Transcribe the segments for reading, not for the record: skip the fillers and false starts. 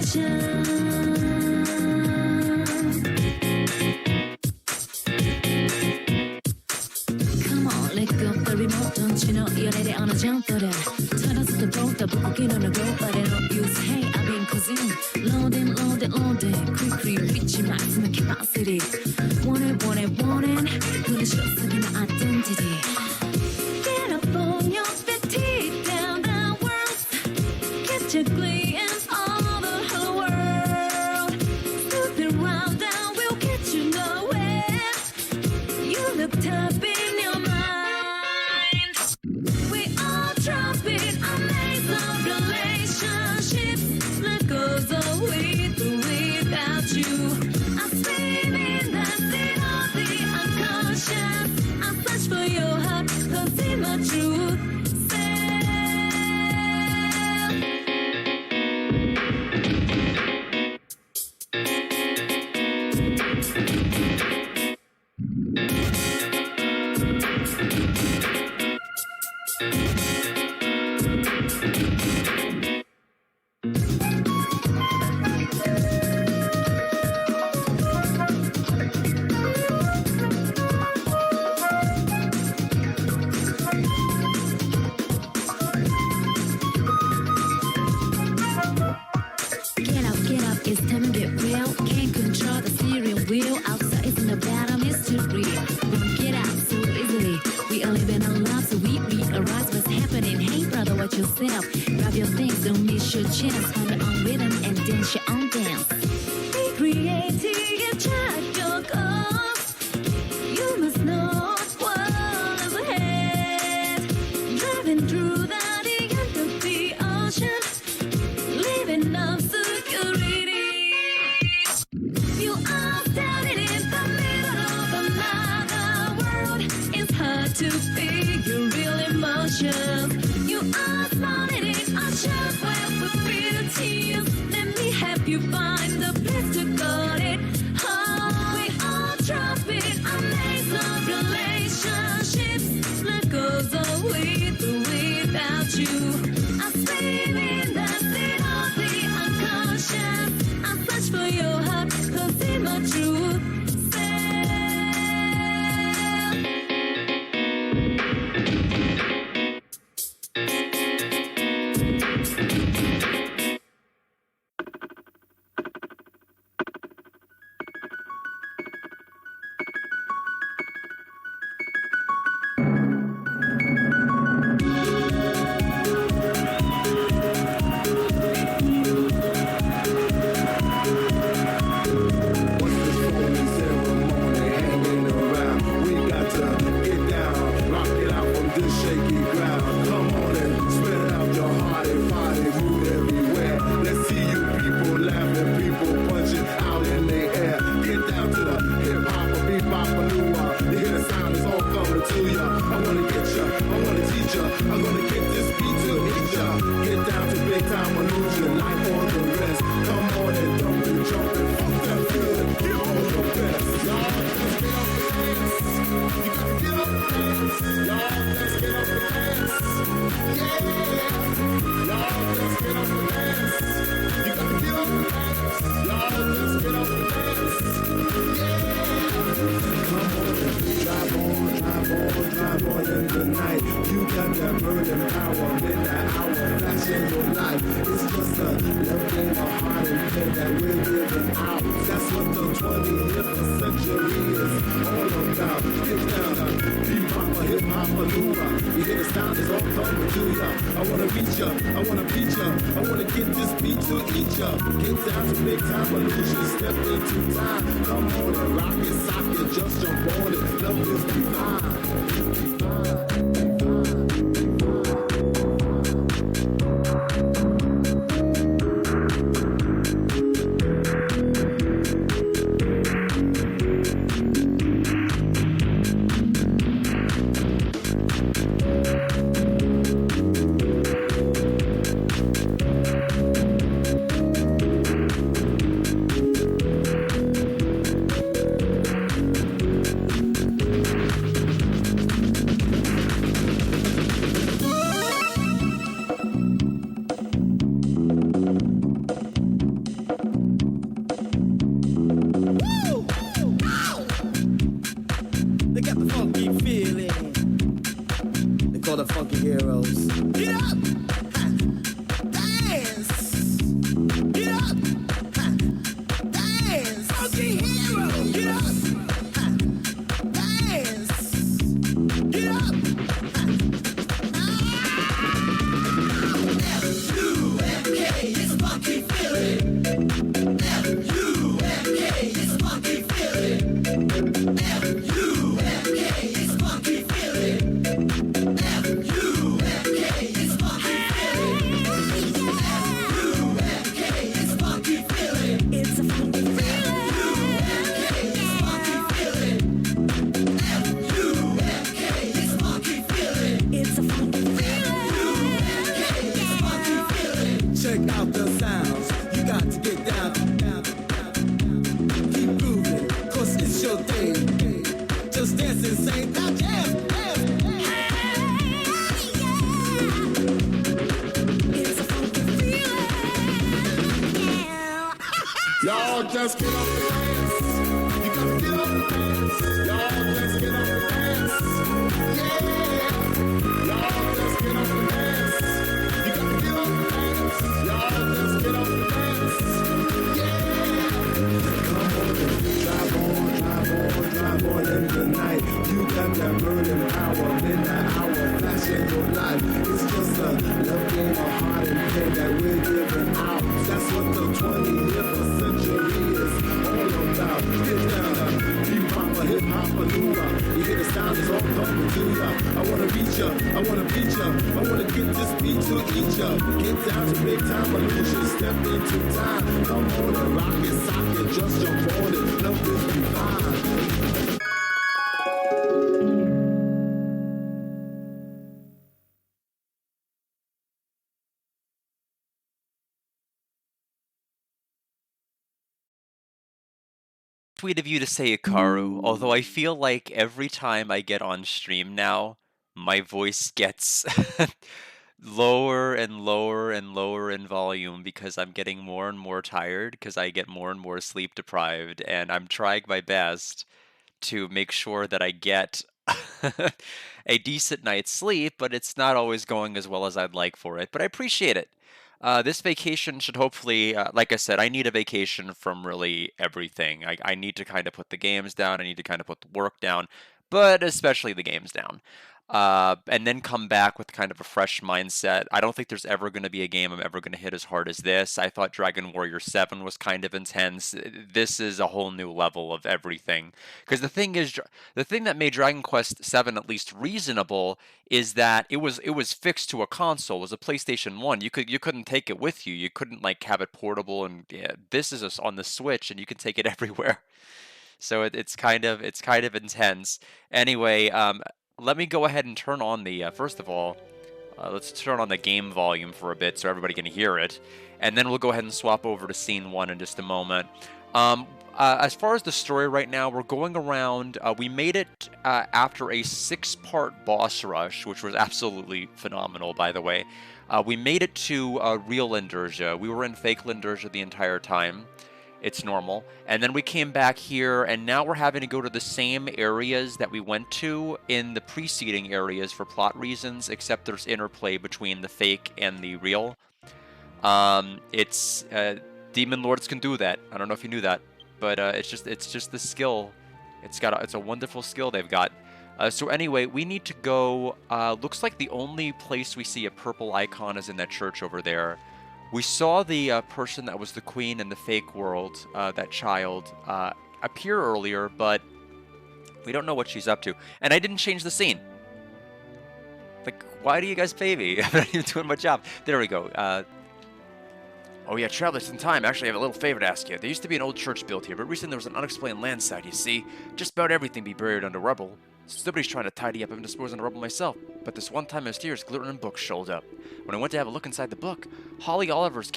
Come on, let go of the remote. Don't you know you're ready on a jump for that? Turn us the boat, the book again on the go, but I don't use hey, I've been consumed. Loading, quickly reaching maximum capacity. Want it, gonna show something my identity. Get up on your feet, teeth down the world. Get your glance all the whole world. Snooping around and we'll get you nowhere. You look tough in your mind. We all drop it, amazing relationships. Life goes away without you. I swim in the sea of the unconscious. I search for your heart, don't see my truth. Get up, it's time to get real. Can't control the steering wheel. Outside is in the battle mystery. Won't get out so easily. We all live in our lives, so we realize what's happening. Hey brother, watch yourself. Grab your things, don't miss your chance. Find your own rhythm and dance your own dance. Be creative and check your goals. You must know what is ahead. Driving through the end of the ocean. Living up security. You are standing in the middle of another world. It's hard to figure real emotions. You are smiling in a shop where we feel tears. Let me help you find the place to cut it. Oh, we all drop it. Amazing relationships. Life goes away without you. I swim in the sea of the unconscious. I search for your heart, don't see my truth. it's a funky feeling. F-U-N-K, it's a funky feeling. F-U-N-K, it's a funky feeling. F-U-N-K, it's a funky feeling. F-U-N-K, it's a funky feeling. It's a funky feeling. Check out the sounds, you got to get down, keep grooving, cause it's your day. Just dance and sing, now jam, It's a funky feeling, yeah. Y'all just get up and dance. You gotta get up and dance. Y'all just get up and dance. Yeah. Y'all just get up and dance. You gotta get up and dance. Y'all just get up and dance. Yeah. Come on, drive on, drive on, drive on in the night. You got that burning power, midnight hour, flashing your life. It's just a love game of heart and pain that we're giving out. That's what the 20th century is all about. Get down, hip-hop-a-lula. You hear the sound is all coming to ya. I wanna reach ya, I wanna beat ya. I wanna get this beat to eat ya. Get down to big time illusion, step into time. Come on and rock it, sock it, just jump on it. Love this be fine. Sweet of you to say Ikaru, although I feel like every time I get on stream now, my voice gets lower and lower and lower in volume because I'm getting more and more tired because I get more and more sleep deprived, and I'm trying my best to make sure that I get a decent night's sleep, but it's not always going as well as I'd like for it. But I appreciate it. This vacation should hopefully, like I said, I need a vacation from really everything. I need to kind of put the games down, I need to kind of put the work down, but especially the games down. And then come back with kind of a fresh mindset. I don't think there's ever going to be a game I'm ever going to hit as hard as this. I thought Dragon Warrior 7 was kind of intense. This is a whole new level of everything. Because the thing is, the thing that made Dragon Quest 7 at least reasonable is that it was fixed to a console. It was a PlayStation 1. You couldn't take it with you. You couldn't like have it portable, and yeah, this is on the Switch and you can take it everywhere. So it's kind of intense. Anyway, let me go ahead and turn on the, first of all, let's turn on the game volume for a bit so everybody can hear it. And then we'll go ahead and swap over to scene 1 in just a moment. As far as the story right now, we're going around, we made it after a 6-part boss rush, which was absolutely phenomenal, by the way. We made it to real Linderja. We were in fake Linderja the entire time. It's normal. And then we came back here, and now we're having to go to the same areas that we went to in the preceding areas for plot reasons, except there's interplay between the fake and the real. It's Demon Lords can do that. I don't know if you knew that, but it's just the skill. It's a wonderful skill they've got. So anyway, we need to go. Looks like the only place we see a purple icon is in that church over there. We saw the person that was the queen in the fake world, that child, appear earlier, but we don't know what she's up to. And I didn't change the scene. Like, why do you guys pay me? I'm not even doing my job. There we go. Oh yeah, travelers in time. Actually, I have a little favor to ask you. There used to be an old church built here, but recently there was an unexplained landslide, you see. Just about everything be buried under rubble. Somebody's trying to tidy up and dispose of the rubble myself, but this one time a mysterious glittering book showed up. When I went to have a look inside the book, Holly Oliver's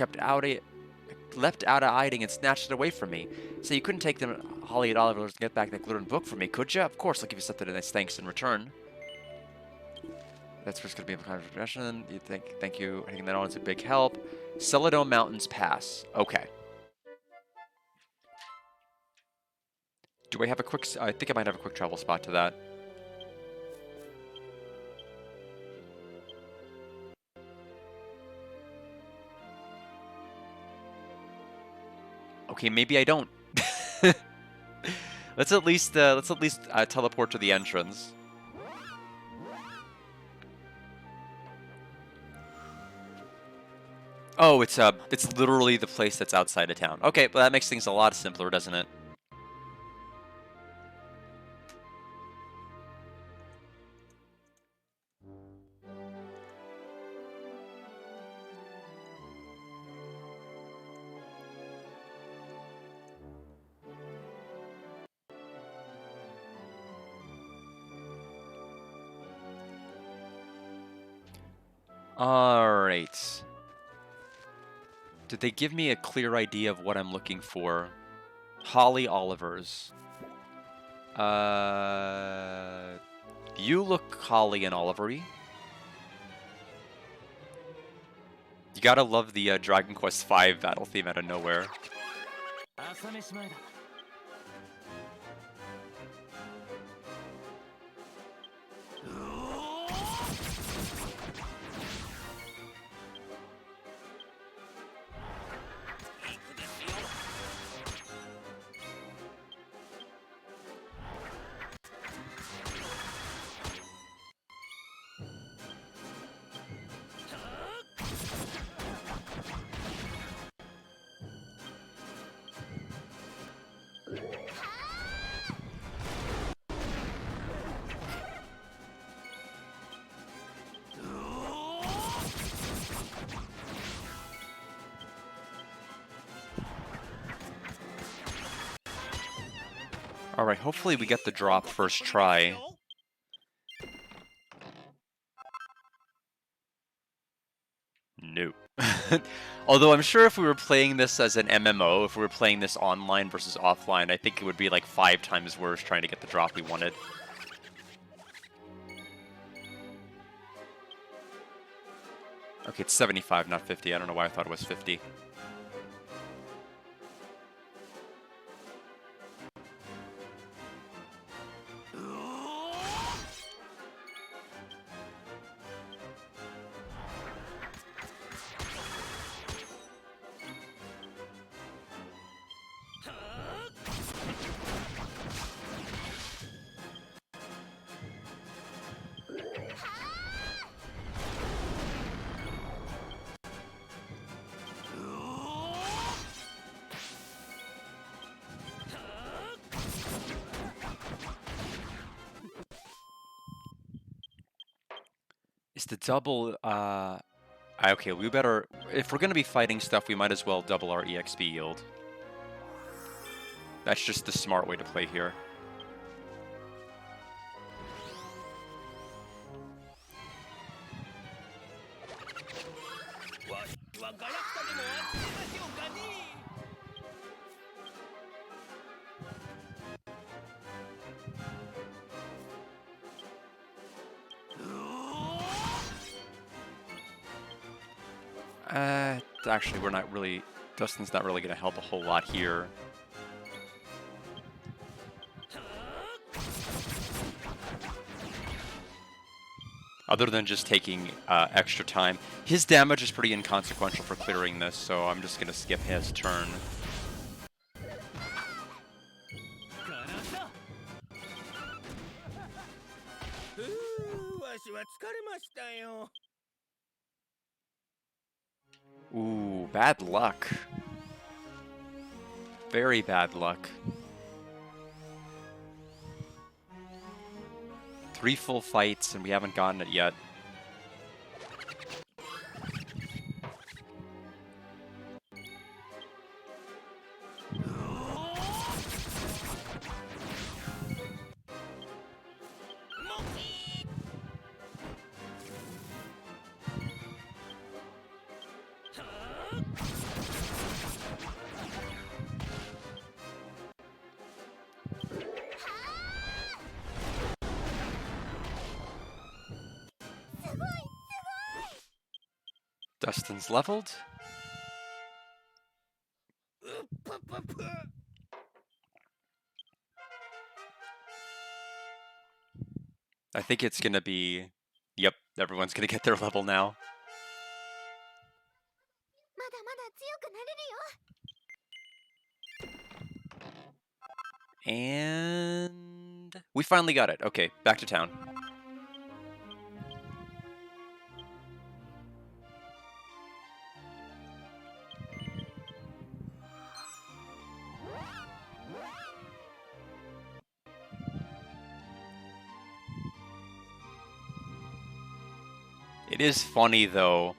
left out of hiding and snatched it away from me. So you couldn't take them, Holly Oliver's, and get back that glittering book from me, could you? Of course, I'll give you something nice thanks in return. That's just going to be a kind of progression. Thank you. Hanging that on is a big help. Celadon Mountains Pass. Okay. Do I have a quick... I think I might have a quick travel spot to that. Okay, maybe I don't. Let's at least teleport to the entrance. Oh, it's literally the place that's outside of town. Okay, well that makes things a lot simpler, doesn't it? Alright. Did they give me a clear idea of what I'm looking for? Holly Olivers. You look Holly and Olivery. You gotta love the Dragon Quest V battle theme out of nowhere. Alright, hopefully we get the drop first try. No. Although I'm sure if we were playing this as an MMO, if we were playing this online versus offline, I think it would be like 5 times worse trying to get the drop we wanted. Okay, it's 75, not 50. I don't know why I thought it was 50. Is the double, okay, we better, if we're gonna be fighting stuff, we might as well double our EXP yield. That's just the smart way to play here. Actually, we're not really... Dustin's not really going to help a whole lot here. Other than just taking extra time. His damage is pretty inconsequential for clearing this, so I'm just going to skip his turn. Ooh, bad luck. Very bad luck. 3 full fights and we haven't gotten it yet. Dustin's leveled. I think it's gonna be... Yep, everyone's gonna get their level now. And... we finally got it. Okay, back to town. It is funny though.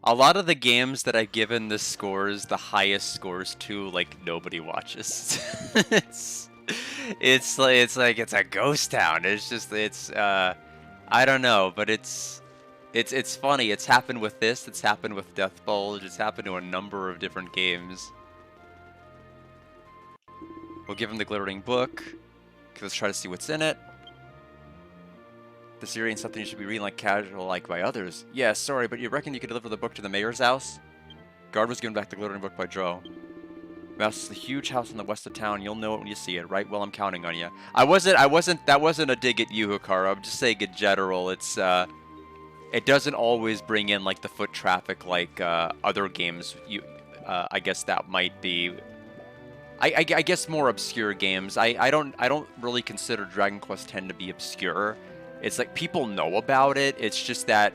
A lot of the games that I've given the scores, the highest scores to, like nobody watches. it's a ghost town. I don't know, but it's funny. It's happened with this. It's happened with Death Bulge. It's happened to a number of different games. We'll give him the glittering book. Let's try to see what's in it. The series ain't something you should be reading like casual like by others. Yeah, sorry, but you reckon you could deliver the book to the mayor's house? Guard was given back the glittering book by Joe. Mouse is the huge house in the west of town. You'll know it when you see it, right? Well, I'm counting on you. That wasn't a dig at you, Hikaru. I'm just saying in general, it doesn't always bring in like the foot traffic like other games. I guess that might be. I guess more obscure games. I don't really consider Dragon Quest X to be obscure. It's like people know about it. It's just that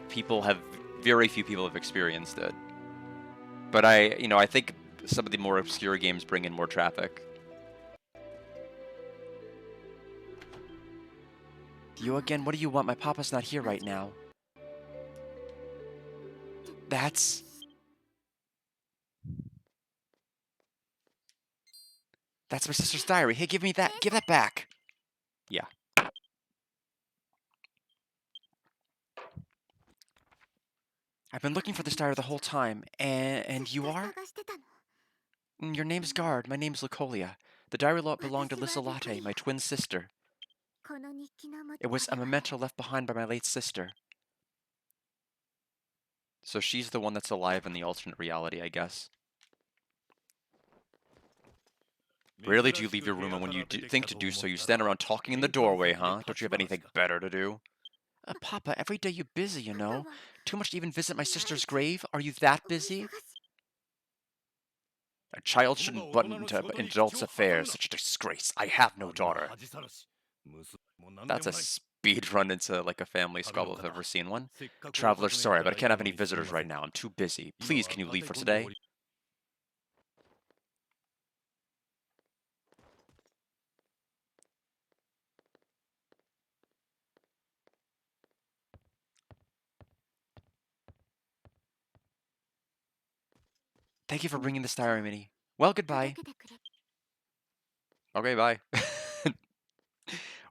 very few people have experienced it. But I think some of the more obscure games bring in more traffic. You again? What do you want? My papa's not here right now. That's my sister's diary. Hey, give me that. Give that back. Yeah. I've been looking for this diary the whole time, and you are? Your name's Guard. My name's Lucolia. The diary belonged to Lissalate, my twin sister. It was a memento left behind by my late sister. So she's the one that's alive in the alternate reality, I guess. Rarely do you leave your room, and when you think to do so, you stand around talking in the doorway, huh? Don't you have anything better to do? Papa, every day you're busy, you know. Too much to even visit my sister's grave? Are you that busy? A child shouldn't butt into adults' affairs. Such a disgrace. I have no daughter. That's a speed run into like a family squabble if I've ever seen one. Traveler, sorry, but I can't have any visitors right now. I'm too busy. Please, can you leave for today? Thank you for bringing this diary, Minnie. Well, goodbye. Okay, bye.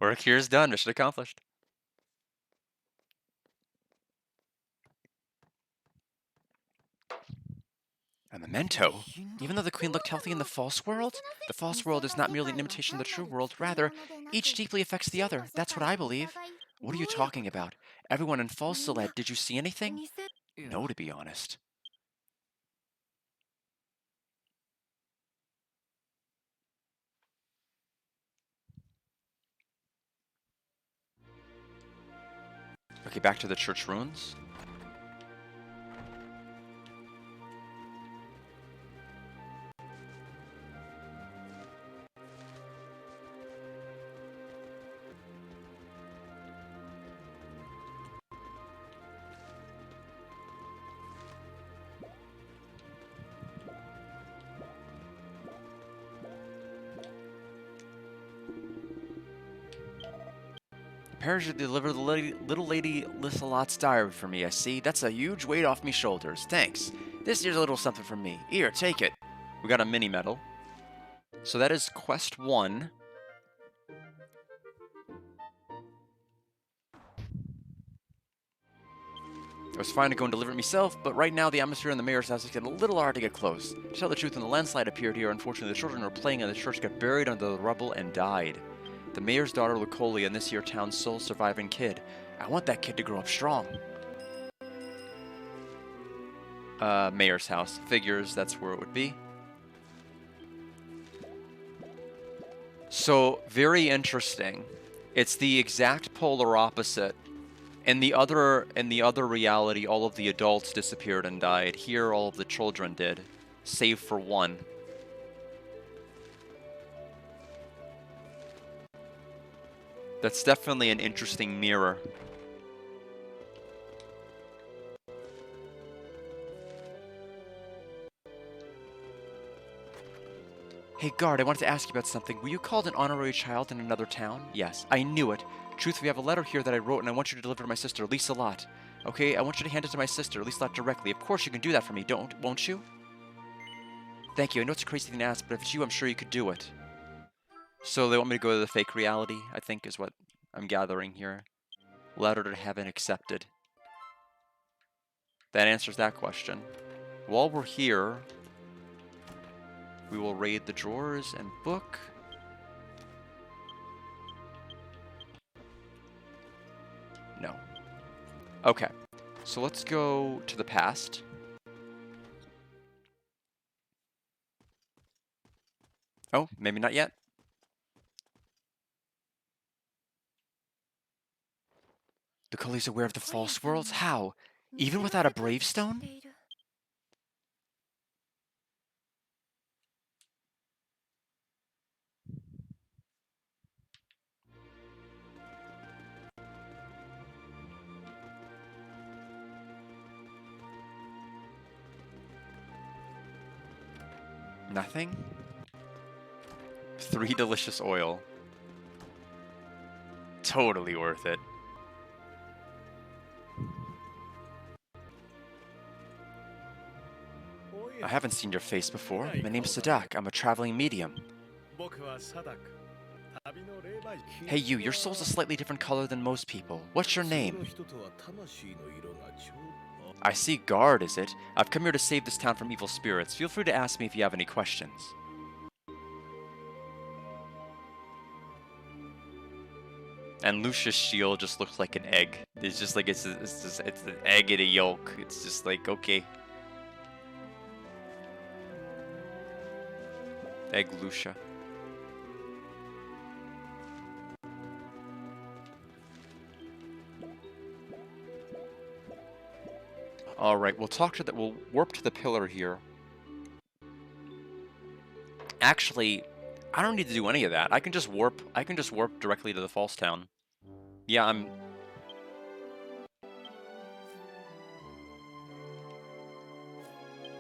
Work here is done. Mission accomplished. A memento? Even though the queen looked healthy in the false world? The false world is not merely an imitation of the true world. Rather, each deeply affects the other. That's what I believe. What are you talking about? Everyone in Falsaled, did you see anything? No, to be honest. Okay, back to the church ruins. Parents should deliver the little lady Lissalott's diary for me, I see. That's a huge weight off me shoulders. Thanks. This here's a little something from me. Here, take it. We got a mini medal. So that is quest 1. I was fine to go and deliver it myself, but right now the atmosphere in the mayor's house is getting a little hard to get close. To tell the truth, when the landslide appeared here, unfortunately the children who were playing in the church got buried under the rubble and died. The mayor's daughter, Lucolia, and this here town's sole surviving kid. I want that kid to grow up strong. Mayor's house. Figures, that's where it would be. So, very interesting. It's the exact polar opposite. In the other reality, all of the adults disappeared and died. Here, all of the children did, save for one. That's definitely an interesting mirror. Hey, guard, I wanted to ask you about something. Were you called an honorary child in another town? Yes, I knew it. Truth, we have a letter here that I wrote, and I want you to deliver to my sister, Lisa Lott. Okay, I want you to hand it to my sister, at least not directly. Of course you can do that for me, won't you? Thank you. I know it's a crazy thing to ask, but if it's you, I'm sure you could do it. So they want me to go to the fake reality, I think is what I'm gathering here. Letter to heaven accepted. That answers that question. While we're here, we will raid the drawers and book. No. Okay, so let's go to the past. Oh, maybe not yet. The Cully's aware of the false worlds? How? Even without a bravestone? Nothing? 3 delicious oil. Totally worth it. I haven't seen your face before. My name's Sadak. I'm a traveling medium. Hey you, your soul's a slightly different color than most people. What's your name? I see guard, is it? I've come here to save this town from evil spirits. Feel free to ask me if you have any questions. And Lucia's shield just looks like an egg. It's just like it's an egg and a yolk. It's just like, okay. Egg Lucia. All right, we'll warp to the pillar here. Actually, I don't need to do any of that. I can just warp directly to the false town. Yeah,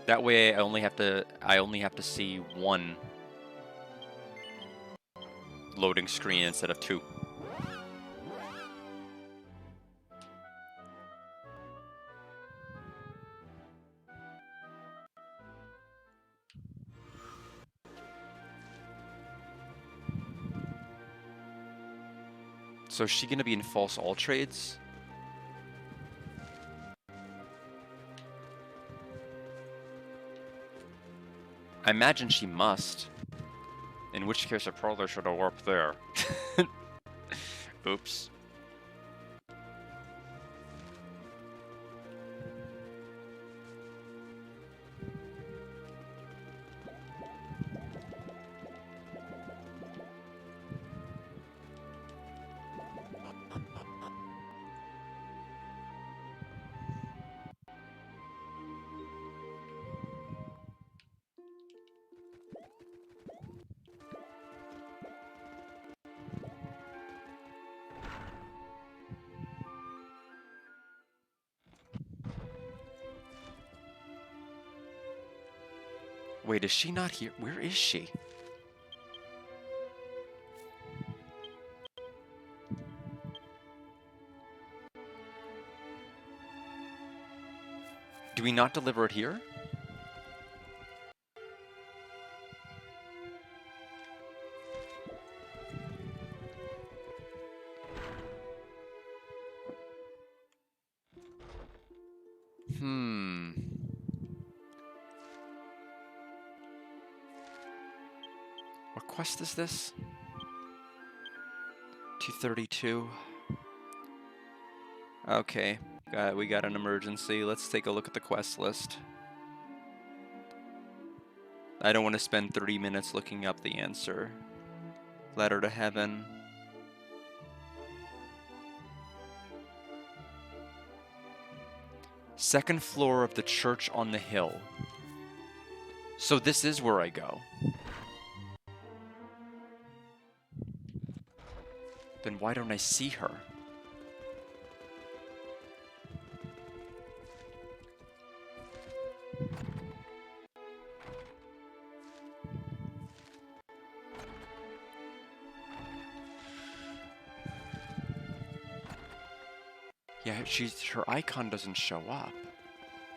that way I only have to see one loading screen instead of 2. So is she gonna be in false all trades? I imagine she must. In which case I probably should have warped there. Oops. Wait, is she not here? Where is she? Do we not deliver it here? What quest is this? 232. Okay, we got an emergency. Let's take a look at the quest list. I don't want to spend 30 minutes looking up the answer. Letter to heaven. Second floor of the church on the hill. So this is where I go. Then why don't I see her? Yeah, her icon doesn't show up.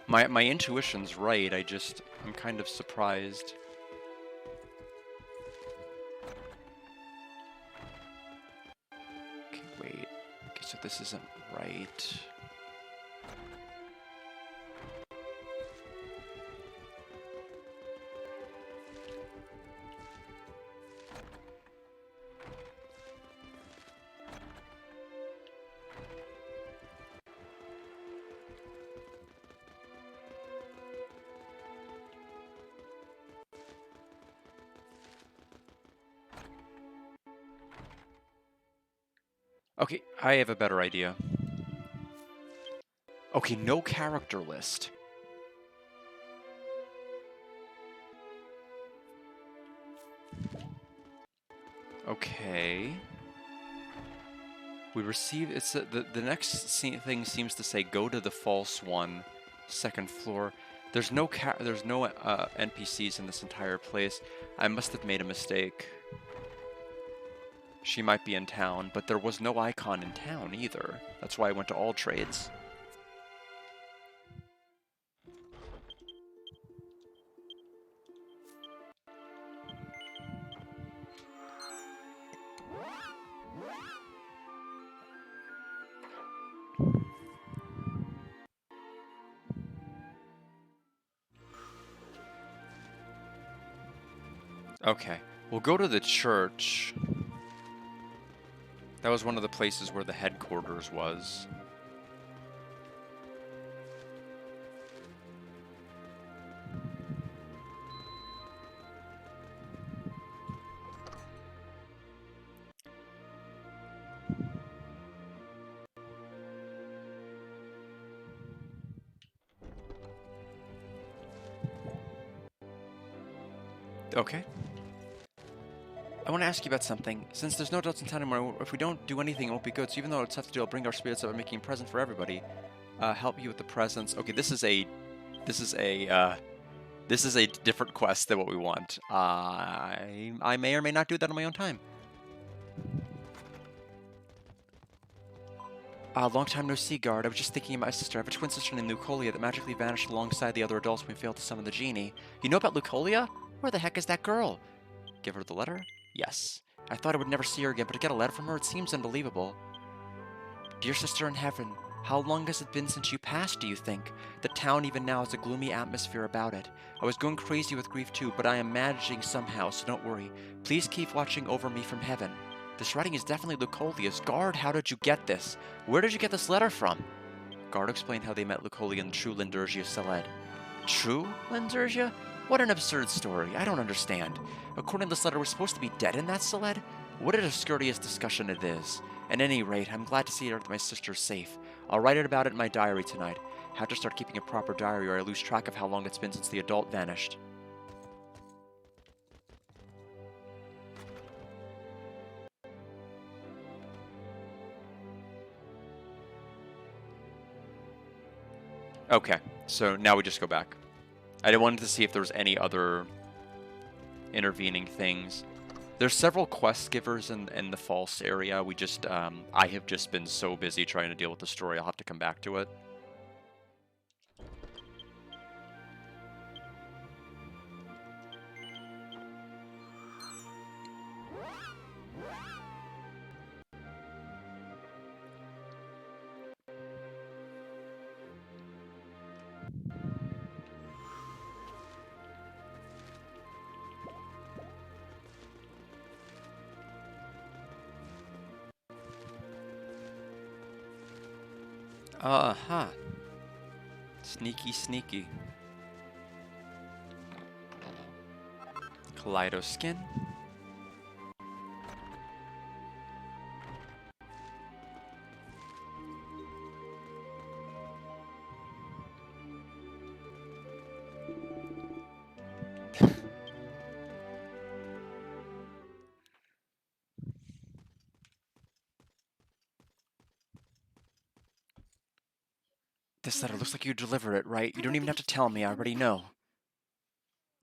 My intuition's right, I'm kind of surprised. Okay, wait. Okay, so this isn't right. Okay, I have a better idea. Okay, no character list. Okay. We receive, the next thing seems to say go to the false one, second floor. There's no NPCs in this entire place. I must have made a mistake. She might be in town, but there was no icon in town either. That's why I went to all trades. Okay, we'll go to the church. That was one of the places where the headquarters was. Okay. I want to ask you about something. Since there's no adults in town anymore, if we don't do anything, it won't be good. So even though it's tough to do, I'll bring our spirits up and making a present for everybody. Help you with the presents. Okay, this is a different quest than what we want. I may or may not do that on my own time. Long time no see, guard. I was just thinking of my sister. I have a twin sister named Lucolia that magically vanished alongside the other adults when we failed to summon the genie. You know about Lucolia? Where the heck is that girl? Give her the letter? Yes. I thought I would never see her again, but to get a letter from her, it seems unbelievable. Dear sister in heaven, how long has it been since you passed, do you think? The town even now has a gloomy atmosphere about it. I was going crazy with grief too, but I am managing somehow, so don't worry. Please keep watching over me from heaven. This writing is definitely Lucolia's. Guard, how did you get this? Where did you get this letter from? Guard explained how they met Lucolia and true Lindergia Seled. True Lindergia? What an absurd story. I don't understand. According to this letter, we're supposed to be dead in that Seled? What a discourteous discussion it is. At any rate, I'm glad to see that my sister's safe. I'll write about it in my diary tonight. Have to start keeping a proper diary or I lose track of how long it's been since the adult vanished. Okay, so now we just go back. I wanted to see if there was any other intervening things. There's several quest givers in the false area. I have just been so busy trying to deal with the story, I'll have to come back to it. Uh-huh. Sneaky, sneaky. Kaleido skin. This letter looks like you delivered it, right? You don't even have to tell me, I already know.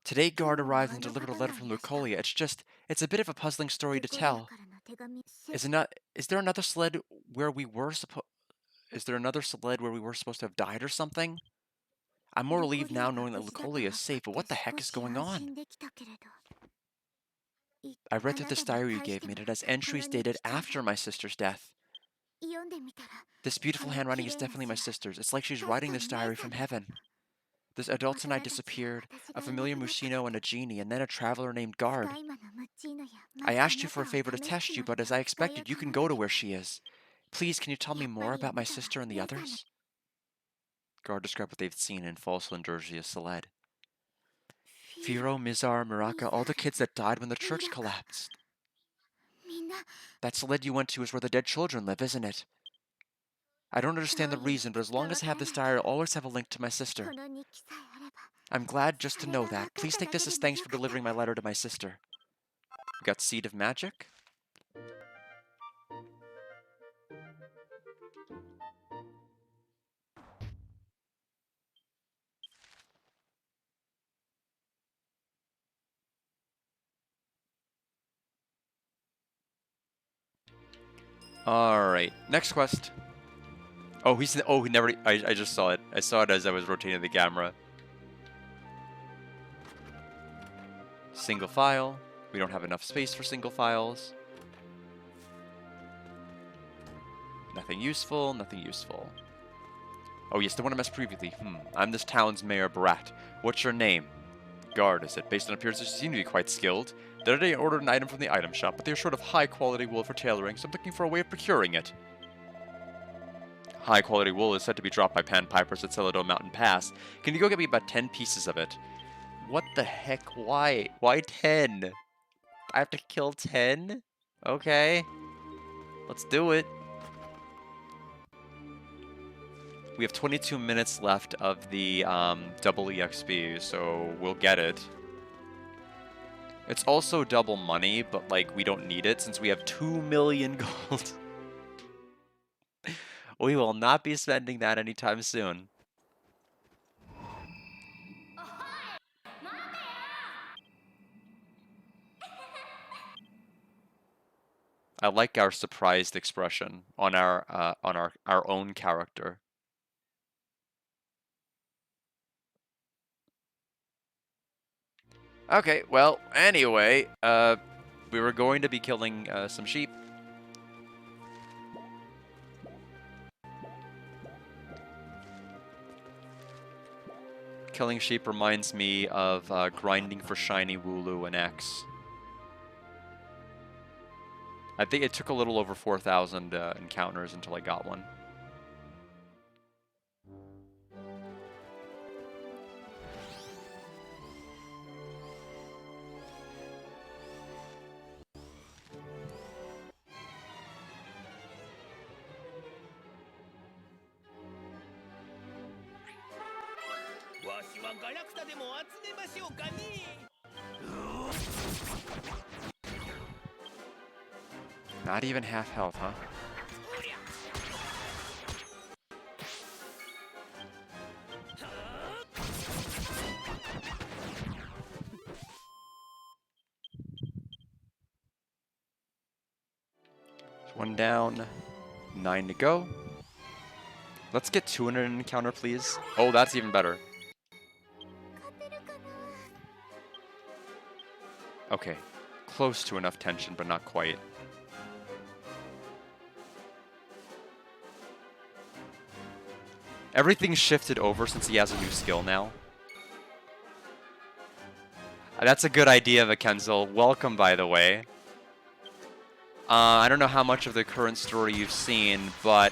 Today, Guard arrived and delivered a letter from Lucolia. It's a bit of a puzzling story to tell. Is there another sled where we were supposed... Is there another Sled where we were supposed to have died or something? I'm more relieved now knowing that Lucolia is safe, but what the heck is going on? I read through this diary you gave me, and it has entries dated after my sister's death. This beautiful handwriting is definitely my sister's. It's like she's writing this diary from heaven. The adults and I disappeared, a familiar Mushino and a genie, and then a traveler named Guard. I asked you for a favor to test you, but as I expected, you can go to where she is. Please, can you tell me more about my sister and the others? Guard described what they've seen in False Lindurgia Saled. Firo, Mizar, Miraka, all the kids that died when the church collapsed. That Saled you went to is where the dead children live, isn't it? I don't understand the reason, but as long as I have this diary, I'll always have a link to my sister. I'm glad just to know that. Please take this as thanks for delivering my letter to my sister. We got Seed of Magic. Alright, next quest. Oh, he never, I just saw it. I saw it as I was rotating the camera. Single file. We don't have enough space for single files. Nothing useful, nothing useful. Oh yes, the one I messed previously. I'm this town's Mayor Brat. What's your name? Guard, is it? Based on appearances, you seem to be quite skilled. The other day I ordered an item from the item shop, but they're short of high-quality wool for tailoring, so I'm looking for a way of procuring it. High-quality wool is said to be dropped by panpipers at Celadon Mountain Pass. Can you go get me about 10 pieces of it? What the heck? Why? Why 10? I have to kill 10? Okay. Let's do it. We have 22 minutes left of the double EXP, so we'll get it. It's also double money, but like we don't need it since we have 2 million gold. We will not be spending that anytime soon. I like our surprised expression on our own character. Okay, well, anyway, we were going to be killing some sheep. Killing sheep reminds me of grinding for shiny Wooloo and X. I think it took a little over 4,000 encounters until I got one. Not even half health, huh? One down, 9 to go. Let's get 200 in an encounter, please. Oh, that's even better. Okay, close to enough tension, but not quite. Everything's shifted over since he has a new skill now. That's a good idea, Vakenzel. Welcome, by the way. I don't know how much of the current story you've seen, but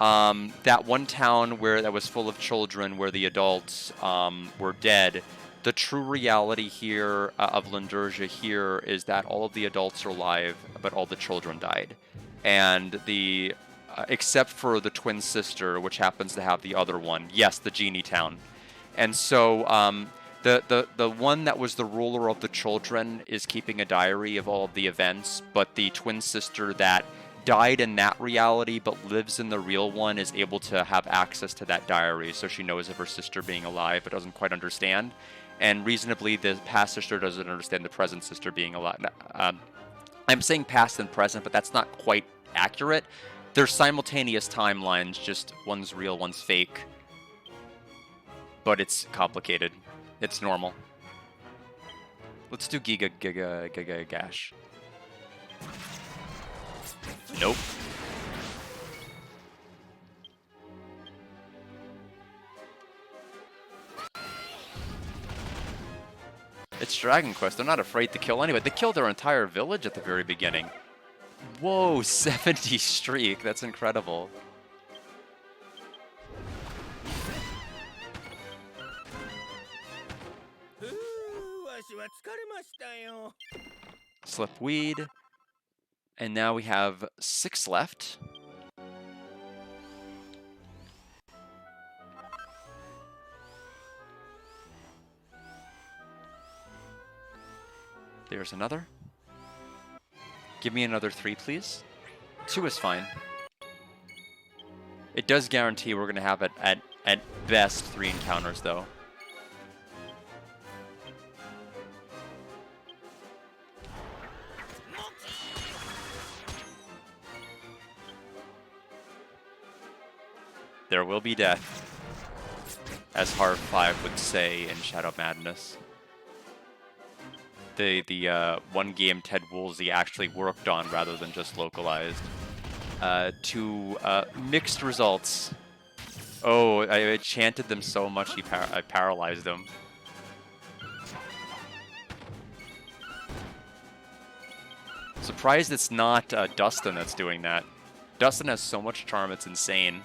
that one town that was full of children, where the adults were dead, the true reality here of Lindurgia here is that all of the adults are alive, but all the children died. And the except for the twin sister, which happens to have the other one. Yes, the genie town. And so the one that was the ruler of the children is keeping a diary of all of the events, but the twin sister that died in that reality but lives in the real one is able to have access to that diary, so she knows of her sister being alive but doesn't quite understand. And reasonably, the past sister doesn't understand the present sister being alive. I'm saying past and present, but that's not quite accurate. They're simultaneous timelines, just one's real, one's fake. But it's complicated. It's normal. Let's do Giga Gash. Nope. It's Dragon Quest. They're not afraid to kill anybody. They killed their entire village at the very beginning. Whoa, 70 streak. That's incredible. Slip weed. And now we have 6 left. There's another. Give me another 3, please. 2 is fine. It does guarantee we're going to have at best 3 encounters, though. There will be death, as Heart 5 would say in Shadow Madness. The one game Ted Woolsey actually worked on rather than just localized. To mixed results. Oh, I chanted them so much I paralyzed them. Surprised it's not Dustin that's doing that. Dustin has so much charm, it's insane.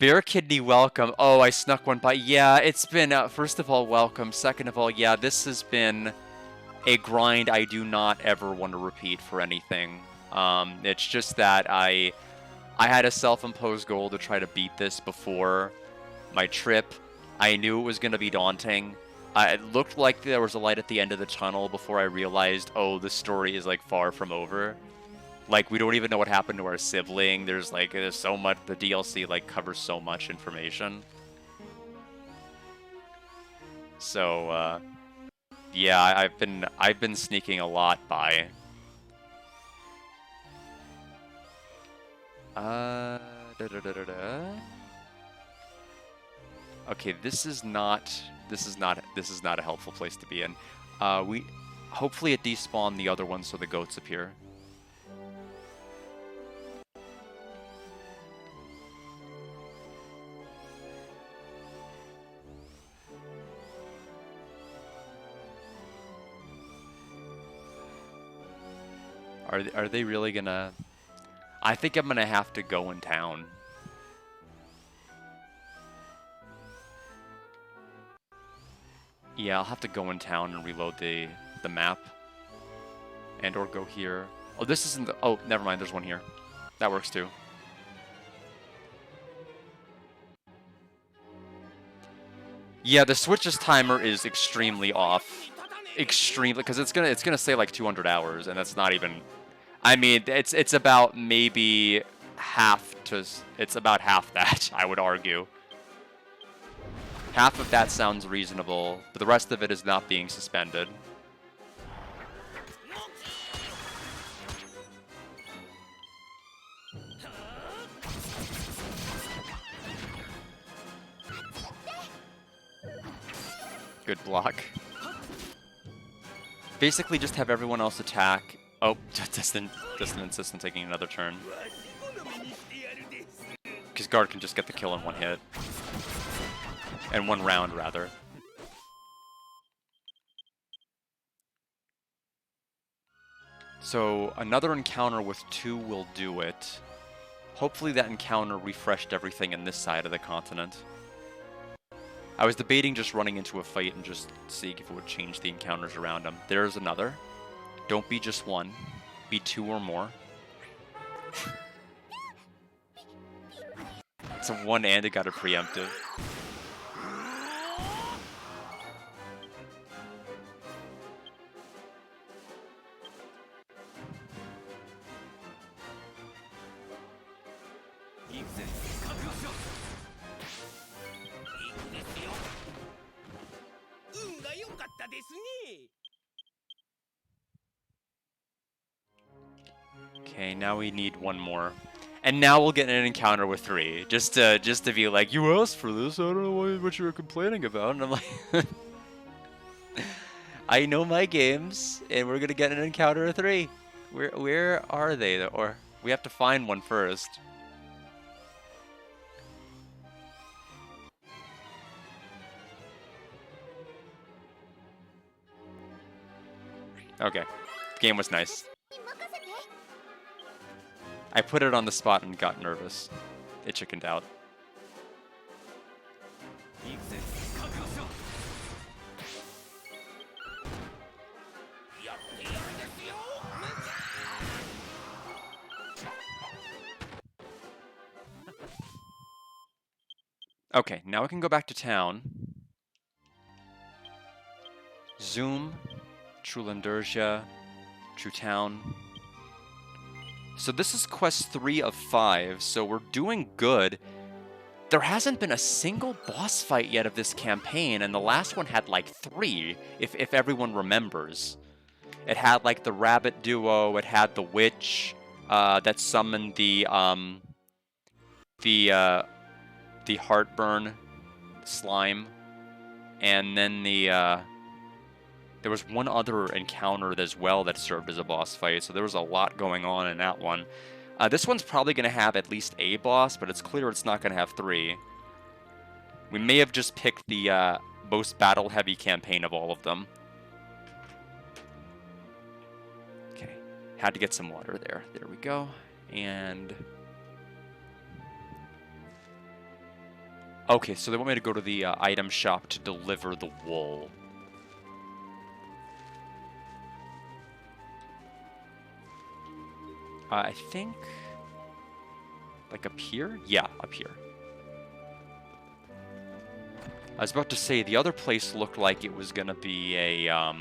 Bear Kidney, welcome. Oh, I snuck one by. Yeah, it's been, first of all, welcome. Second of all, yeah, this has been a grind I do not ever want to repeat for anything. It's just that I had a self-imposed goal to try to beat this before my trip. I knew it was going to be daunting. It looked like there was a light at the end of the tunnel before I realized, oh, the story is, like, far from over. Like, we don't even know what happened to our sibling. There's so much, the DLC, like, covers so much information. So, yeah, I've been sneaking a lot by. Okay, this is not a helpful place to be in. Hopefully it despawned the other one so the goats appear. Are they really gonna... I think I'm gonna have to go in town. Yeah, I'll have to go in town and reload the map. And or go here. Oh, this isn't the... Oh, never mind, there's one here. That works too. Yeah, the Switch's timer is extremely off. Extremely, because it's gonna say like 200 hours, and that's not even... I mean, it's about maybe half to... It's about half that, I would argue. Half of that sounds reasonable, but the rest of it is not being suspended. Good block. Basically, just have everyone else attack. Oh, Distant insists on taking another turn. Because Guard can just get the kill in one hit. And one round, rather. So, another encounter with 2 will do it. Hopefully that encounter refreshed everything in this side of the continent. I was debating just running into a fight and just seeing if it would change the encounters around them. There's another. Don't be just 1. Be 2 or more. It's a 1 and it got a preemptive. Okay, now we need one more. And now we'll get an encounter with 3. Just to be like, you asked for this, I don't know what you were complaining about. And I'm like, I know my games, and we're gonna get an encounter of 3. Where are they? Or we have to find one first. Okay, the game was nice. I put it on the spot and got nervous. It chickened out. Okay, now we can go back to town. Zoom, True Limderja, True Town. So this is quest 3 of 5, so we're doing good. There hasn't been a single boss fight yet of this campaign, and the last one had like 3, if everyone remembers. It had like the rabbit duo, it had the witch that summoned the heartburn slime, and then there was one other encounter as well that served as a boss fight, so there was a lot going on in that one. This one's probably going to have at least a boss, but it's clear it's not going to have 3. We may have just picked the most battle-heavy campaign of all of them. Okay, had to get some water there. There we go. And... okay, so they want me to go to the item shop to deliver the wool. I think... like up here? Yeah, up here. I was about to say, the other place looked like it was gonna be a, yeah,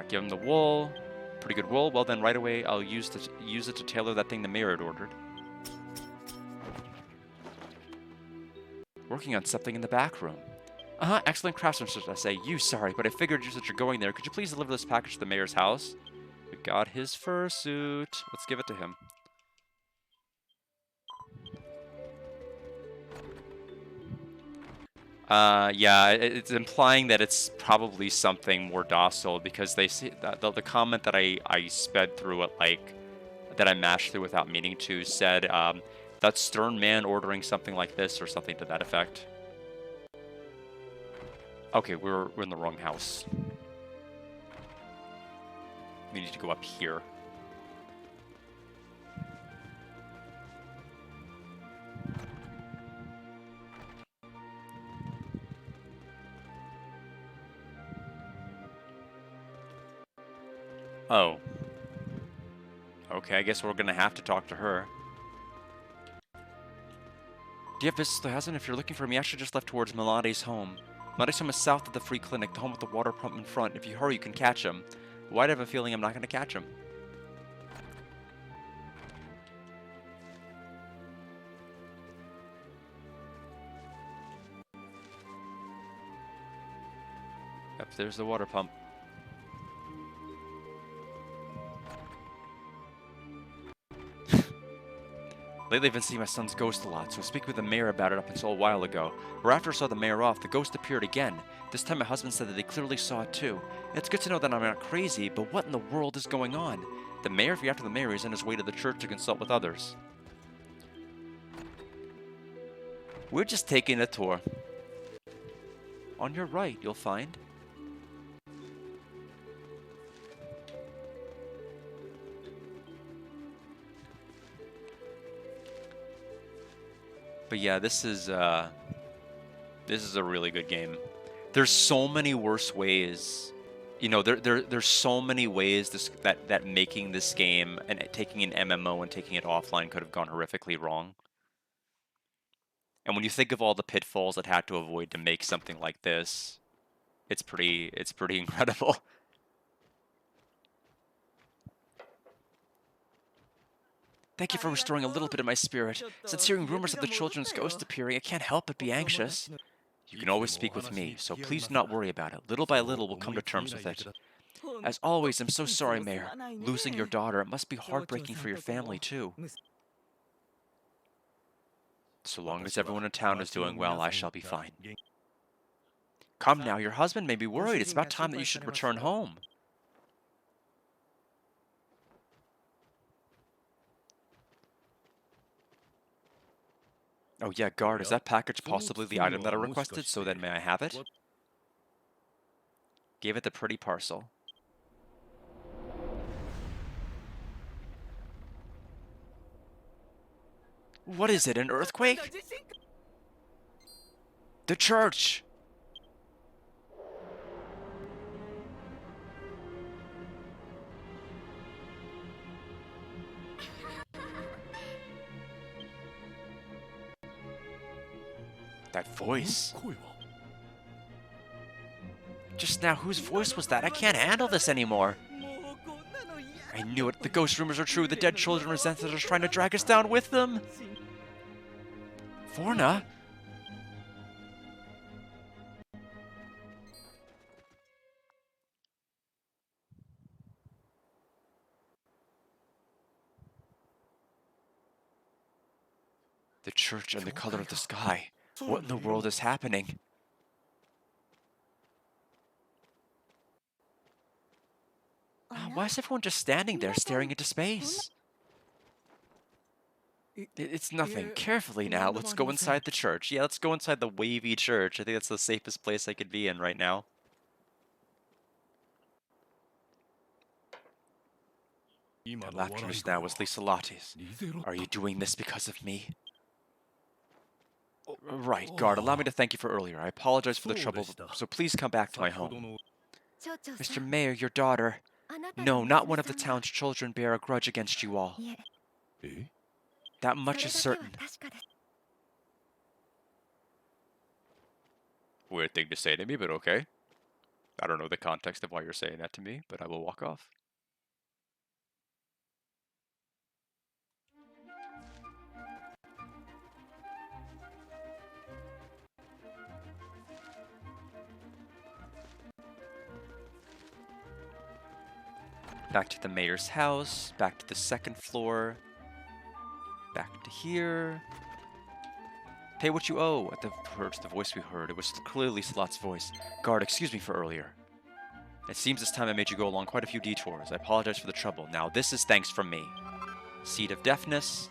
give him the wool. Pretty good wool. Well then, right away, I'll use it to tailor that thing the mayor had ordered. Working on something in the back room. Excellent craftsmanship, I say. Sorry, but I figured that you're going there. Could you please deliver this package to the mayor's house? We got his fursuit. Let's give it to him. Yeah, it's implying that it's probably something more docile, because they see the comment that I sped through it, like, that I mashed through without meaning to, said, that stern man ordering something like this, or something to that effect. Okay, we're in the wrong house. We need to go up here. Oh. Okay, I guess we're gonna have to talk to her. Do you have business to Hazen? If you're looking for me, I should just left towards Milade's home. Milade's home is south of the free clinic, the home with the water pump in front. If you hurry, you can catch him. Why'd I have a feeling I'm not gonna catch him? Yep, there's the water pump. Lately I've been seeing my son's ghost a lot, so I speak with the mayor about it up until a while ago. Where after I saw the mayor off, the ghost appeared again. This time my husband said that they clearly saw it too. It's good to know that I'm not crazy, but what in the world is going on? The mayor, if you're after the mayor, is on his way to the church to consult with others. We're just taking a tour. On your right, you'll find... But yeah, this is a really good game. There's so many worse ways. You know, there's so many ways that making this game and taking an MMO and taking it offline could have gone horrifically wrong. And when you think of all the pitfalls it had to avoid to make something like this, it's pretty incredible. Thank you for restoring a little bit of my spirit. Since hearing rumors of the children's ghost appearing, I can't help but be anxious. You can always speak with me, so please do not worry about it. Little by little, we'll come to terms with it. As always, I'm so sorry, Mayor. Losing your daughter, it must be heartbreaking for your family, too. So long as everyone in town is doing well, I shall be fine. Come now, your husband may be worried. It's about time that you should return home. Oh yeah, guard, is that package possibly the item that I requested? So then may I have it? Gave it the pretty parcel. What is it, an earthquake? The church! That voice. Just now, whose voice was that? I can't handle this anymore. I knew it. The ghost rumors are true. The dead children resent that are trying to drag us down with them. Vorna? The church and the color of the sky. What in the world is happening? Why is everyone just standing there staring into space? It's nothing. Carefully now. Let's go inside the church. Yeah, let's go inside the wavy church. I think that's the safest place I could be in right now. That laughter just now was Lisa Lotte's. Are you doing this because of me? Right, guard, allow me to thank you for earlier. I apologize for the trouble, so please come back to my home. Mr. Mayor, your daughter... No, not one of the town's children bear a grudge against you all. That much is certain. Weird thing to say to me, but okay. I don't know the context of why you're saying that to me, but I will walk off. Back to the mayor's house, back to the second floor, back to here. Pay what you owe. At the voice we heard, it was clearly Slot's voice. Guard, excuse me for earlier. It seems this time I made you go along quite a few detours. I apologize for the trouble. Now, this is thanks from me. Seed of Deafness.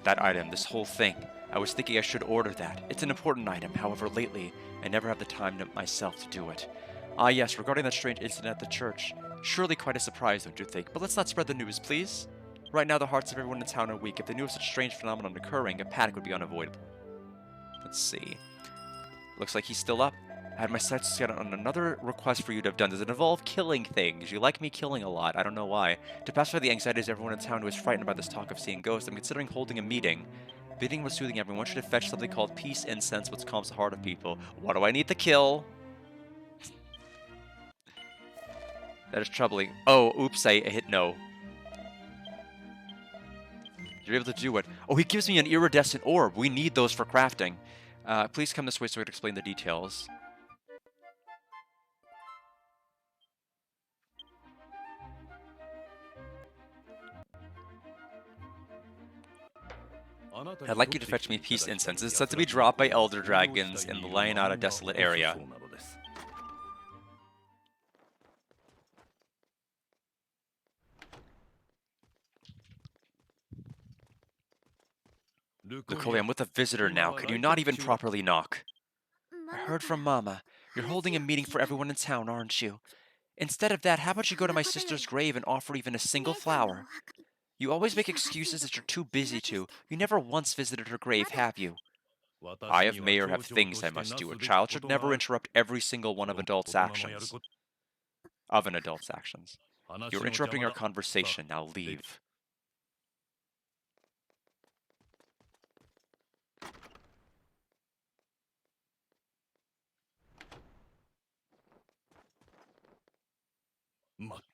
That item, this whole thing. I was thinking I should order that. It's an important item, however, lately, I never have the time myself to do it. Ah yes, regarding that strange incident at the church. Surely quite a surprise, don't you think? But let's not spread the news, please. Right now, the hearts of everyone in town are weak. If they knew of such strange phenomenon occurring, a panic would be unavoidable. Let's see. Looks like he's still up. I had my sights set on another request for you to have done. Does it involve killing things? You like me killing a lot. I don't know why. To pacify the anxieties of everyone in town who is frightened by this talk of seeing ghosts, I'm considering holding a meeting. Bidding was soothing everyone. Should have fetched something called peace incense, which calms the heart of people. What do I need to kill? That is troubling. Oh, oops, I hit no. You're able to do it. Oh, he gives me an iridescent orb. We need those for crafting. Please come this way so I can explain the details. I'd like you to fetch me peace incense. It's said to be dropped by elder dragons in the Lionata Desolate area. Lucolia, I'm with a visitor now. Can you not even properly knock? I heard from Mama. You're holding a meeting for everyone in town, aren't you? Instead of that, how about you go to my sister's grave and offer even a single flower? You always make excuses that you're too busy to. You never once visited her grave, have you? I, as mayor, have things I must do. A child should never interrupt every single one of adult's actions. Of an adult's actions. You're interrupting our conversation. Now leave.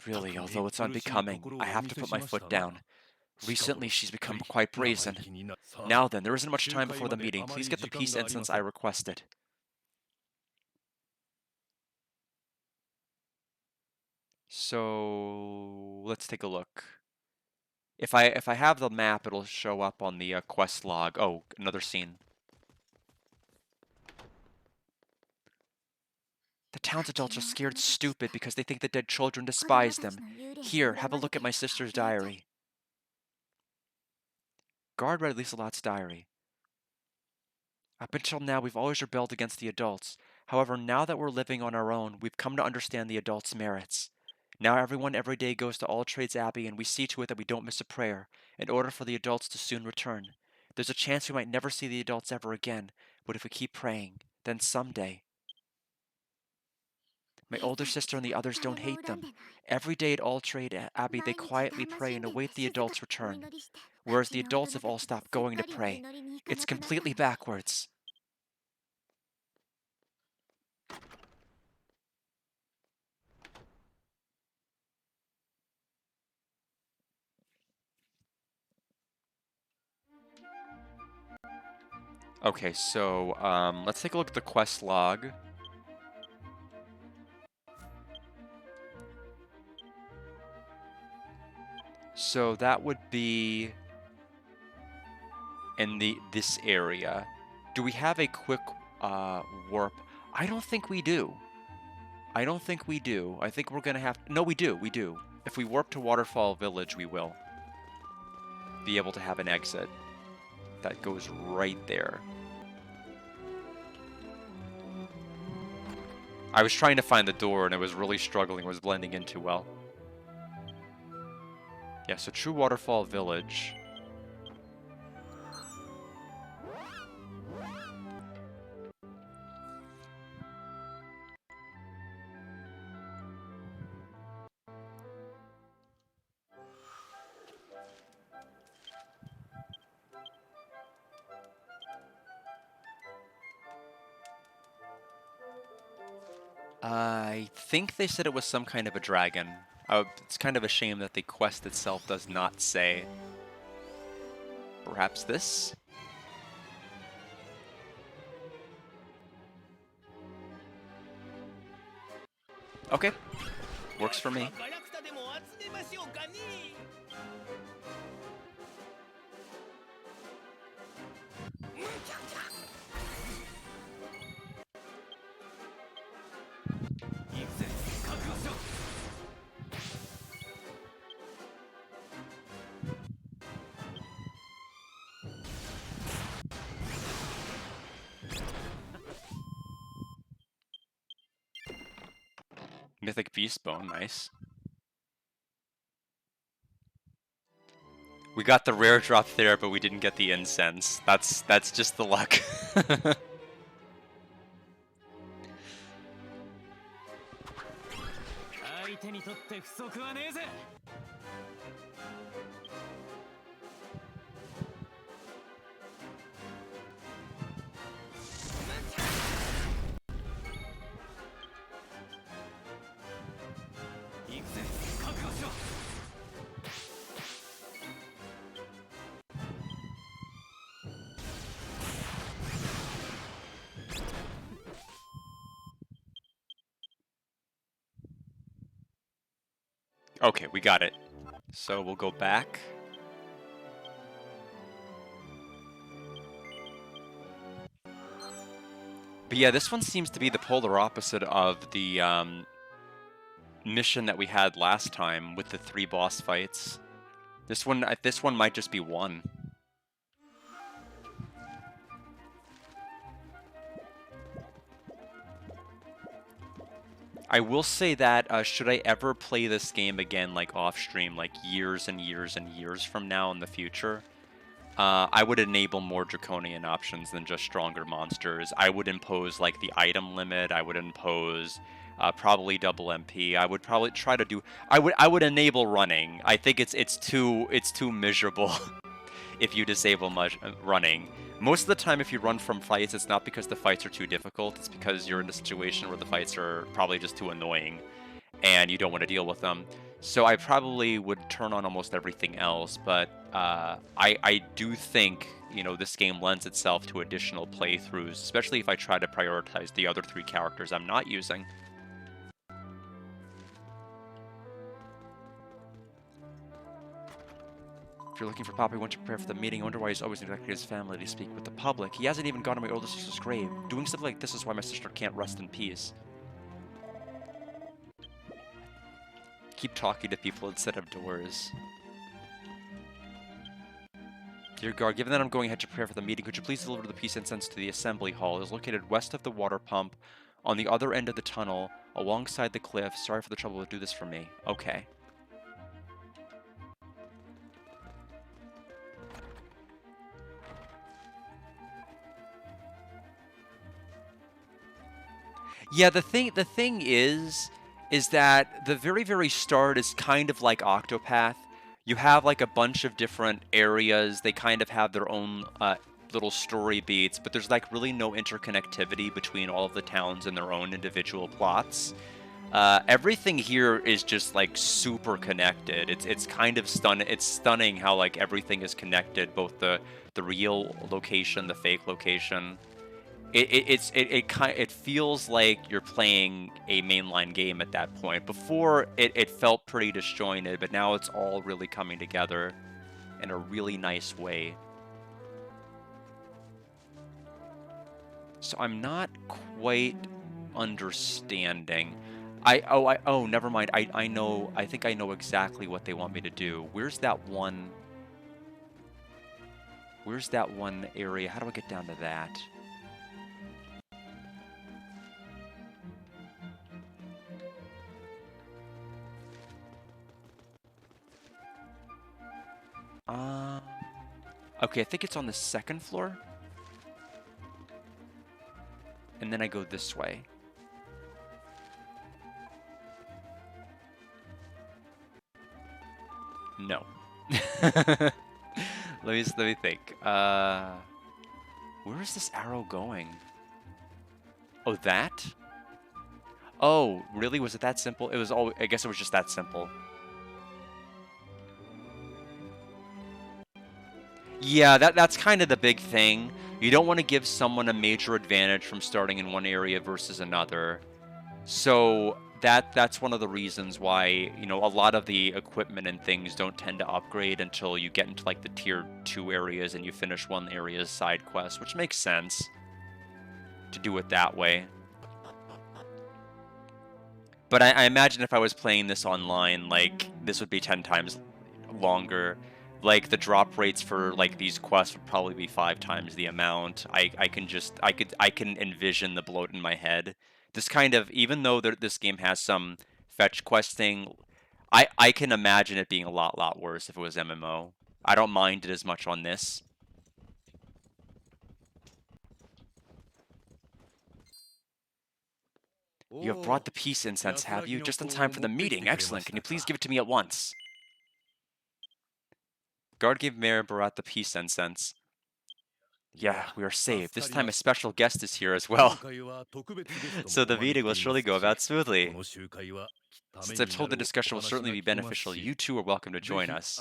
Really, although it's unbecoming, I have to put my foot down. Recently, she's become quite brazen. Now then, there isn't much time before the meeting. Please get the peace incense I requested. So let's take a look. If I have the map, it'll show up on the quest log. Oh, another scene. The town's adults are scared stupid because they think the dead children despise them. Here, have a look at my sister's diary. Guard read Lieselot's diary. Up until now, we've always rebelled against the adults. However, now that we're living on our own, we've come to understand the adults' merits. Now everyone every day goes to All Trades Abbey, and we see to it that we don't miss a prayer, in order for the adults to soon return. There's a chance we might never see the adults ever again, but if we keep praying, then someday... My older sister and the others don't hate them. Every day at All Trade Abbey, they quietly pray and await the adults' return, whereas the adults have all stopped going to pray. It's completely backwards. Okay, so let's take a look at the quest log. So that would be in this area. Do we have a quick warp? I don't think we do. I don't think we do. I think we're gonna have... No, we do. We do. If we warp to Waterfall Village, we will be able to have an exit that goes right there. I was trying to find the door and I was really struggling. It was blending in too well. Yeah, so True Waterfall Village. I think they said it was some kind of a dragon. It's kind of a shame that the quest itself does not say. Perhaps this? Okay. Works for me. Mythic Beast Bone, nice. We got the rare drop there, but we didn't get the incense. That's just the luck. Okay, we got it. So we'll go back. But yeah, this one seems to be the polar opposite of the mission that we had last time with the 3 boss fights. This one might just be 1. I will say that should I ever play this game again, like off stream, like years and years and years from now in the future, I would enable more draconian options than just stronger monsters. I would impose like the item limit. I would impose probably double MP. I would probably try to do. I would enable running. I think it's too miserable if you disable running. Most of the time, if you run from fights, it's not because the fights are too difficult. It's because you're in a situation where the fights are probably just too annoying. and you don't want to deal with them. So I probably would turn on almost everything else, but I do think, you know, this game lends itself to additional playthroughs, especially if I try to prioritize the other 3 characters I'm not using. If you're looking for Papa, you want to prepare for the meeting. I wonder why he's always neglecting his family to speak with the public. He hasn't even gone to my older sister's grave. Doing stuff like this is why my sister can't rest in peace. Keep talking to people instead of doors. Dear God, given that I'm going ahead to prepare for the meeting, could you please deliver the peace incense to the assembly hall? It is located west of the water pump, on the other end of the tunnel, alongside the cliff. Sorry for the trouble to do this for me. Okay. Yeah, the thing is that the very start is kind of like Octopath. You have like a bunch of different areas. They kind of have their own little story beats, but there's like really no interconnectivity between all of the towns and their own individual plots. Everything here is just like super connected. It's kind of It's stunning how like everything is connected, both the real location, the fake location. It feels like you're playing a mainline game at that point. Before, it felt pretty disjointed, but now it's all really coming together in a really nice way. So I'm not quite understanding. Oh, never mind. I know. I think I know exactly what they want me to do. Where's that one area? How do I get down to that? Okay, I think it's on the 2nd floor. And then I go this way. No. Let me think. Where is this arrow going? Oh, that? Oh, really? Was it that simple? It was all. I guess it was just that simple. Yeah, that's kind of the big thing. You don't want to give someone a major advantage from starting in one area versus another. So that's one of the reasons why, you know, a lot of the equipment and things don't tend to upgrade until you get into like the tier 2 areas and you finish one area's side quest, which makes sense to do it that way. But I imagine if I was playing this online, like, this would be 10 times longer. Like, the drop rates for like these quests would probably be 5 times the amount. I can envision the bloat in my head. This kind of, even though this game has some fetch questing, I can imagine it being a lot worse if it was MMO. I don't mind it as much on this. You have brought the peace incense, have you? Just in time for the meeting. Excellent. Can you please give it to me at once? Guard gave Mayor Barat the peace incense. Yeah, we are saved. This time a special guest is here as well. So the meeting will surely go about smoothly. Since I've told the discussion will certainly be beneficial, you two are welcome to join us.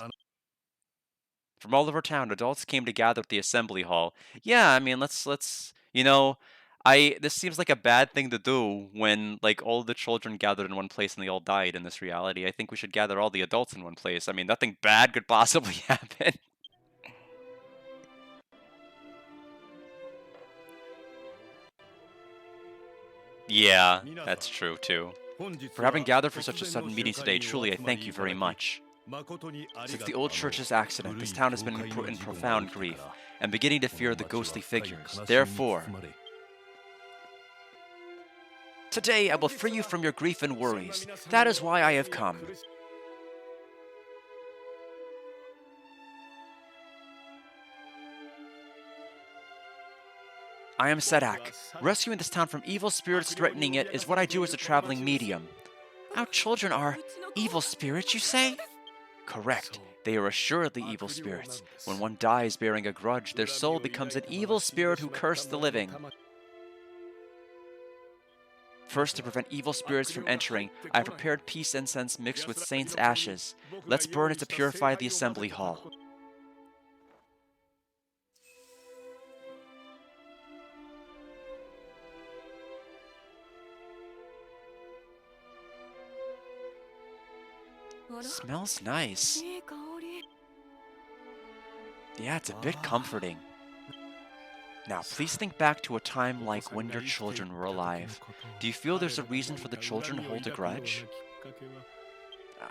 From all over town, adults came to gather at the assembly hall. Yeah, I mean, let's you know, this seems like a bad thing to do when like all the children gathered in one place and they all died in this reality. I think we should gather all the adults in one place. I mean, nothing bad could possibly happen. Yeah, that's true too. For having gathered for such a sudden meeting today, truly I thank you very much. Since the old church's accident, this town has been in profound grief, and beginning to fear the ghostly figures. Therefore, today I will free you from your grief and worries. That is why I have come. I am Sedak. Rescuing this town from evil spirits threatening it is what I do as a traveling medium. Our children are evil spirits, you say? Correct. They are assuredly evil spirits. When one dies bearing a grudge, their soul becomes an evil spirit who cursed the living. First, to prevent evil spirits from entering, I have prepared peace incense mixed with saints' ashes. Let's burn it to purify the assembly hall. Smells nice. Yeah, it's a bit comforting. Now, please think back to a time like when your children were alive. Do you feel there's a reason for the children to hold a grudge?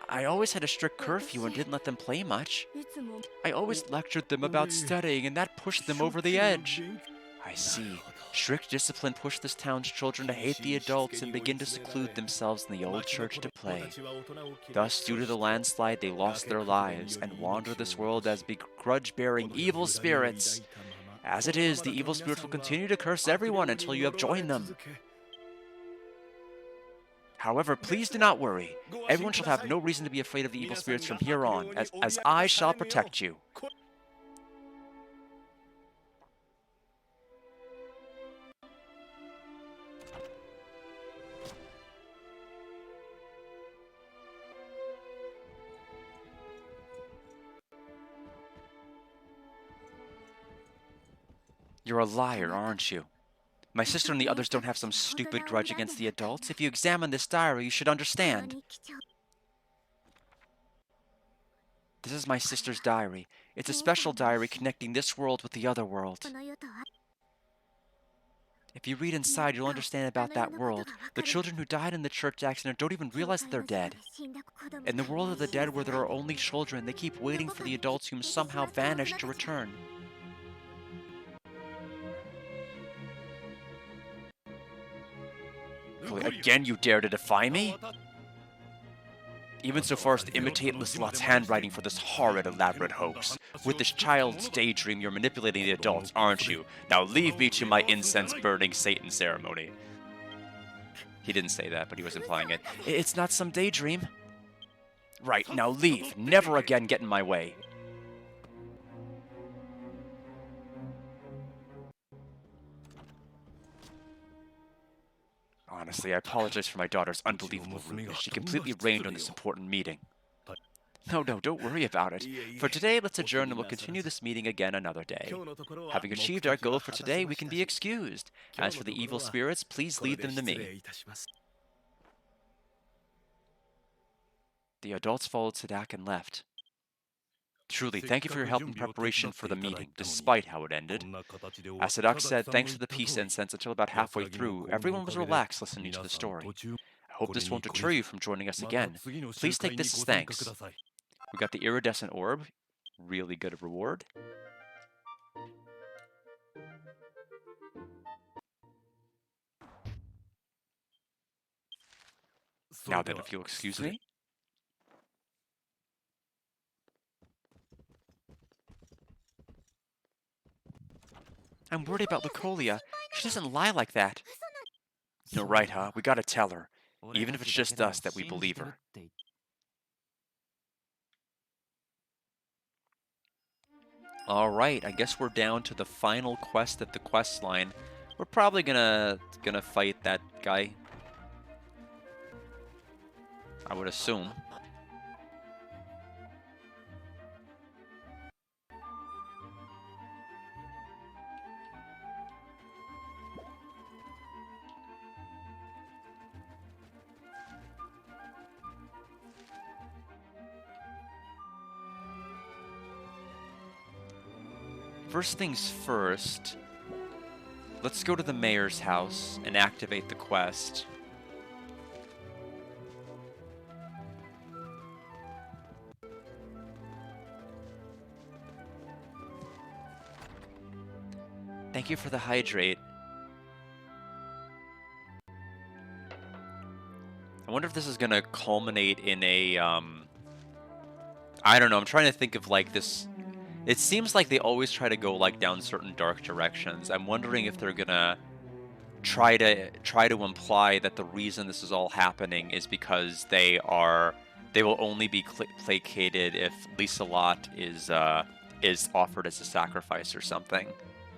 I always had a strict curfew and didn't let them play much. I always lectured them about studying, and that pushed them over the edge. I see. Strict discipline pushed this town's children to hate the adults and begin to seclude themselves in the old church to play. Thus, due to the landslide, they lost their lives and wander this world as grudge-bearing evil spirits. As it is, the evil spirits will continue to curse everyone until you have joined them. However, please do not worry. Everyone shall have no reason to be afraid of the evil spirits from here on, as I shall protect you. You're a liar, aren't you? My sister and the others don't have some stupid grudge against the adults. If you examine this diary, you should understand. This is my sister's diary. It's a special diary connecting this world with the other world. If you read inside, you'll understand about that world. The children who died in the church accident don't even realize that they're dead. In the world of the dead, where there are only children, they keep waiting for the adults whom somehow vanished to return. Again, you dare to defy me? Even so far as to imitate Lissalot's handwriting for this horrid, elaborate hoax. With this child's daydream, you're manipulating the adults, aren't you? Now leave me to my incense-burning Satan ceremony. He didn't say that, but he was implying it. It's not some daydream. Right, now leave. Never again get in my way. Honestly, I apologize for my daughter's unbelievable rudeness. She completely rained on this important meeting. No, don't worry about it. For today, let's adjourn and we'll continue this meeting again another day. Having achieved our goal for today, we can be excused. As for the evil spirits, please leave them to me. The adults followed Sadak and left. Truly, thank you for your help in preparation for the meeting, despite how it ended. As Sadak said, thanks to the peace incense until about halfway through, everyone was relaxed listening to the story. I hope this won't deter you from joining us again. Please take this as thanks. We got the iridescent orb. Really good reward. Now then, if you'll excuse me. I'm worried about Lucolia. She doesn't lie like that. You're right, huh? We gotta tell her. Even if it's just us that we believe her. Alright, I guess we're down to the final quest at the quest line. We're probably gonna fight that guy. I would assume. First things first, let's go to the mayor's house and activate the quest. Thank you for the hydrate. I wonder if this is gonna culminate in a, I don't know, I'm trying to think of like this. It seems like they always try to go like down certain dark directions. I'm wondering if they're gonna try to imply that the reason this is all happening is because they will only be placated if Lissalot is offered as a sacrifice or something.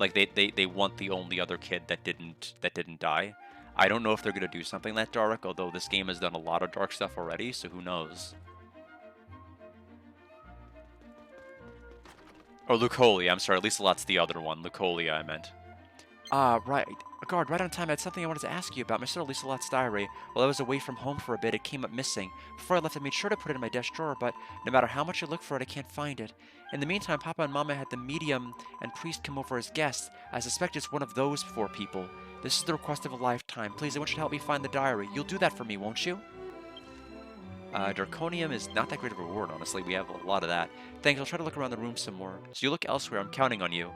Like they want the only other kid that didn't die. I don't know if they're going to do something that dark, although this game has done a lot of dark stuff already, so who knows. Or Lucolia, I'm sorry, Lieselot's the other one. Lucolia, I meant. Right. Guard, right on time, I had something I wanted to ask you about. My sister Lieselot's diary. While I was away from home for a bit, it came up missing. Before I left, I made sure to put it in my desk drawer, but no matter how much I look for it, I can't find it. In the meantime, Papa and Mama had the medium and priest come over as guests. I suspect it's one of those 4 people. This is the request of a lifetime. Please, I want you to help me find the diary. You'll do that for me, won't you? Draconium is not that great of a reward, honestly. We have a lot of that. Thanks, I'll try to look around the room some more. So you look elsewhere, I'm counting on you.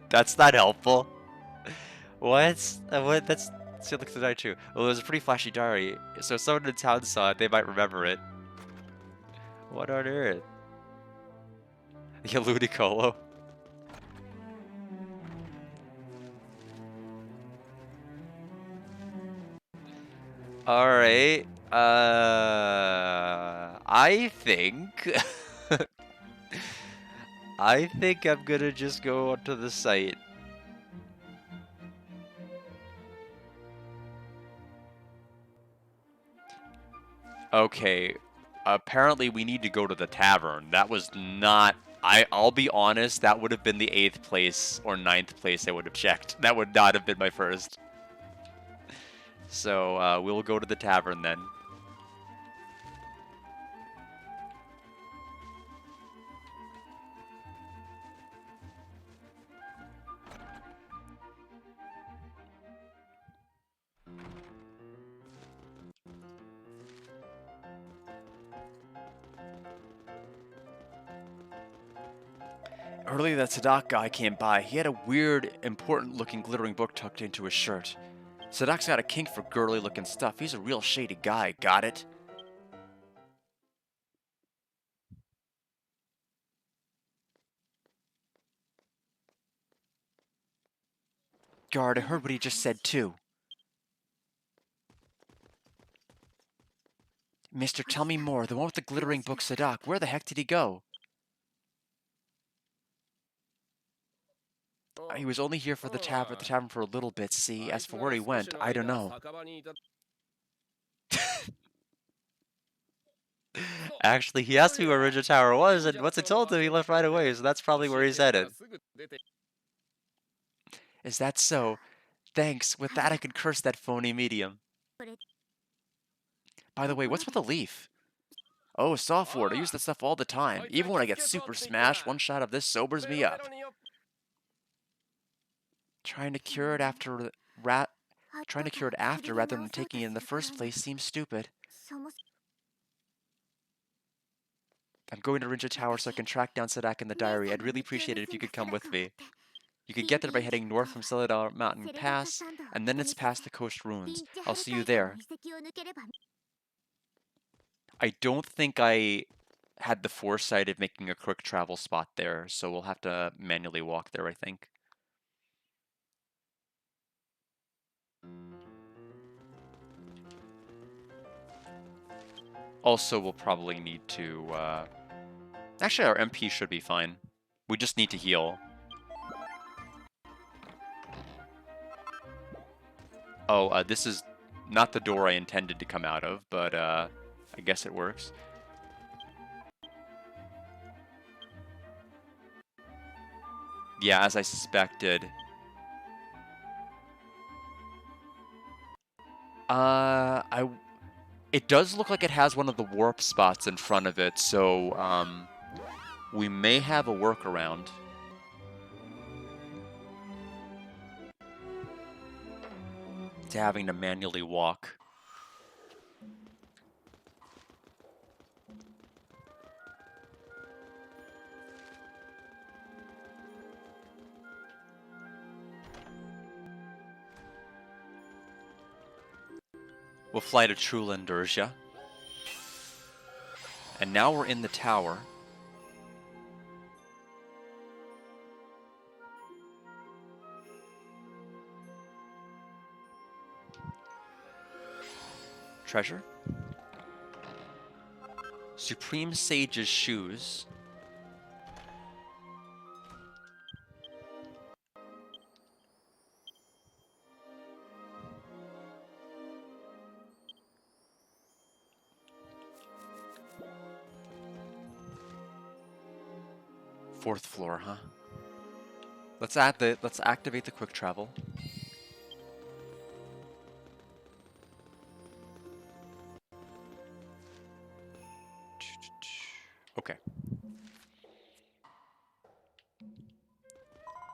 That's not helpful. What? What? That's... So look at the diary too. Well, it was a pretty flashy diary, so if someone in town saw it, they might remember it. What on earth? Yeah, Ludicolo. Alright. I think... I think I'm gonna just go onto the site. Okay. Apparently we need to go to the tavern. That was not... I'll be honest, that would have been the 8th place or 9th place I would have checked. That would not have been my first. So, we'll go to the tavern then. Earlier, that Sadak guy came by. He had a weird, important-looking glittering book tucked into his shirt. Sadak's got a kink for girly-looking stuff. He's a real shady guy, got it? Guard, I heard what he just said, too. Mister, tell me more. The one with the glittering book, Sadak. Where the heck did he go? He was only here for the tavern for a little bit, see? As for where he went, I don't know. Actually, he asked me where Ridge Tower was, and once I told him, he left right away, so that's probably where he's headed. Is that so? Thanks. With that, I could curse that phony medium. By the way, what's with the leaf? Oh, software. I use that stuff all the time. Even when I get super smashed, one shot of this sobers me up. Trying to cure it after rather than taking it in the first place seems stupid. I'm going to Rinja Tower so I can track down Sadak in the diary. I'd really appreciate it if you could come with me. You could get there by heading north from Celadar Mountain Pass, and then it's past the coast ruins. I'll see you there. I don't think I had the foresight of making a quick travel spot there, so we'll have to manually walk there, I think. Also, we'll probably need to, actually, our MP should be fine. We just need to heal. Oh, this is not the door I intended to come out of, but, I guess it works. Yeah, as I suspected. It does look like it has one of the warp spots in front of it, so, we may have a workaround. To having to manually walk. We'll fly to Trulin, Durja. And now we're in the tower. Treasure? Supreme Sage's shoes. 4th floor, huh? Let's activate the quick travel. Okay.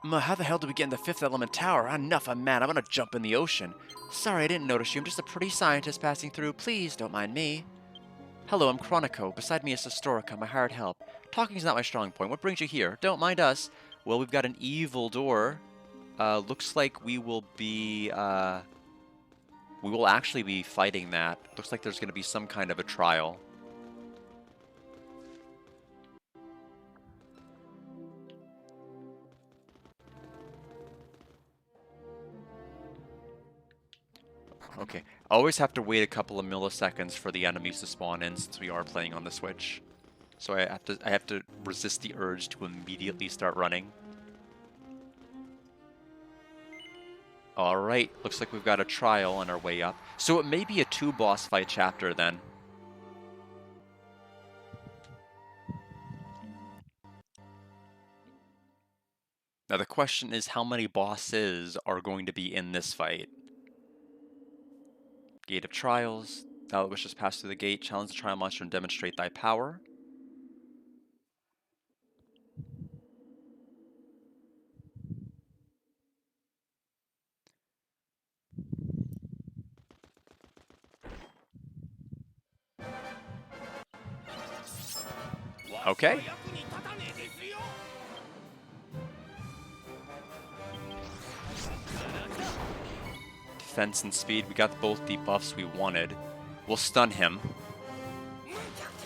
How the hell do we get in the 5th element tower? Enough, I'm mad. I'm gonna jump in the ocean. Sorry, I didn't notice you. I'm just a pretty scientist passing through. Please, don't mind me. Hello, I'm Chronico. Beside me is Historica, my hired help. Talking's not my strong point. What brings you here? Don't mind us. Well, we've got an evil door. Looks like we will be, we will actually be fighting that. Looks like there's gonna be some kind of a trial. Okay, always have to wait a couple of milliseconds for the enemies to spawn in since we are playing on the Switch. So I have to resist the urge to immediately start running. Alright, looks like we've got a trial on our way up. So it may be a 2 boss fight chapter then. Now the question is how many bosses are going to be in this fight? Gate of Trials. Thou that wishes pass through the gate, challenge the trial monster and demonstrate thy power. Okay. Defense and speed, we got both the buffs we wanted. We'll stun him.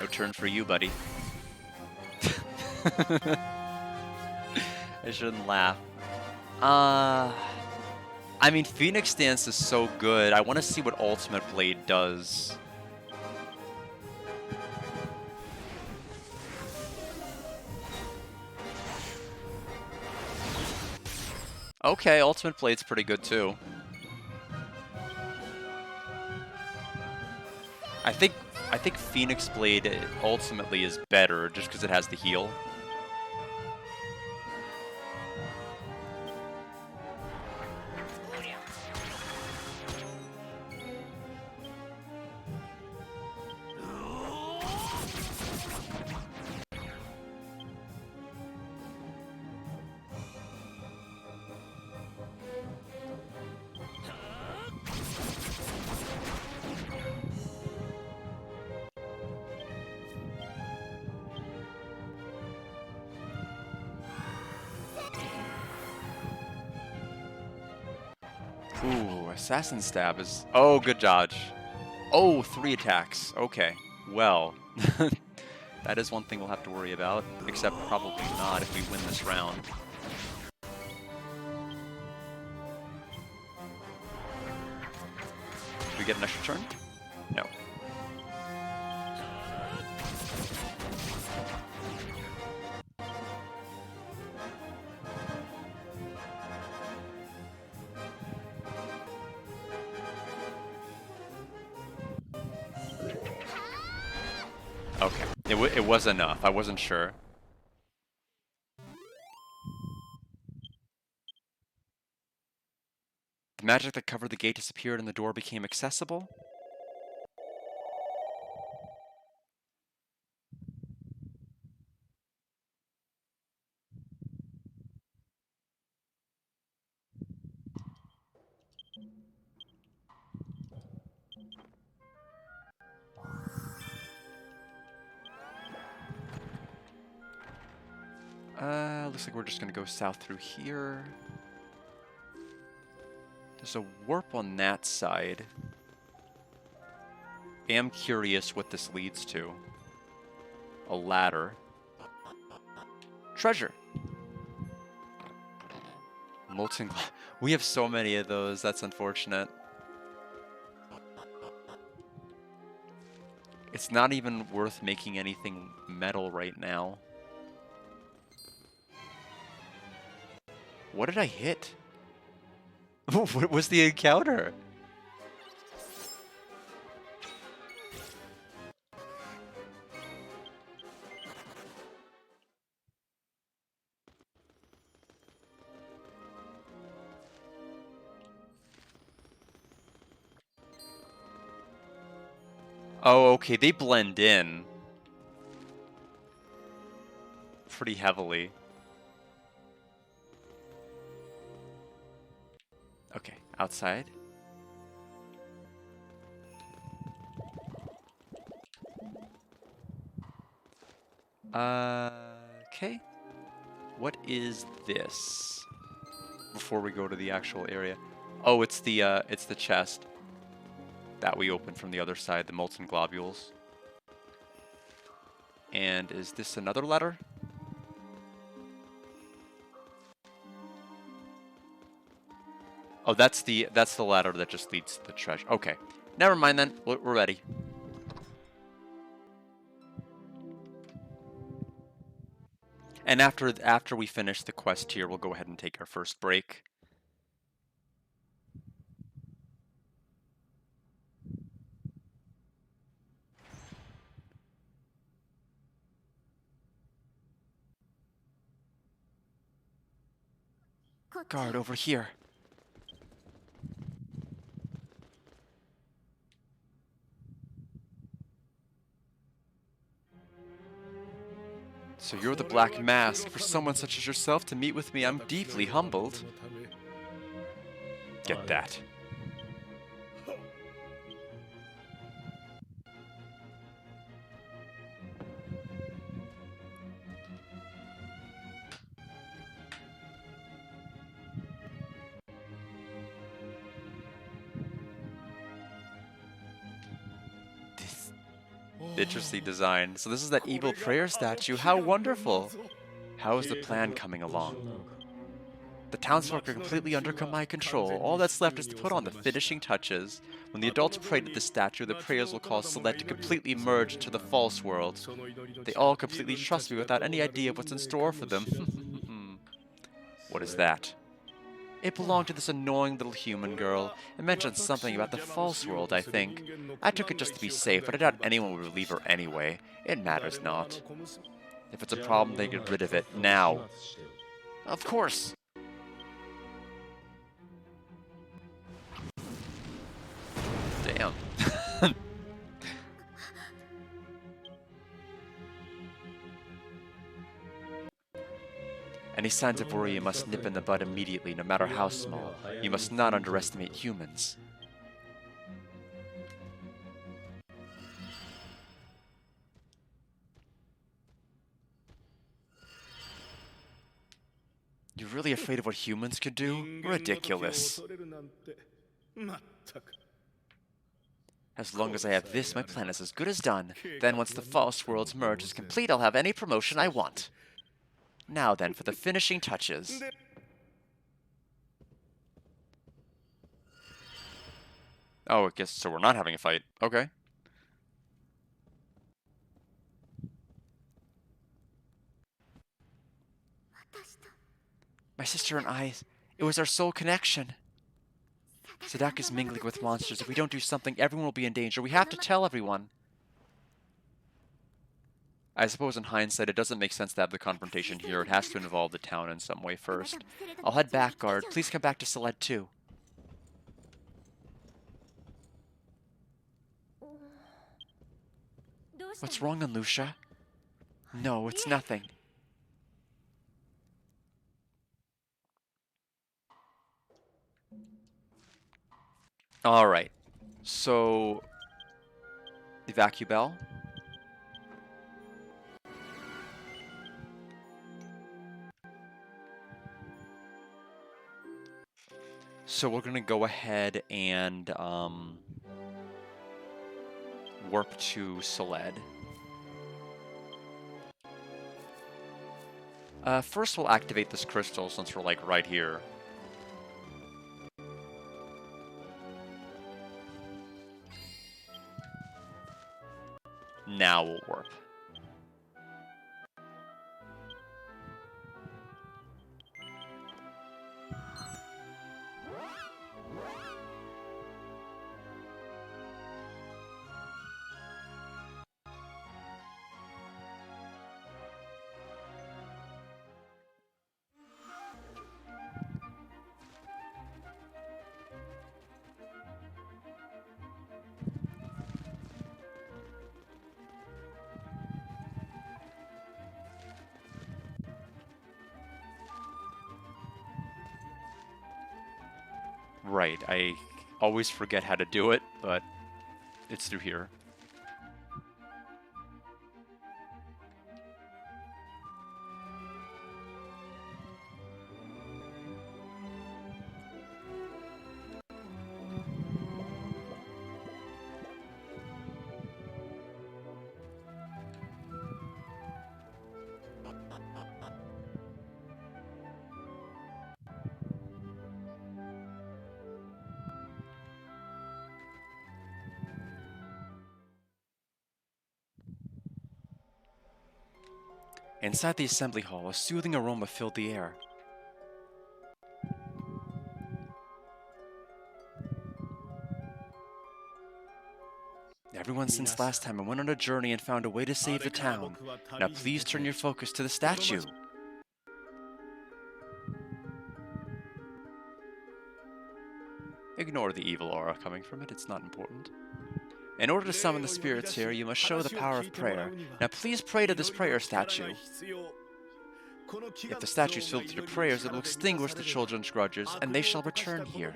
No turn for you, buddy. I shouldn't laugh. I mean, Phoenix Dance is so good. I want to see what Ultimate Blade does. Okay, Ultimate Blade's pretty good too. I think Phoenix Blade ultimately is better just because it has the heal. Ooh, Assassin Stab is... Oh, good dodge. Oh, 3 attacks. Okay, well. That is one thing we'll have to worry about, except probably not if we win this round. Do we get an extra turn? No. Okay, it was enough. I wasn't sure. The magic that covered the gate disappeared and the door became accessible. Looks like we're just gonna go south through here. There's a warp on that side. Am curious what this leads to. A ladder. Treasure. Molten glass. We have so many of those, that's unfortunate. It's not even worth making anything metal right now. What did I hit? What was the encounter? Oh, okay, they blend in pretty heavily. Okay, outside. Okay. What is this? Before we go to the actual area. Oh, it's the chest that we opened from the other side, the molten globules. And is this another ladder? Oh, that's the ladder that just leads to the treasure. Okay. Never mind then. We're ready. And after we finish the quest here, we'll go ahead and take our first break. Guard over here. So you're the Black Mask. For someone such as yourself to meet with me, I'm deeply humbled. Get that. Interesting design. So this is that evil prayer statue. How wonderful! How is the plan coming along? The townsfolk are completely under my control. All that's left is to put on the finishing touches. When the adults pray to the statue, the prayers will cause Celeste to completely merge into the false world. They all completely trust me without any idea of what's in store for them. What is that? It belonged to this annoying little human girl. It mentioned something about the false world, I think. I took it just to be safe, but I doubt anyone would leave her anyway. It matters not. If it's a problem, they get rid of it now. Of course! Damn. Any signs of worry you must nip in the bud immediately, no matter how small. You must not underestimate humans. You're really afraid of what humans could do? Ridiculous. As long as I have this, my plan is as good as done. Then once the false worlds merge is complete, I'll have any promotion I want. Now then, for the finishing touches. Oh, I guess so we're not having a fight. Okay. My sister and I, it was our soul connection. Sadak is mingling with monsters. If we don't do something, everyone will be in danger. We have to tell everyone. I suppose in hindsight, it doesn't make sense to have the confrontation here. It has to involve the town in some way first. I'll head back, guard. Please come back to Celeste too. What's wrong, Lucia? No, it's nothing. Alright. So... the vacuum bell. So we're gonna go ahead and warp to Celeste. First we'll activate this crystal since we're like right here. Now we'll warp. Right, I always forget how to do it, but it's through here. Inside the assembly hall, a soothing aroma filled the air. Everyone since last time I went on a journey and found a way to save the town. Now please turn your focus to the statue. Ignore the evil aura coming from it, it's not important. In order to summon the spirits here, you must show the power of prayer. Now please pray to this prayer statue. If the statue is filled with your prayers, it will extinguish the children's grudges, and they shall return here.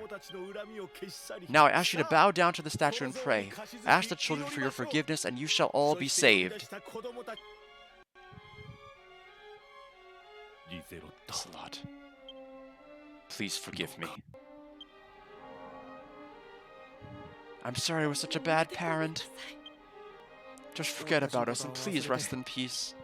Now I ask you to bow down to the statue and pray. Ask the children for your forgiveness, and you shall all be saved. Slot. Please forgive me. I'm sorry I was such a bad parent. Just forget about us and please rest in peace.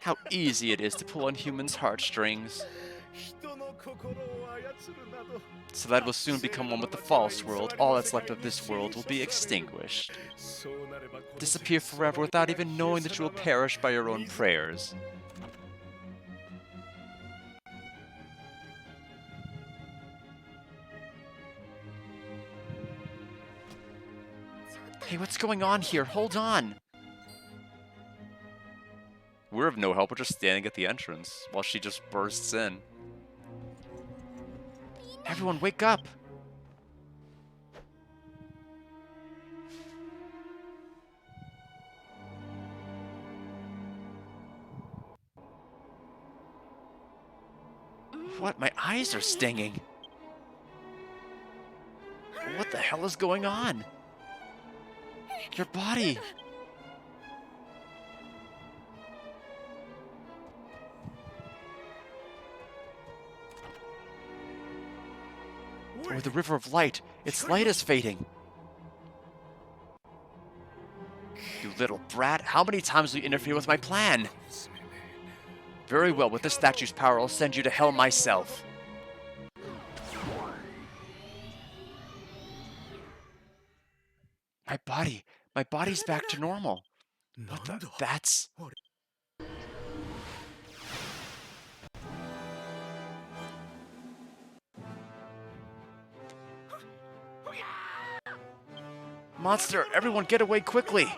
How easy it is to pull on humans' heartstrings. So that will soon become one with the false world. All that's left of this world will be extinguished. Disappear forever without even knowing that you will perish by your own prayers. Hey, what's going on here? Hold on! We're of no help, we're just standing at the entrance while she just bursts in. Everyone, wake up! What? My eyes are stinging. What the hell is going on? Your body! Or the River of Light. Its light is fading. You little brat, how many times will you interfere with my plan? Very well, with the statue's power, I'll send you to hell myself. My body's back to normal. What the? That's... Monster, everyone get away quickly!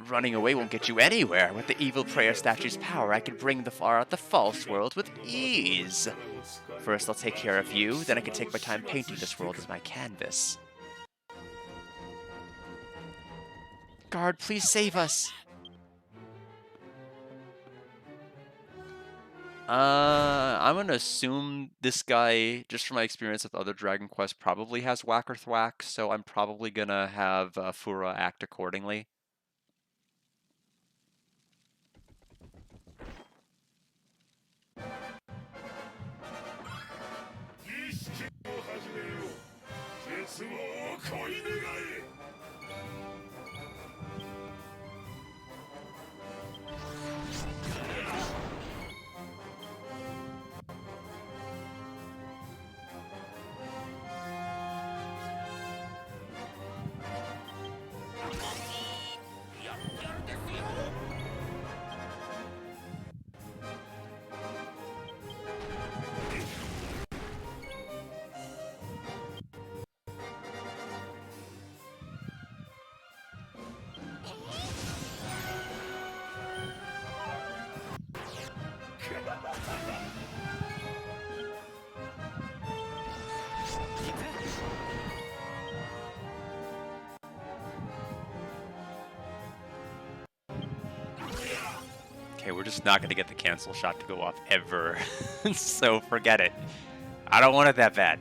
Running away won't get you anywhere. With the evil prayer statue's power, I can bring the far out the false world with ease. First, I'll take care of you, then I can take my time painting this world as my canvas. Guard, please save us! I'm gonna assume this guy, just from my experience with other Dragon Quest, probably has Whack or Thwack, so I'm probably gonna have Fura act accordingly. Okay, we're just not gonna get the cancel shot to go off ever. So forget it. I don't want it that bad.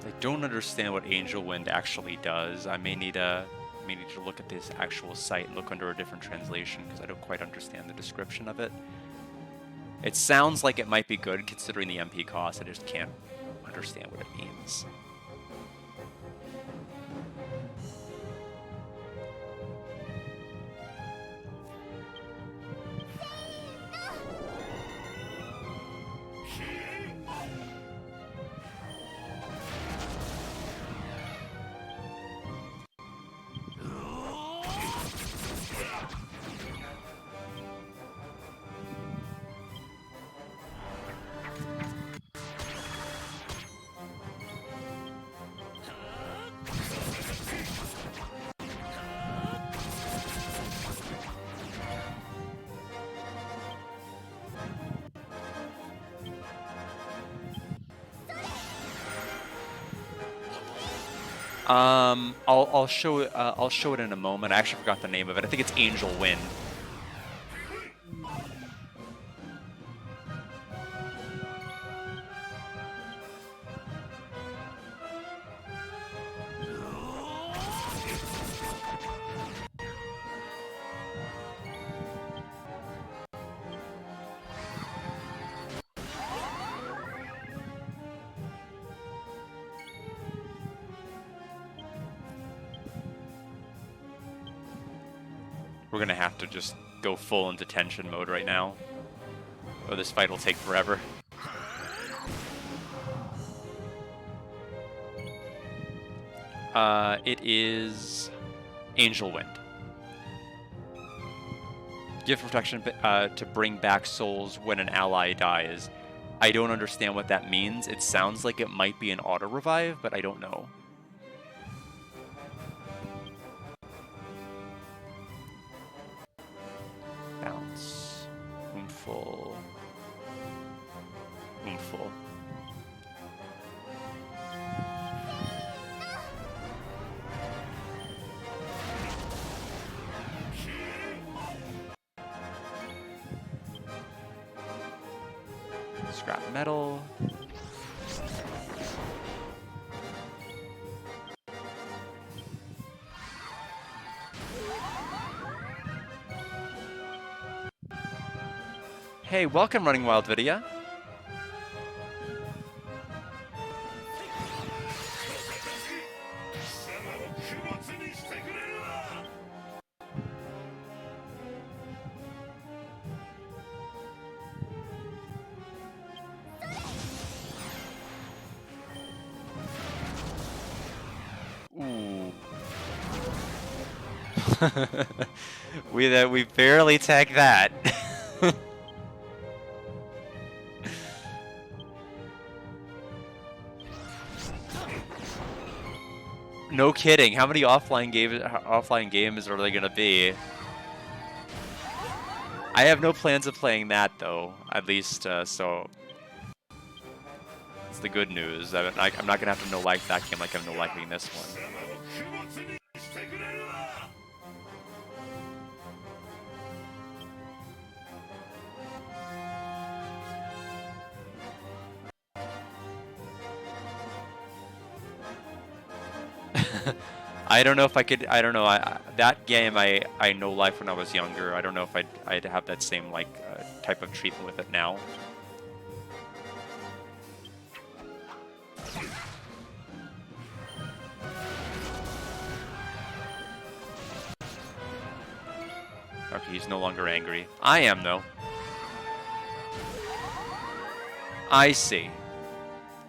I don't understand what Angel Wind actually does. I may need to look at this actual site and look under a different translation because I don't quite understand the description of it. It sounds like it might be good considering the MP cost. I just can't understand what it means. I'll show it in a moment. I actually forgot the name of it. I think it's Angel Wind. We're gonna have to just go full into tension mode right now, or this fight will take forever. It is Angel Wind. Give protection to bring back souls when an ally dies. I don't understand what that means. It sounds like it might be an auto revive, but I don't know. Bounce. Oomful. Oomful. Scrap metal. Hey, welcome Running Wild Vidya. Ooh. we barely tagged that. No kidding. How many offline games are they gonna be? I have no plans of playing that though. At least so. That's the good news. I'm not gonna have to no-life that game like I'm no-lifing this one. I don't know if I could. I don't know. That game I know life when I was younger. I don't know if I'd have that same like type of treatment with it now. Okay, he's no longer angry. I am though. I see.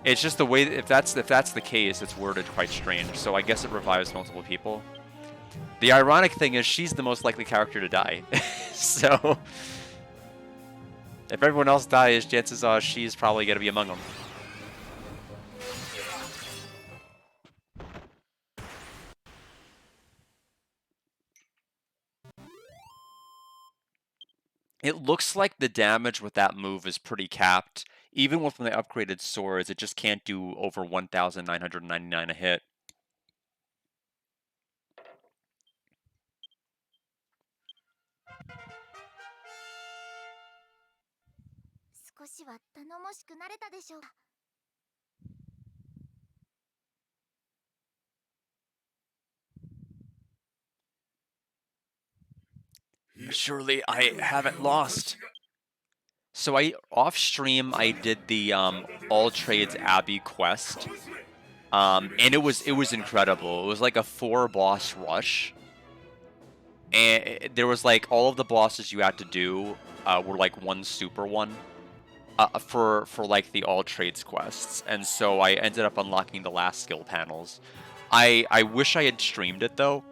It's just the way that if that's the case, it's worded quite strange. So I guess it revives multiple people. The ironic thing is she's the most likely character to die. So if everyone else dies, chances are she's probably gonna be among them. It looks like the damage with that move is pretty capped. Even with the upgraded swords, it just can't do over 1,999 a hit. Surely I haven't lost. So off stream I did the All Trades Abbey quest, and it was incredible. It was like a 4-boss rush, and there was like all of the bosses you had to do were like one super one for like the All Trades quests, and so I ended up unlocking the last skill panels. I wish I had streamed it though,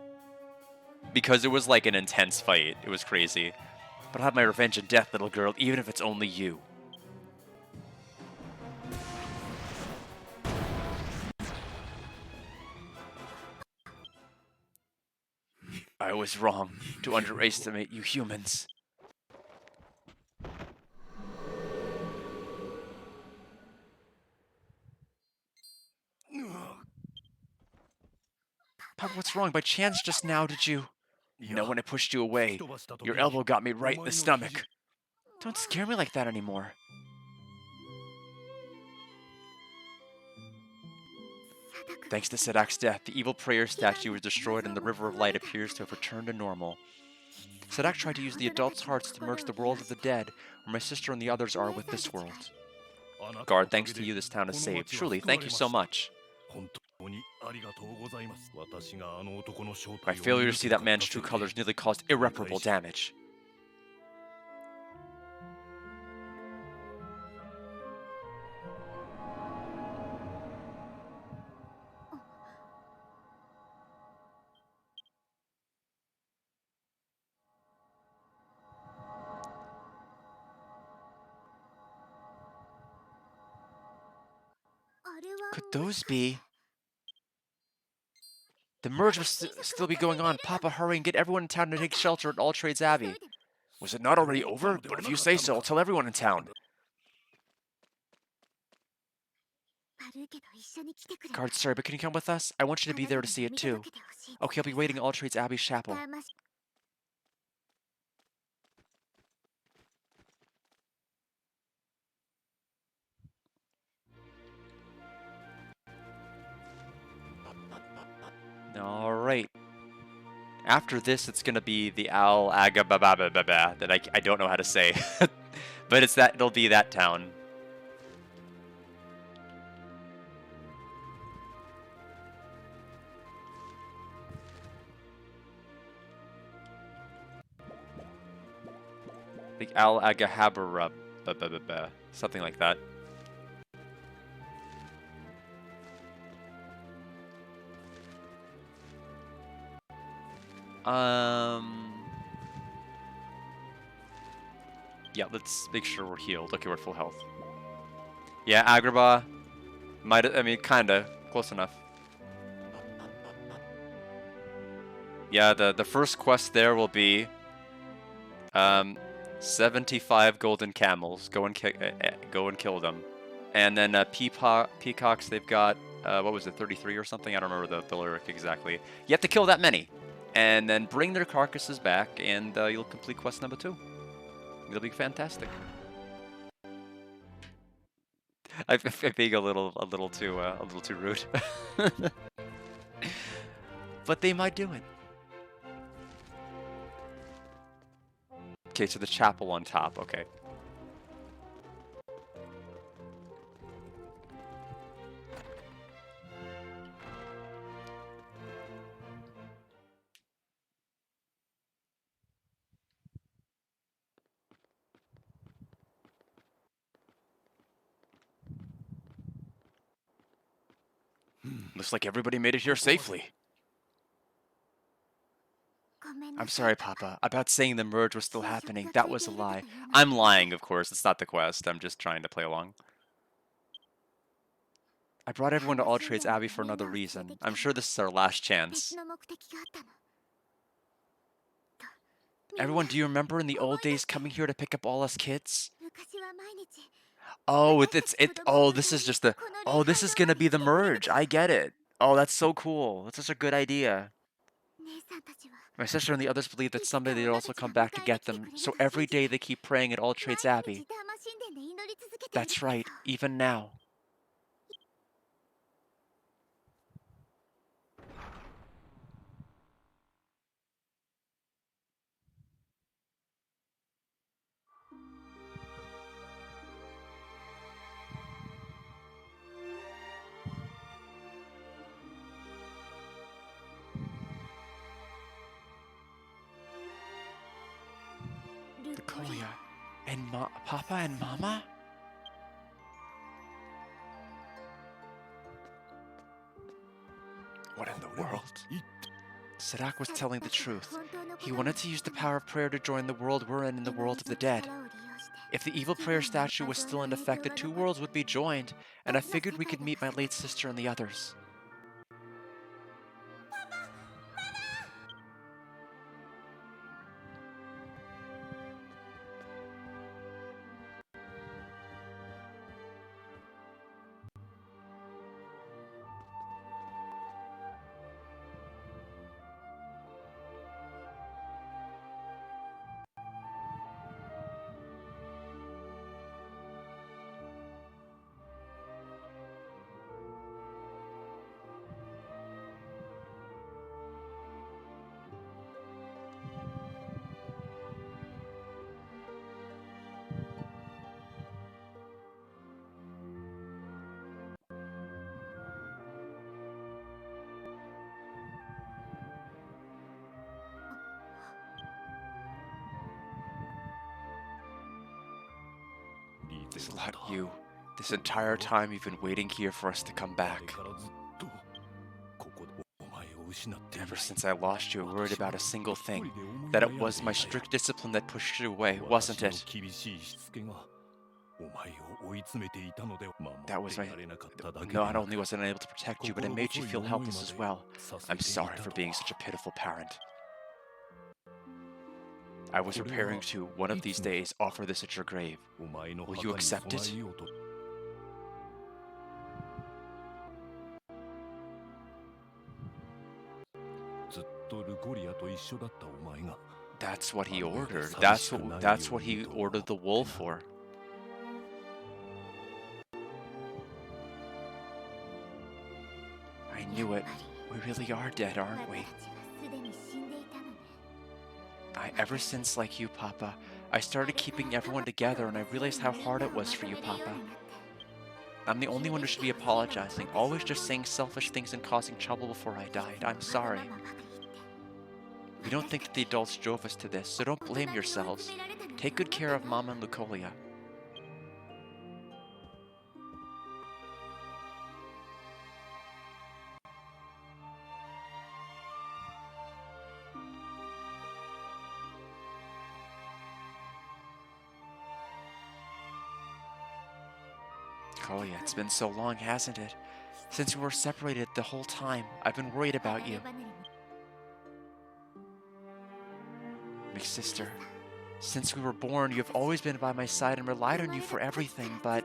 because it was like an intense fight. It was crazy. But I'll have my revenge in death, little girl, even if it's only you. I was wrong to underestimate you humans. Papa, what's wrong? By chance just now, did you... You know, when I pushed you away, your elbow got me right in the stomach. Don't scare me like that anymore. Thanks to Sadak's death, the evil prayer statue was destroyed and the River of Light appears to have returned to normal. Sadak tried to use the adults' hearts to merge the world of the dead, where my sister and the others are with this world. Guard, thanks to you, this town is saved. Truly, thank you so much. My failure to see that man's true colors nearly caused irreparable damage. Could those be... The merge must still be going on. Papa, hurry and get everyone in town to take shelter at All Trades Abbey. Was it not already over? But if you say so, I'll tell everyone in town. Guard, sorry, but can you come with us? I want you to be there to see it too. Okay, I'll be waiting at All Trades Abbey's chapel. Alright. After this, it's gonna be the Al Agababababa that I don't know how to say. But it'll be that town. The Al Agahabara, something like that. Yeah, let's make sure we're healed. Okay, we're at full health. Yeah, Agrabah. I mean, kinda. Close enough. Yeah, the first quest there will be 75 golden camels. Go and kill them. And then peacocks, they've got, what was it, 33 or something? I don't remember the lyric exactly. You have to kill that many. And then bring their carcasses back, and you'll complete quest number 2. It'll be fantastic. I'm being a little too rude. But they might do it. Okay, so the chapel on top, okay. Looks like everybody made it here safely. I'm sorry, Papa. About saying the merge was still happening. That was a lie. I'm lying, of course. It's not the quest. I'm just trying to play along. I brought everyone to All Trades Abbey for another reason. I'm sure this is our last chance. Everyone, do you remember in the old days coming here to pick up all us kids? Oh, oh, this is just oh, this is gonna be the merge. I get it. Oh, that's so cool. That's such a good idea. My sister and the others believe that someday they'll also come back to get them, so every day they keep praying at All Trades Abbey. That's right, even now. Lucolia, and Papa and Mama? What in the world? Serac was telling the truth. He wanted to use the power of prayer to join the world we're in the world of the dead. If the evil prayer statue was still in effect, the two worlds would be joined, and I figured we could meet my late sister and the others. This lot you. This entire time you've been waiting here for us to come back. Ever since I lost you, I worried about a single thing. That it was my strict discipline that pushed you away, wasn't it? That was my... Not only was I unable to protect you, but it made you feel helpless as well. I'm sorry for being such a pitiful parent. I was preparing to, one of these days, offer this at your grave. Will you accept it? That's what he ordered. That's what he ordered the wool for. I knew it. We really are dead, aren't we? Ever since, like you, Papa, I started keeping everyone together and I realized how hard it was for you, Papa. I'm the only one who should be apologizing, always just saying selfish things and causing trouble before I died. I'm sorry. We don't think that the adults drove us to this, so don't blame yourselves. Take good care of Mama and Lucolia. Lucolia, it's been so long, hasn't it? Since we were separated the whole time, I've been worried about you. My sister, Since we were born, you have always been by my side and relied on you for everything, but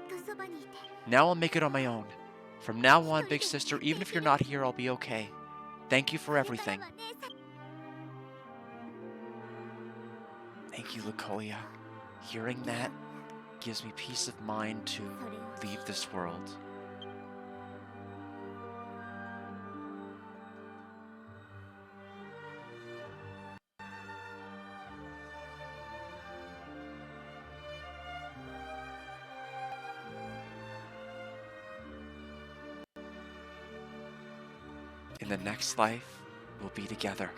now I'll make it on my own. From now on, big sister, even if you're not here, I'll be okay. Thank you for everything. Thank you, Lucolia. Hearing that gives me peace of mind to leave this world. In the next life, we'll be together.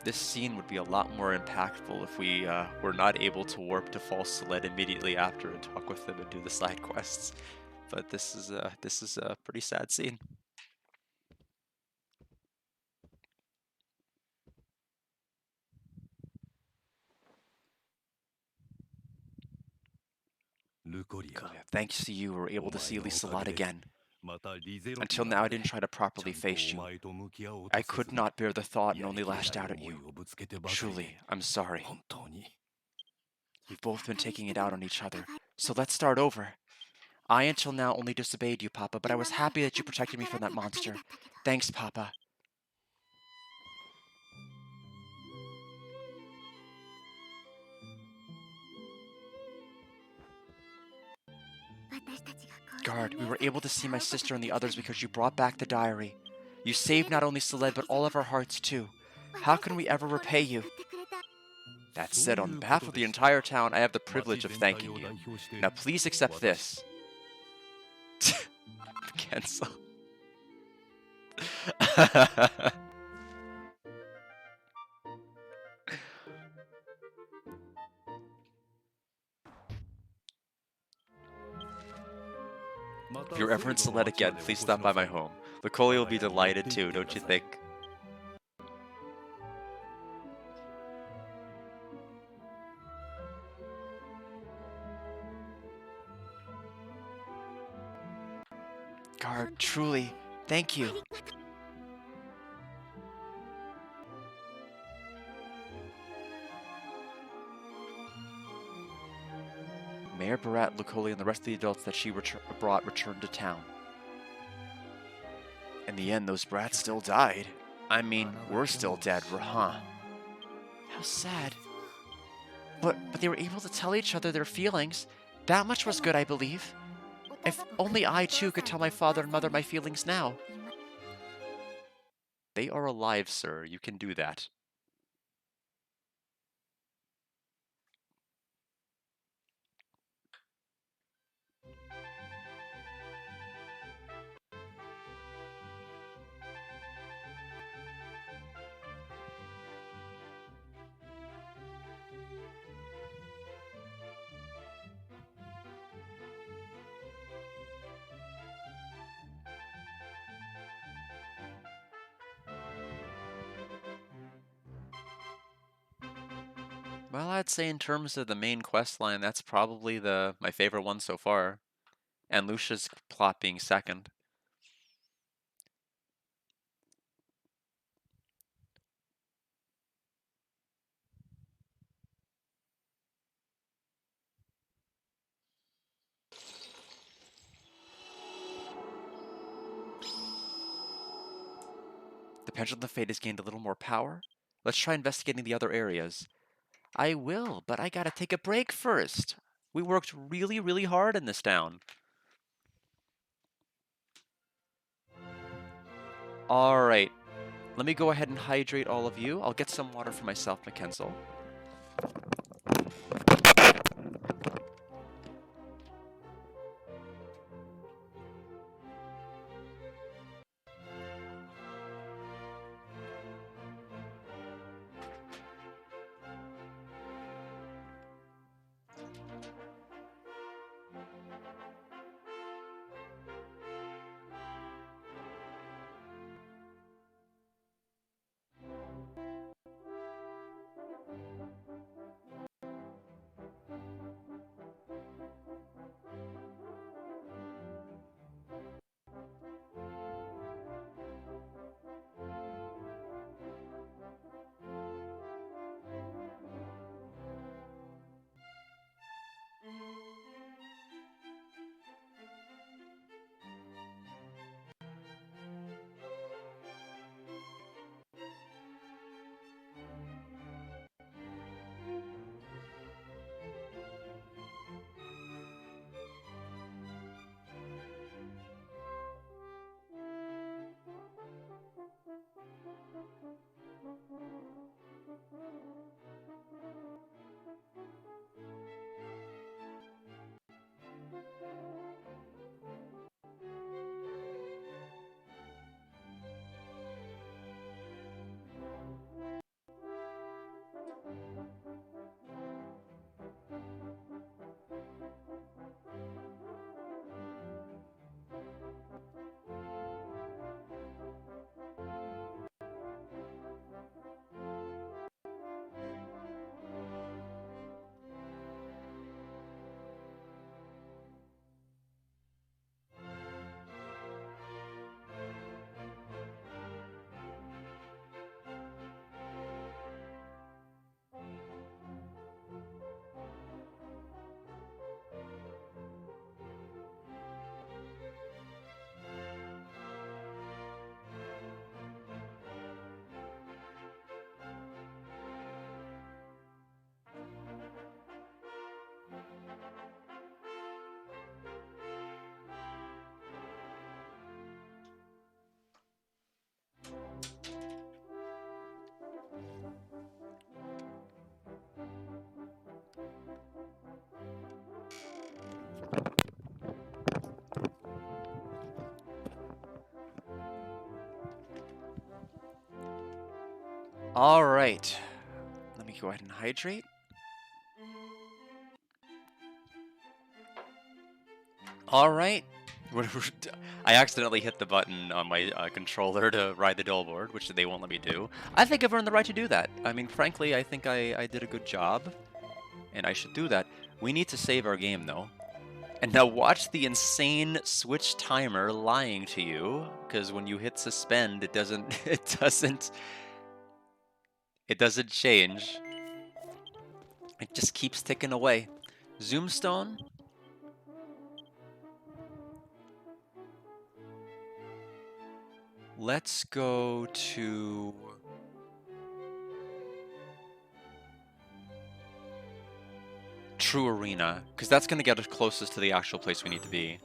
This scene would be a lot more impactful if we were not able to warp to False Celed immediately after and talk with them and do the side quests. But this is a pretty sad scene. Lucolia, Thanks to you, we were able to see Lyselot again. Until now, I didn't try to properly face you. I could not bear the thought and only lashed out at you. Truly, I'm sorry. We've both been taking it out on each other, so let's start over. I, until now, only disobeyed you, Papa, but I was happy that you protected me from that monster. Thanks, Papa. Guard, we were able to see my sister and the others because you brought back the diary. You saved not only Celed, but all of our hearts, too. How can we ever repay you? That said, on behalf of the entire town, I have the privilege of thanking you. Now please accept this. Cancel. If you're ever in Celed again, please stop by my home. Lucolia will be delighted too, don't you think? Guard, truly, thank you. Mayor Barat, Lucolia, and the rest of the adults that she brought returned to town. In the end, those brats still died. I mean, we're still dead, huh? How sad. But they were able to tell each other their feelings. That much was good, I believe. If only I, too, could tell my father and mother my feelings now. They are alive, sir. You can do that. Well, I'd say in terms of the main quest line, that's probably my favorite one so far. And Lucia's plot being second. The Pendulum of Fate has gained a little more power. Let's try investigating the other areas. I will, but I gotta take a break first. We worked really, really hard in this town. Alright. Let me go ahead and hydrate all of you. I'll get some water for myself, Mackenzel. All right. Let me go ahead and hydrate. All right. I accidentally hit the button on my controller to ride the dual board, which they won't let me do. I think I've earned the right to do that. I mean, frankly, I think I did a good job, and I should do that. We need to save our game, though. And now watch the insane Switch timer lying to you, because when you hit suspend, it doesn't change. It just keeps ticking away. Zoomstone. Let's go to True Arena, because that's going to get us closest to the actual place we need to be.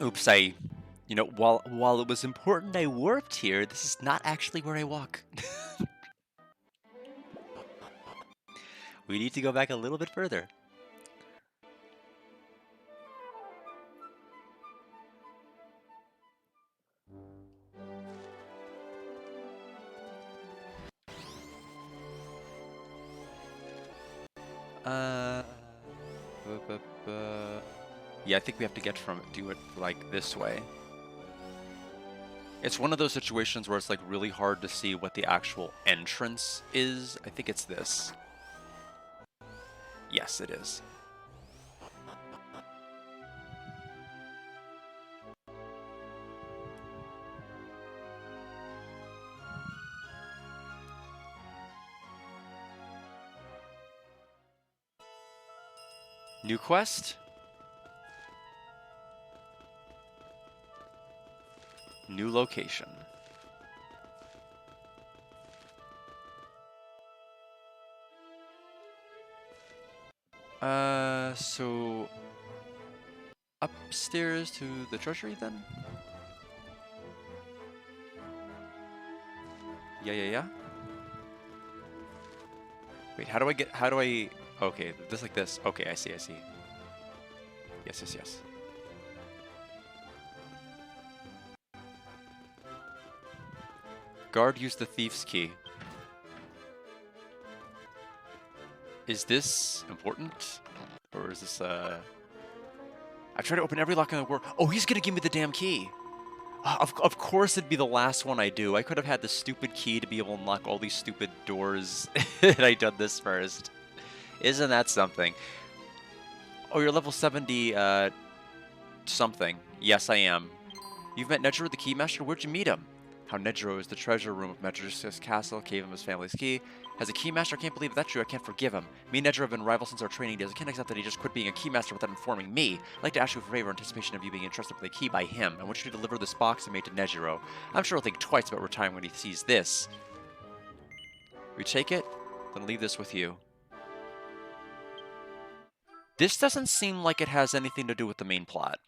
Oops, you know, while it was important I warped here, this is not actually where I walk. We need to go back a little bit further. Yeah, I think we have to do it like this way. It's one of those situations where it's like really hard to see what the actual entrance is. I think it's this. Yes, it is. New quest? New location. So upstairs to the treasury then? Yeah. Wait, how do I, okay, just like this. Okay, I see. Yes. Guard used the thief's key. Is this important? Or is this, I tried to open every lock in the world. Oh, he's gonna give me the damn key! Of course it'd be the last one I do. I could have had the stupid key to be able to unlock all these stupid doors had I done this first. Isn't that something? Oh, you're level 70, something. Yes, I am. You've met Nejiro the Keymaster? Where'd you meet him? How Nejiro is the treasure room of Metro's castle, gave him his family's key. As a keymaster, I can't believe that's true. I can't forgive him. Me and Nejiro have been rivals since our training days. I can't accept that he just quit being a keymaster without informing me. I'd like to ask you for a favor in anticipation of you being entrusted with a key by him. I want you to deliver this box I made to Nejiro. I'm sure he'll think twice about retiring when he sees this. We take it, then leave this with you. This doesn't seem like it has anything to do with the main plot.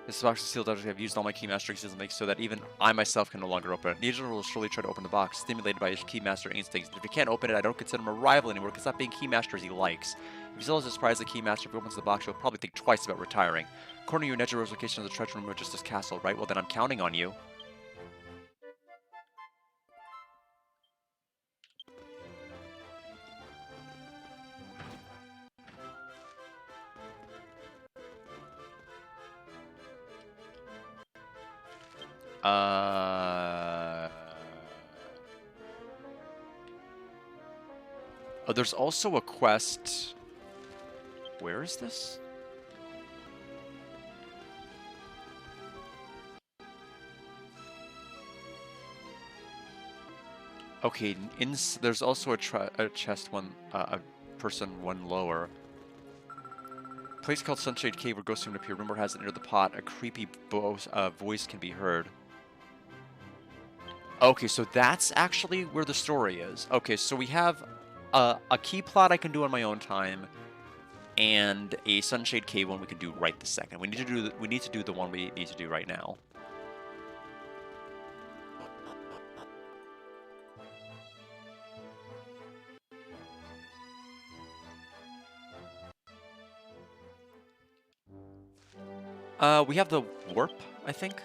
This box is sealed after I've used all my keymaster skills to make so that even I myself can no longer open it. Nejiro will surely try to open the box, stimulated by his keymaster instincts. If he can't open it, I don't consider him a rival anymore because not being keymaster as he likes. If he still has a surprise the keymaster, if he opens the box, he'll probably think twice about retiring. According to you, Nejiro's location is the treasure room of Justice Castle, right? Well, then I'm counting on you. Oh, there's also a quest. Where is this? Okay, there's also a chest a person one lower. Place called Sunshade Cave where ghosts seem to appear. Rumor has it near the pot. A creepy voice can be heard. Okay, so that's actually where the story is. Okay, so we have a key plot I can do on my own time, and a Sunshade Cave one we can do right this second. We need to do the one we need to do right now. We have the warp, I think.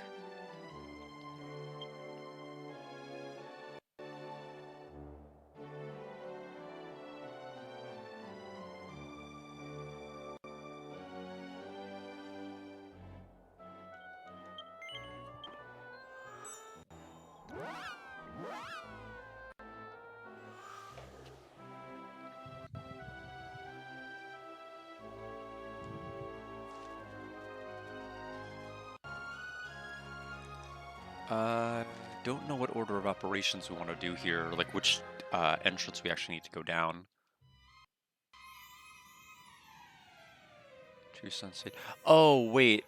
Don't know what order of operations we want to do here, like which entrance we actually need to go down. True Sunset. Oh, wait.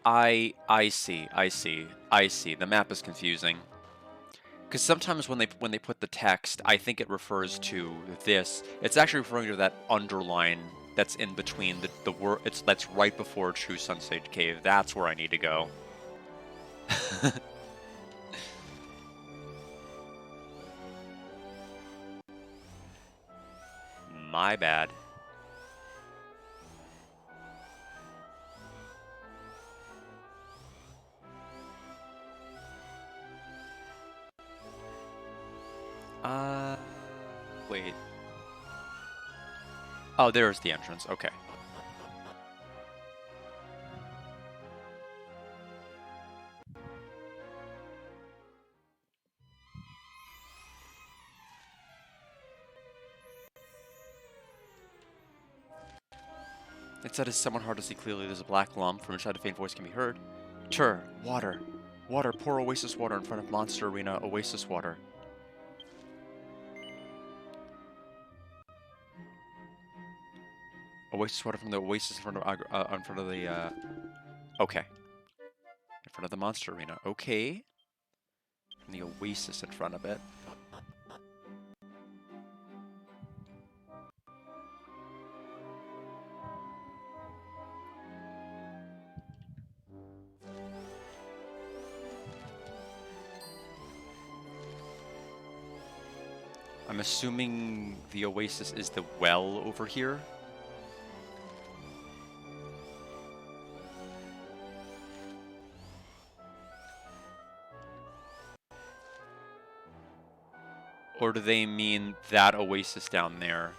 I see. The map is confusing. Because sometimes when they put the text, I think it refers to this. It's actually referring to that underline that's in between the word. That's right before True Sunset Cave. That's where I need to go. My bad. Wait. Oh, there's the entrance. Okay. It said it's somewhat hard to see clearly. There's a black lump from inside a faint voice can be heard. Tur, water. Water, pour oasis water in front of Monster Arena, oasis water. Oasis water from the oasis in front of the, okay. In front of the Monster Arena, okay. And the oasis in front of it. I'm assuming the oasis is the well over here. Or do they mean that oasis down there?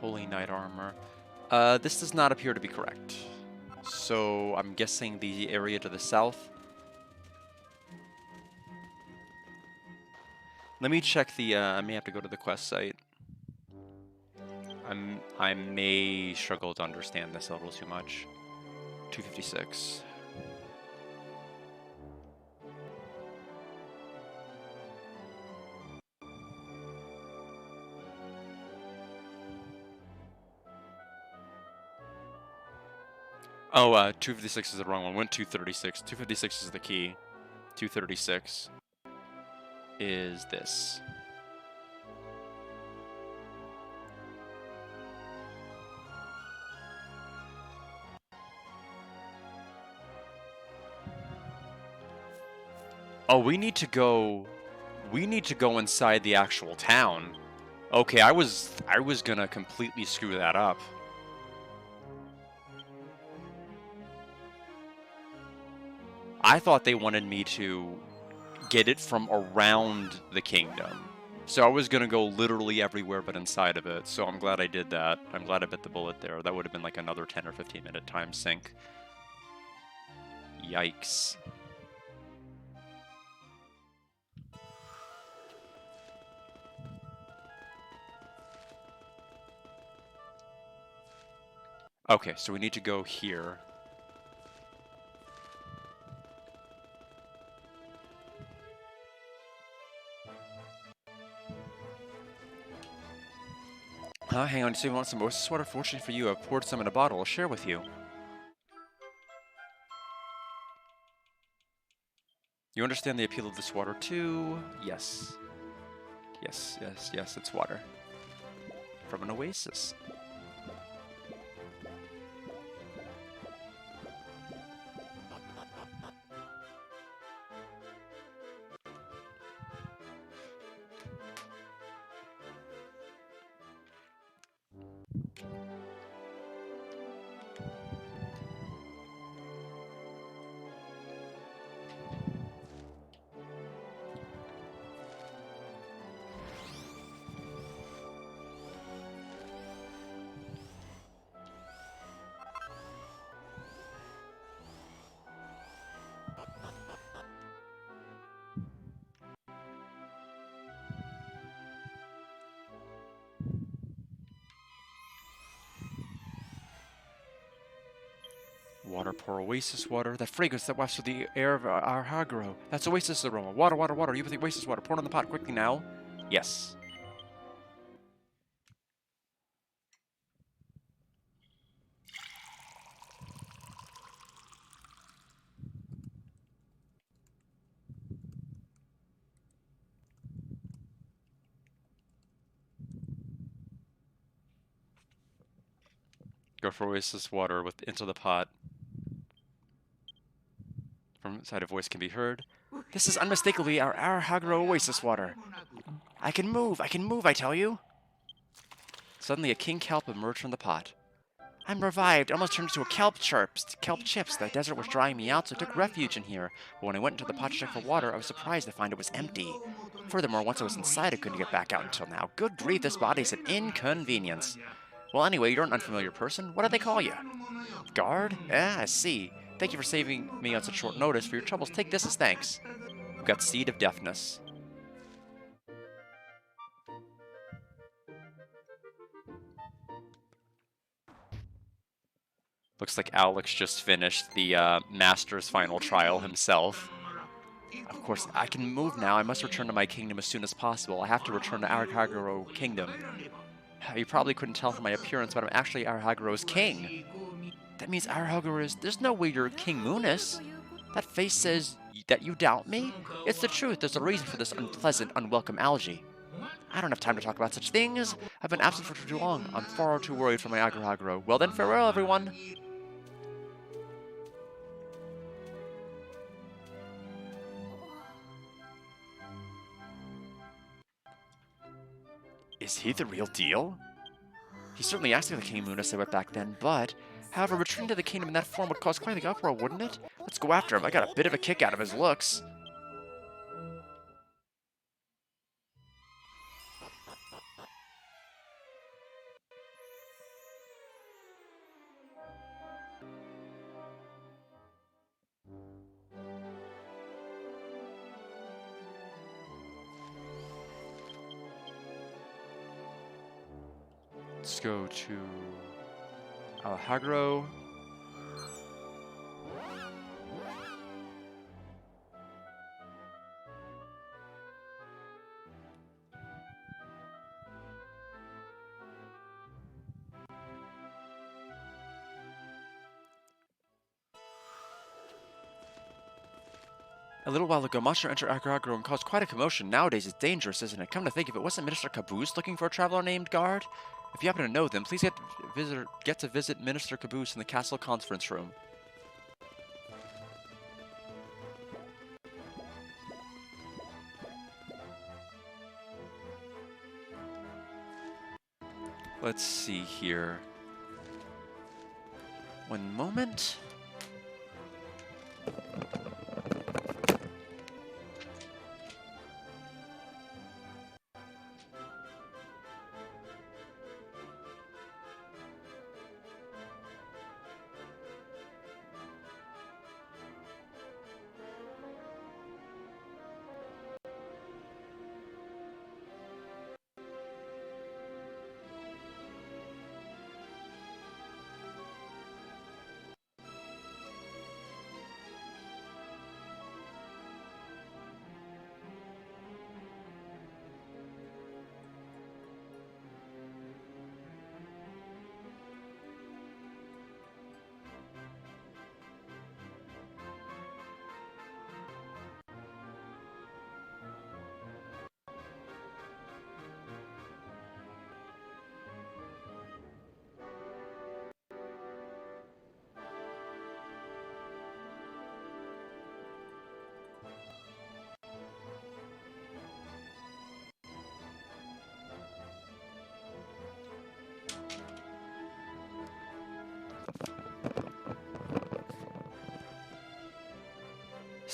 Holy Knight armor. This does not appear to be correct. So I'm guessing the area to the south. Let me check the, I may have to go to the quest site. I may struggle to understand this a little too much. 256. Oh, 256 is the wrong one. Went 236. 256 is the key. 236 is this. Oh, we need to go inside the actual town. Okay, I was gonna completely screw that up. I thought they wanted me to get it from around the kingdom. So I was gonna go literally everywhere but inside of it, so I'm glad I did that. I'm glad I bit the bullet there. That would have been like another 10 or 15 minute time sink. Yikes. Okay, so we need to go here. Uh-huh, hang on, so you want some oasis water? Fortunately for you, I've poured some in a bottle. I'll share with you. You understand the appeal of this water too? Yes. Yes, yes, yes, it's water. From an oasis. Water, pour oasis water. That fragrance that wafts through the air of our Hagro. That's oasis aroma. Water, water, water. You with the oasis water. Pour it on the pot quickly now. Yes. Go for oasis water into the pot. From inside a voice can be heard. This is unmistakably our Hagro oasis water. I can move, I tell you. Suddenly a king kelp emerged from the pot. I'm revived. I almost turned into a kelp chips. The desert was drying me out, so I took refuge in here. But when I went into the pot to check for water, I was surprised to find it was empty. Furthermore, once I was inside, I couldn't get back out until now. Good grief, this body's an inconvenience. Well, anyway, you're an unfamiliar person. What do they call you? Guard? I see. Thank you for saving me on such short notice. For your troubles, take this as thanks. We've got Seed of Deafness. Looks like Alex just finished the Master's final trial himself. Of course, I can move now. I must return to my kingdom as soon as possible. I have to return to Arahaguro Kingdom. You probably couldn't tell from my appearance, but I'm actually Arahaguro's king. That means Arahaguro is... There's no way you're King Munis. That face says that you doubt me? It's the truth. There's a reason for this unpleasant, unwelcome algae. I don't have time to talk about such things. I've been absent for too long. I'm far too worried for my Arahaguro. Well then, farewell, everyone. Is he the real deal? He certainly acted like King Munis I went back then, but... However, returning to the kingdom in that form would cause quite the uproar, wouldn't it? Let's go after him. I got a bit of a kick out of his looks. Let's go to Alejandro. A little while ago, monster entered Arahaguro and caused quite a commotion. Nowadays, it's dangerous, isn't it? Come to think of it, wasn't Minister Caboose looking for a traveler named Guard? If you happen to know them, please get to visit Minister Caboose in the castle conference room. Let's see here. One moment.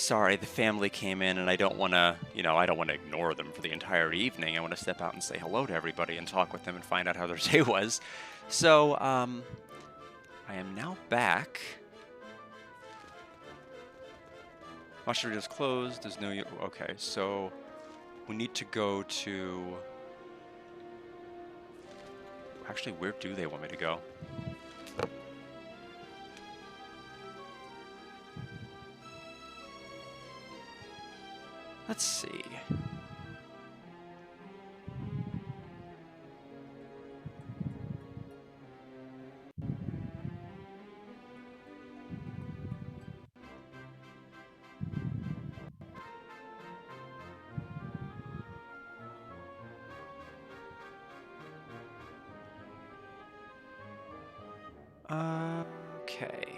Sorry, the family came in and I don't want to, I don't want to ignore them for the entire evening. I want to step out and say hello to everybody and talk with them and find out how their day was. So, I am now back. Mushroom is closed. There's no... Okay, so we need to go to... Actually, where do they want me to go? Let's see. Okay.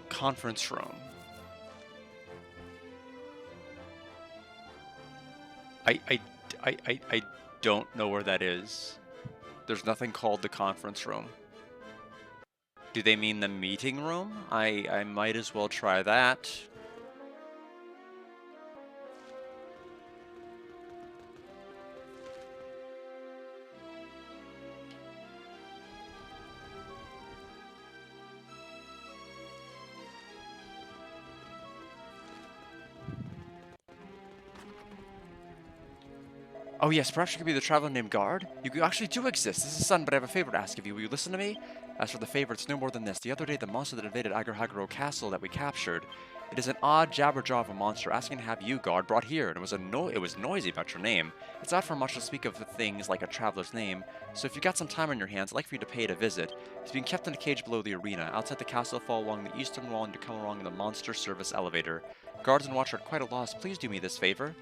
Conference room. I don't know where that is. There's nothing called the conference room. Do they mean the meeting room? I might as well try that. Oh yes, perhaps you could be the traveler named Guard? You actually do exist. This is son, but I have a favor to ask of you. Will you listen to me? As for the favor, it's no more than this. The other day, the monster that invaded Agar-Hagaro Castle that we captured, it is an odd jabberjaw of a monster asking to have you, Guard, brought here, and it was noisy about your name. It's not for much to speak of things like a traveler's name, so if you got some time on your hands, I'd like for you to pay it a visit. He's being kept in a cage below the arena. Outside the castle, follow along the eastern wall and you come along in the monster service elevator. Guards and watch are at quite a loss. Please do me this favor.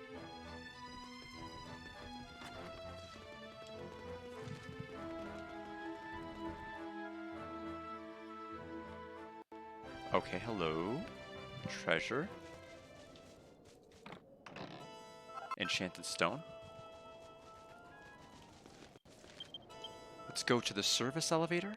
Okay, hello. Treasure. Enchanted stone. Let's go to the service elevator.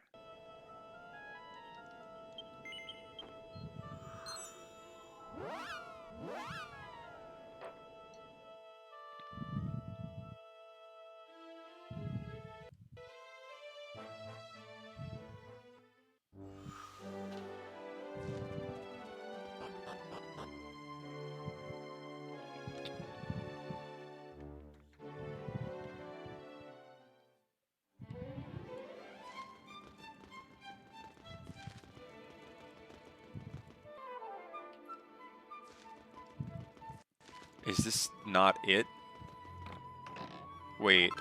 Is this not it? Wait.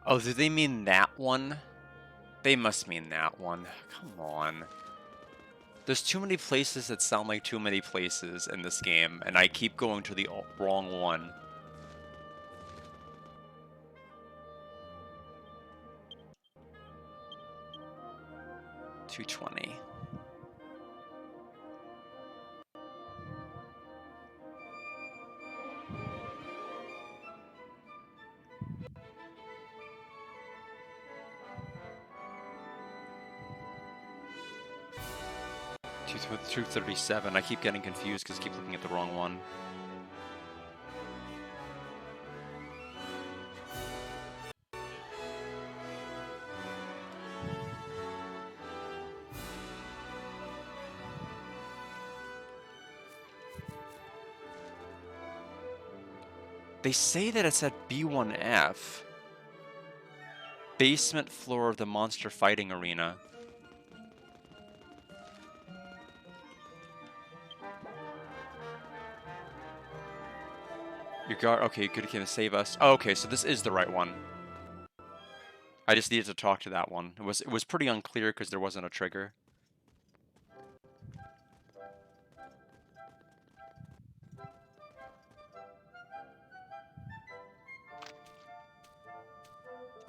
Oh, do they mean that one? They must mean that one. Come on. There's too many places that sound like too many places in this game, and I keep going to the wrong one. $220. $237. I keep getting confused because I keep looking at the wrong one. They say that it's at B1F. Basement floor of the monster fighting arena. Your guard. Okay, good came to save us. Oh, okay, so this is the right one. I just needed to talk to that one. It was pretty unclear because there wasn't a trigger.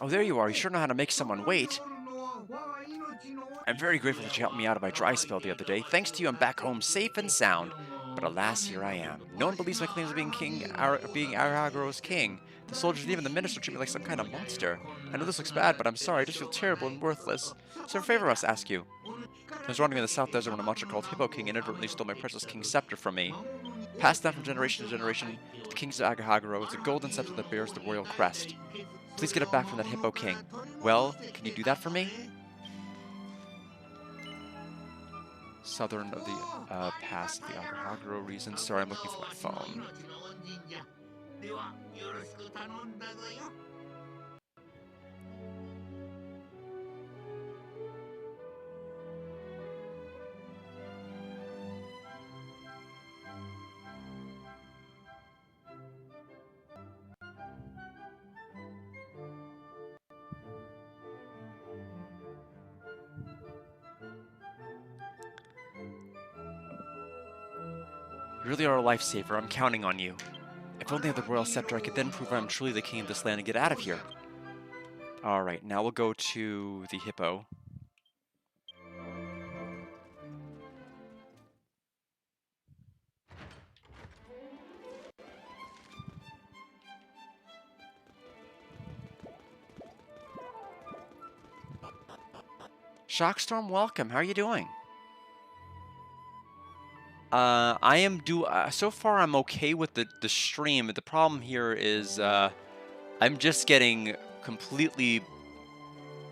Oh, there you are. You sure know how to make someone wait. I'm very grateful that you helped me out of my dry spell the other day. Thanks to you, I'm back home safe and sound. But alas, here I am. No one believes my claims of being Aragro's king. The soldiers and even the minister treat me like some kind of monster. I know this looks bad, but I'm sorry. I just feel terrible and worthless. So, a favor I must ask you. I was wandering in the South Desert when a monster called Hippo King inadvertently stole my precious king's scepter from me. Passed down from generation to generation to the kings of Agahaguro is a golden scepter that bears the royal crest. Please get it back from that Hippo King. Well, can you do that for me? Southern of the pass of the Agahaguro region. Sorry, I'm looking for my phone. You really are a lifesaver. I'm counting on you. If only I had the royal scepter, I could then prove I'm truly the king of this land and get out of here. Alright, now we'll go to the Hippo. Shockstorm, welcome. How are you doing? I am so far I'm okay with the stream. The problem here is I'm just getting completely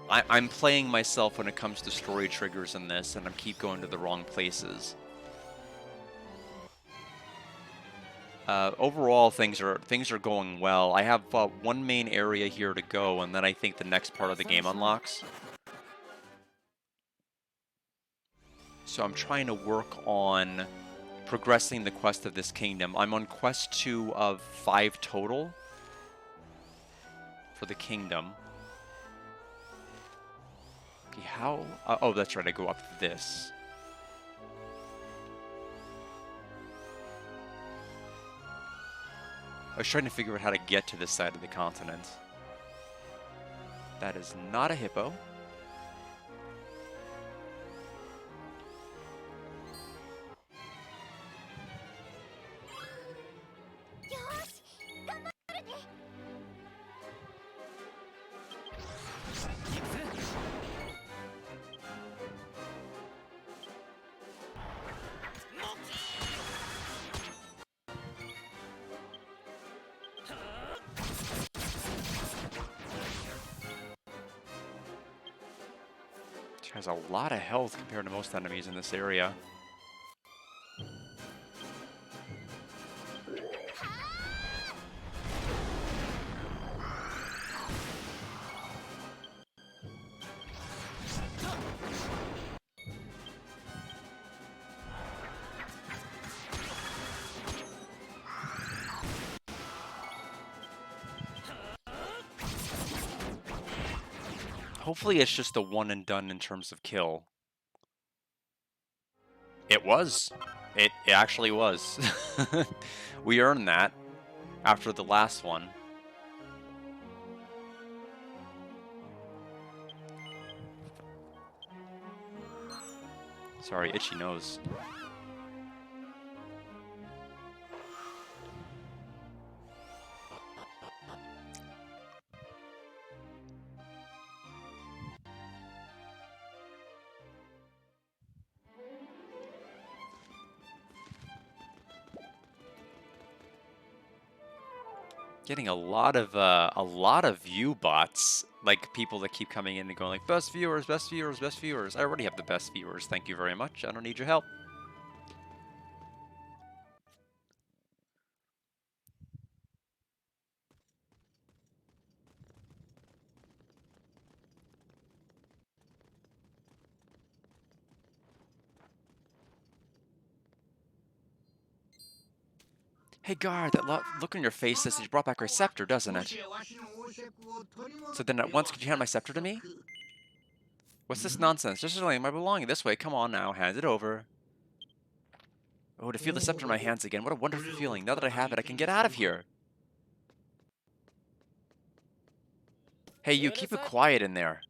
I'm playing myself when it comes to story triggers in this, and I keep going to the wrong places. Overall, things are going well. I have one main area here to go, and then I think the next part of the game unlocks. So I'm trying to work on progressing the quest of this kingdom. I'm on quest 2 of 5 total for the kingdom. Okay, how? Oh, that's right, I go up this. I was trying to figure out how to get to this side of the continent. That is not a hippo. Has a lot of health compared to most enemies in this area. Hopefully it's just a one and done in terms of kill. It was. It actually was. We earned that after the last one. Sorry, itchy nose. Getting a lot of view bots, like people that keep coming in and going like best viewers, best viewers, best viewers. I already have the best viewers. Thank you very much. I don't need your help. Hey guard, that look on your face says that you brought back our scepter, doesn't it? So then at once could you hand my scepter to me? What's this nonsense? Just laying my belonging this way. Come on now, hand it over. Oh, to feel the scepter in my hands again. What a wonderful feeling. Now that I have it, I can get out of here. Hey, you, keep it quiet in there.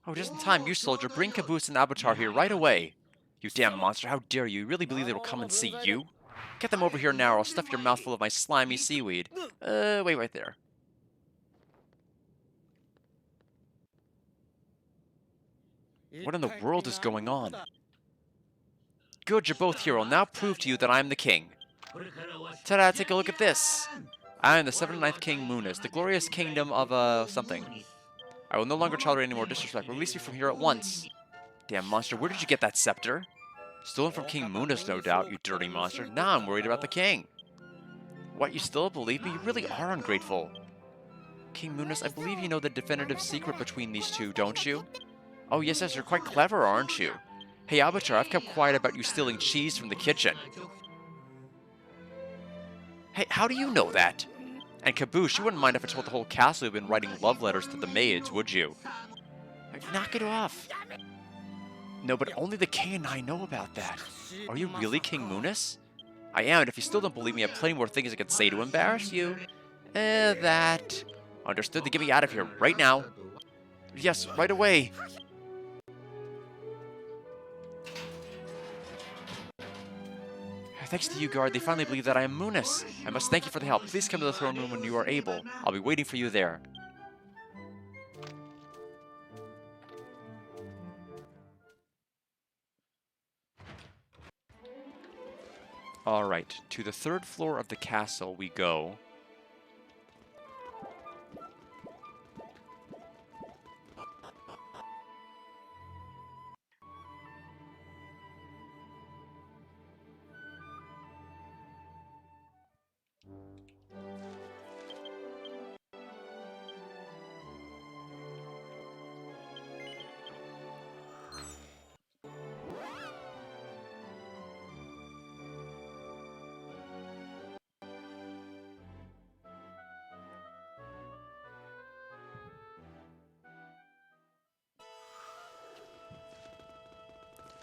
Oh, just in time. You, soldier, bring Caboose and Avatar here right away. You damn monster, how dare you? You really believe they will come and see you? Get them over here now, or I'll stuff your mouth full of my slimy seaweed. Wait right there. What in the world is going on? Good, you're both here. I'll now prove to you that I'm the king. Ta-da, take a look at this. I am the 79th King Munas, the glorious kingdom of, something. I will no longer tolerate any more disrespect. Release me from here at once. Damn monster, where did you get that scepter? Stolen from King Munas, no doubt, you dirty monster. Now I'm worried about the king. What, you still don't believe me? You really are ungrateful. King Munas, I believe you know the definitive secret between these two, don't you? Oh, yes, you're quite clever, aren't you? Hey, Avatar, I've kept quiet about you stealing cheese from the kitchen. Hey, how do you know that? And Caboose, you wouldn't mind if I told the whole castle you've been writing love letters to the maids, would you? Knock it off. No, but only the king and I know about that. Are you really King Munas? I am, and if you still don't believe me, I have plenty more things I can say to embarrass you. That... Understood, then get me out of here, right now. Yes, right away. Thanks to you, guard, they finally believe that I am Munas. I must thank you for the help. Please come to the throne room when you are able. I'll be waiting for you there. Alright, to the 3rd floor of the castle we go.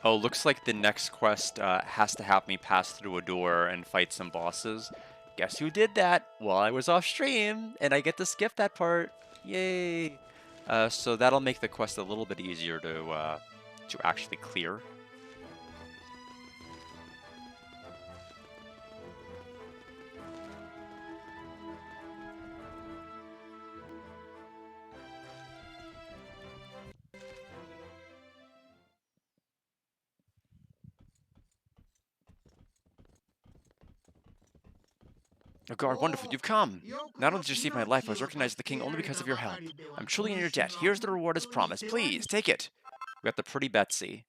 Oh, looks like the next quest has to have me pass through a door and fight some bosses. Guess who did that? While I was off stream, and I get to skip that part. Yay! So that'll make the quest a little bit easier to actually clear. Oh, guard, wonderful, you've come! Not only did you save my life, I was recognized as the king only because of your help. I'm truly in your debt. Here's the reward as promised. Please, take it! We got the pretty Betsy.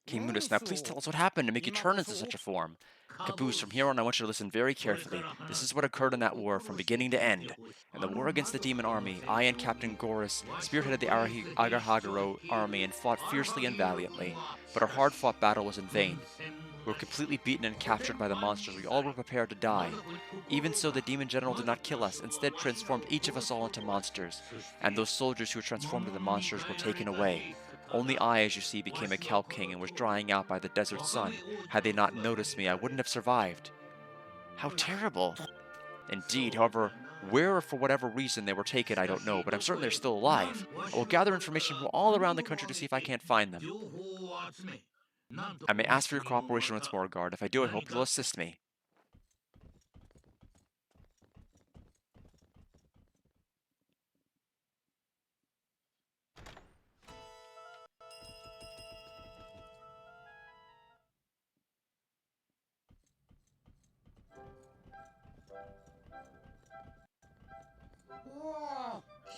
King Munas, now please tell us what happened to make you turn into such a form. Caboose, from here on I want you to listen very carefully. This is what occurred in that war, from beginning to end. In the war against the demon army, I and Captain Goris spearheaded the Agarhagaro army and fought fiercely and valiantly. But our hard-fought battle was in vain. We were completely beaten and captured by the monsters. We all were prepared to die. Even so, the demon general did not kill us, instead transformed each of us all into monsters. And those soldiers who were transformed into monsters were taken away. Only I, as you see, became a Kelp King and was drying out by the desert sun. Had they not noticed me, I wouldn't have survived. How terrible. Indeed, however, where or for whatever reason they were taken, I don't know, but I'm certain they're still alive. I will gather information from all around the country to see if I can't find them. I may ask for your cooperation once more, guard. If I do, I hope you'll assist me.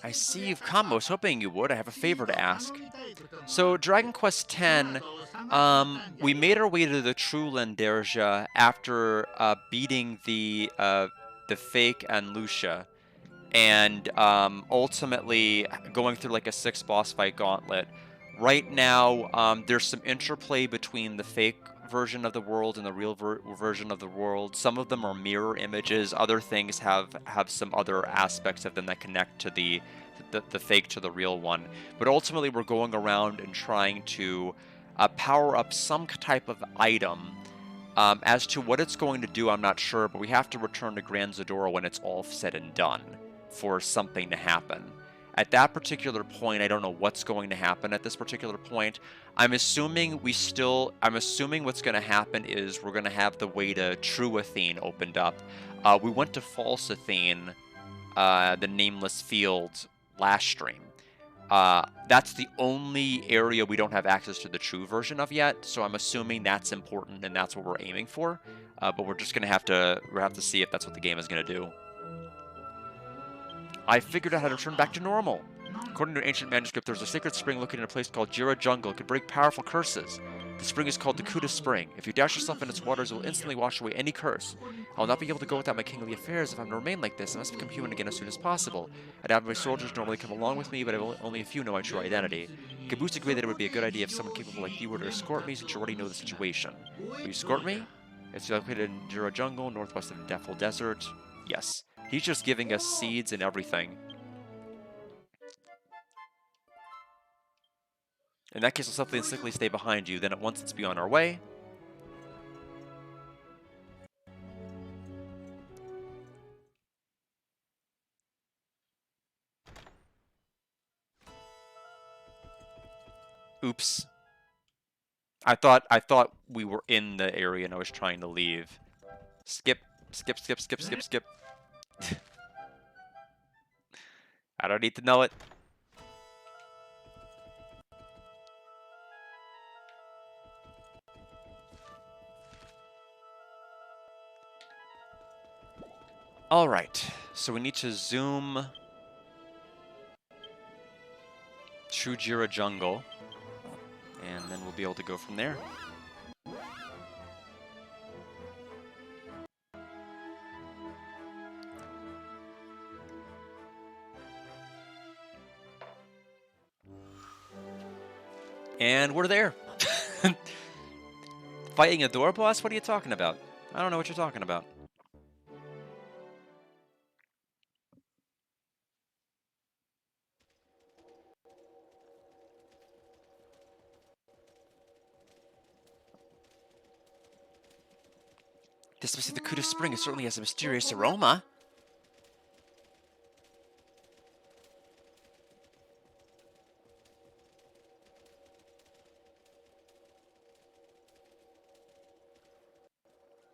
I see you've come. I was hoping you would. I have a favor to ask. So, Dragon Quest X, we made our way to the true Landerja after beating the fake and Lucia. and ultimately going through like a 6 boss fight gauntlet. Right now, there's some interplay between the fake version of the world and the real version of the world. Some of them are mirror images. Other things have some other aspects of them that connect to the fake to the real one. But ultimately, we're going around and trying to power up some type of item. As to what it's going to do, I'm not sure, but we have to return to Gran Zadora when it's all said and done for something to happen. At that particular point, I don't know what's going to happen at this particular point. I'm assuming what's going to happen is we're going to have the way to True Athene opened up. We went to False Athene, the Nameless Field, last stream. That's the only area we don't have access to the true version of yet, so I'm assuming that's important and that's what we're aiming for. But we're just gonna have to see if that's what the game is gonna do. I figured out how to turn back to normal. According to an ancient manuscript, there's a sacred spring located in a place called Jira Jungle. It can break powerful curses. The spring is called the Kuta Spring. If you dash yourself in its waters, it will instantly wash away any curse. I will not be able to go without my kingly affairs if I'm to remain like this. I must become human again as soon as possible. I'd have my soldiers normally come along with me, but only a few know my true identity. Caboose agreed that it would be a good idea if someone capable like you were to escort me, since you already know the situation. Will you escort me? It's located in Jira Jungle, northwest of the Defil Desert. Yes. He's just giving us seeds and everything. In that case, we'll simply stay behind you. Then at once, let's be on our way. Oops. I thought we were in the area and I was trying to leave. Skip, skip, skip, skip, skip, skip. I don't need to know it. Alright, so we need to zoom to Jira Jungle, and then we'll be able to go from there. And we're there. Fighting a door boss? What are you talking about? I don't know what you're talking about. This must be the Kuta Spring. It certainly has a mysterious aroma.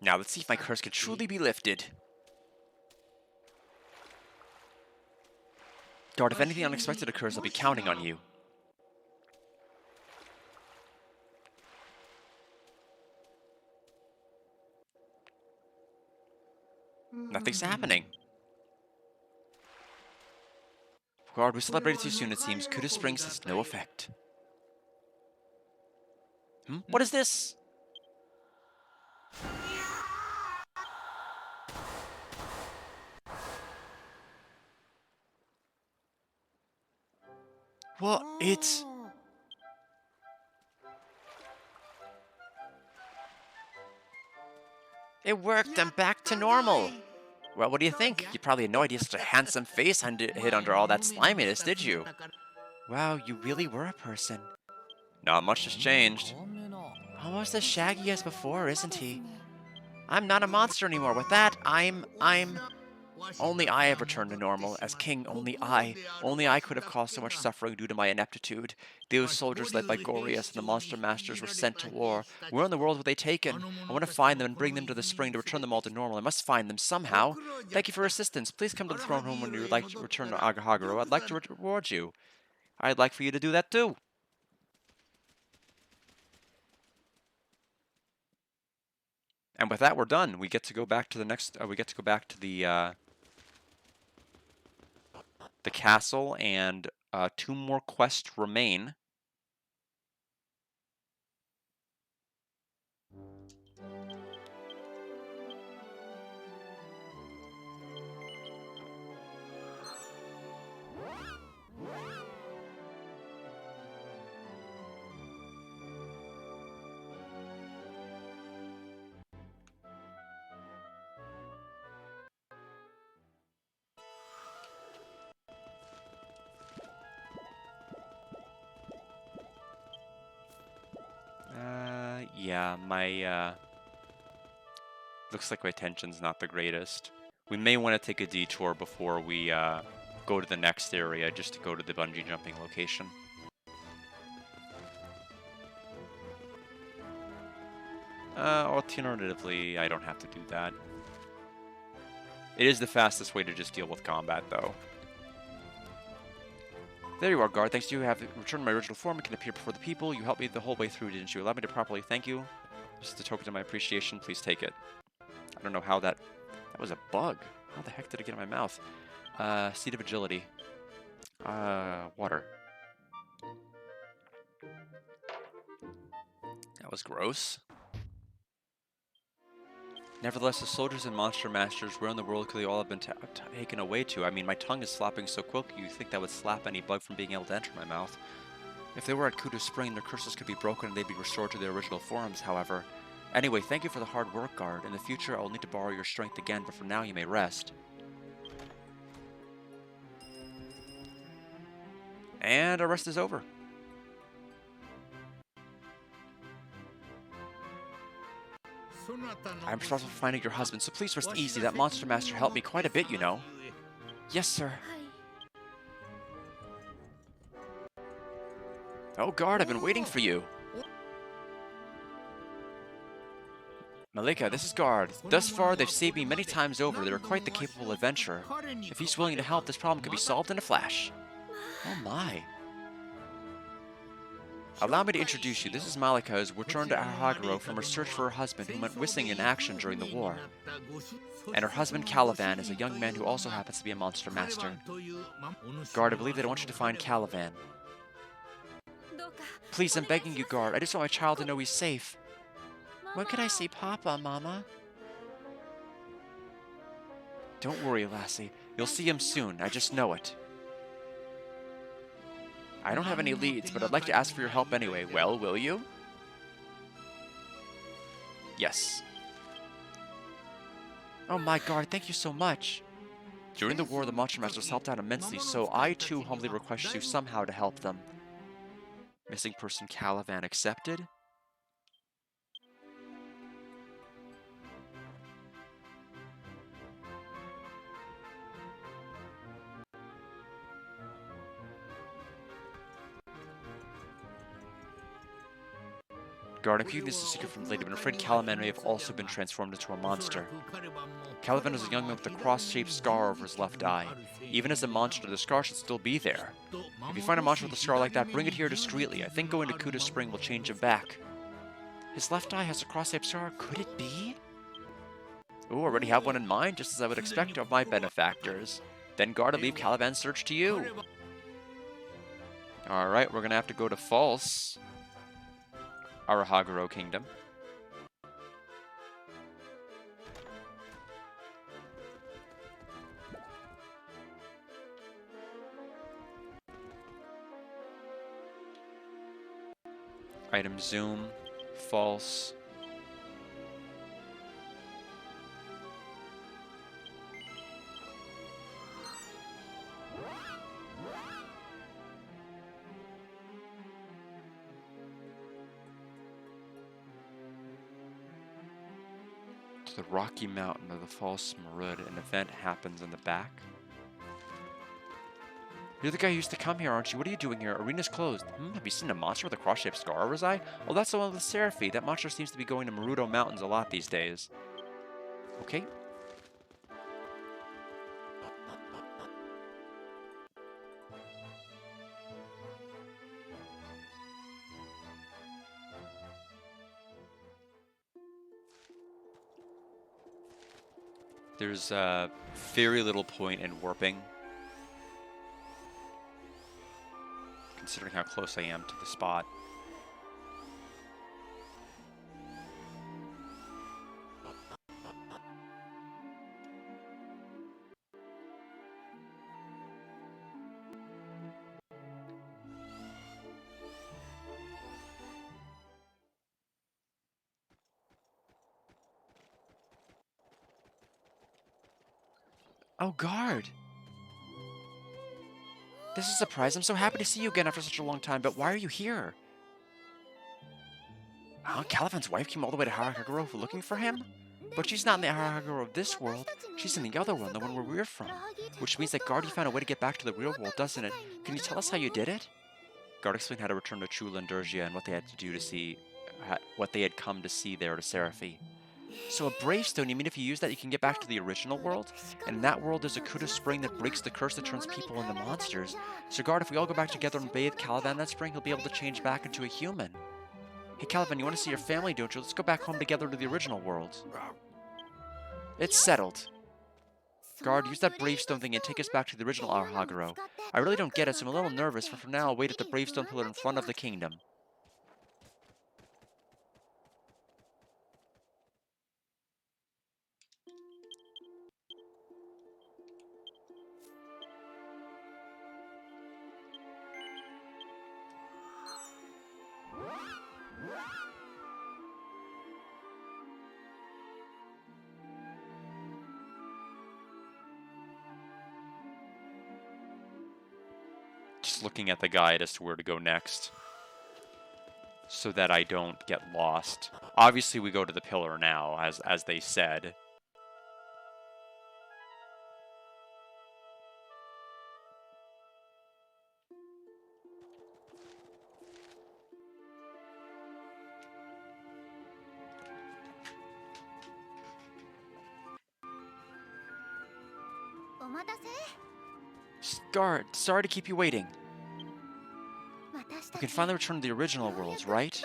Now let's see if my curse can truly be lifted. Guard, if anything unexpected occurs, I'll be counting on you. Nothing's happening. Guard, we celebrated too soon, it seems. Kuta Springs has no effect. What is this? Well, it's... It worked, I'm back to normal. Well, what do you think? You probably had no idea such a handsome face hid under all that sliminess, did you? Wow, you really were a person. Not much has changed. Almost as shaggy as before, isn't he? I'm not a monster anymore. With that, Only I have returned to normal. As king, only I could have caused so much suffering due to my ineptitude. Those soldiers led by Gorius and the monster masters were sent to war. Where in the world were they taken? I want to find them and bring them to the spring to return them all to normal. I must find them somehow. Thank you for your assistance. Please come to the throne room when you would like to return to Agahaguro. I'd like to reward you. I'd like for you to do that too. And with that, we're done. We get to go back to the next. We get to go back to the castle, and 2 more quests remain. Yeah, my, looks like my tension's not the greatest. We may want to take a detour before we, go to the next area, just to go to the bungee jumping location. Alternatively, I don't have to do that. It is the fastest way to just deal with combat, though. There you are, guard. Thanks to you, I have returned my original form and can appear before the people. You helped me the whole way through, didn't you? Allow me to properly thank you. Just a token of my appreciation. Please take it. I don't know how that... That was a bug. How the heck did it get in my mouth? Seed of agility. Water. That was gross. Nevertheless, the soldiers and monster masters, where in the world could they all have been taken away to? I mean, my tongue is flopping so quick, you'd think that would slap any bug from being able to enter my mouth. If they were at Kuta Spring, their curses could be broken and they'd be restored to their original forms, however. Anyway, thank you for the hard work, guard. In the future, I will need to borrow your strength again, but for now, you may rest. And our rest is over. I'm responsible for finding your husband, so please rest easy. That monster master helped me quite a bit, you know. Yes, sir. Oh, guard, I've been waiting for you. Malika, this is Guard. Thus far, they've saved me many times over. They're quite the capable adventurer. If he's willing to help, this problem could be solved in a flash. Oh my. Allow me to introduce you. This is Malika, who's returned to Arahaguro from her search for her husband, who went missing in action during the war. And her husband, Calivan, is a young man who also happens to be a monster master. Guard, I believe they want you to find Calivan. Please, I'm begging you, Guard. I just want my child to know he's safe. When can I see Papa, Mama? Don't worry, Lassie. You'll see him soon. I just know it. I don't have any leads, but I'd like to ask for your help anyway. Well, will you? Yes. Oh my God, thank you so much. During the war, the Monster Masters helped out immensely, so I too humbly request you somehow to help them. Missing person Calivan accepted? Guard, I'm keeping this a secret from the lady, but I'm afraid Caliban may have also been transformed into a monster. Caliban was a young man with a cross-shaped scar over his left eye. Even as a monster, the scar should still be there. If you find a monster with a scar like that, bring it here discreetly. I think going to Kuta Spring will change him back. His left eye has a cross-shaped scar. Could it be? Ooh, already have one in mind, just as I would expect of my benefactors. Then, Guard, I leave Caliban's search to you. Alright, we're gonna have to go to False Arahaguro Kingdom. Item zoom, false. To the Rocky Mountain of the False Marud, an event happens in the back. You're the guy who used to come here, aren't you? What are you doing here? Arena's closed. Have you seen a monster with a cross-shaped scar over his eye? Oh, that's the one with the Seraphy. That monster seems to be going to Marudo Mountains a lot these days. Okay. There's very little point in warping, considering how close I am to the spot. Oh, Guard! This is a surprise. I'm so happy to see you again after such a long time, but why are you here? Huh? Caliban's wife came all the way to Harahaguro looking for him? But she's not in the Harahaguro of this world. She's in the other one, the one where we're from. Which means that Guard, you found a way to get back to the real world, doesn't it? Can you tell us how you did it? Guard explained how to return to Chula and Durgia and what they had to do to see... what they had come to see there to Seraphi. So a Bravestone, you mean if you use that you can get back to the original world? And in that world there's a Kuda spring that breaks the curse that turns people into monsters. So Guard, if we all go back together and bathe Caliban in that spring, he'll be able to change back into a human. Hey Caliban, you want to see your family, don't you? Let's go back home together to the original world. It's settled. Guard, use that Bravestone thing and take us back to the original Arahaguro. I really don't get it, so I'm a little nervous, but for now I'll wait at the Bravestone pillar in front of the kingdom. Just looking at the guide as to where to go next, so that I don't get lost. Obviously, we go to the pillar now, as they said. Guard, sorry to keep you waiting. We can finally return to the original worlds, right?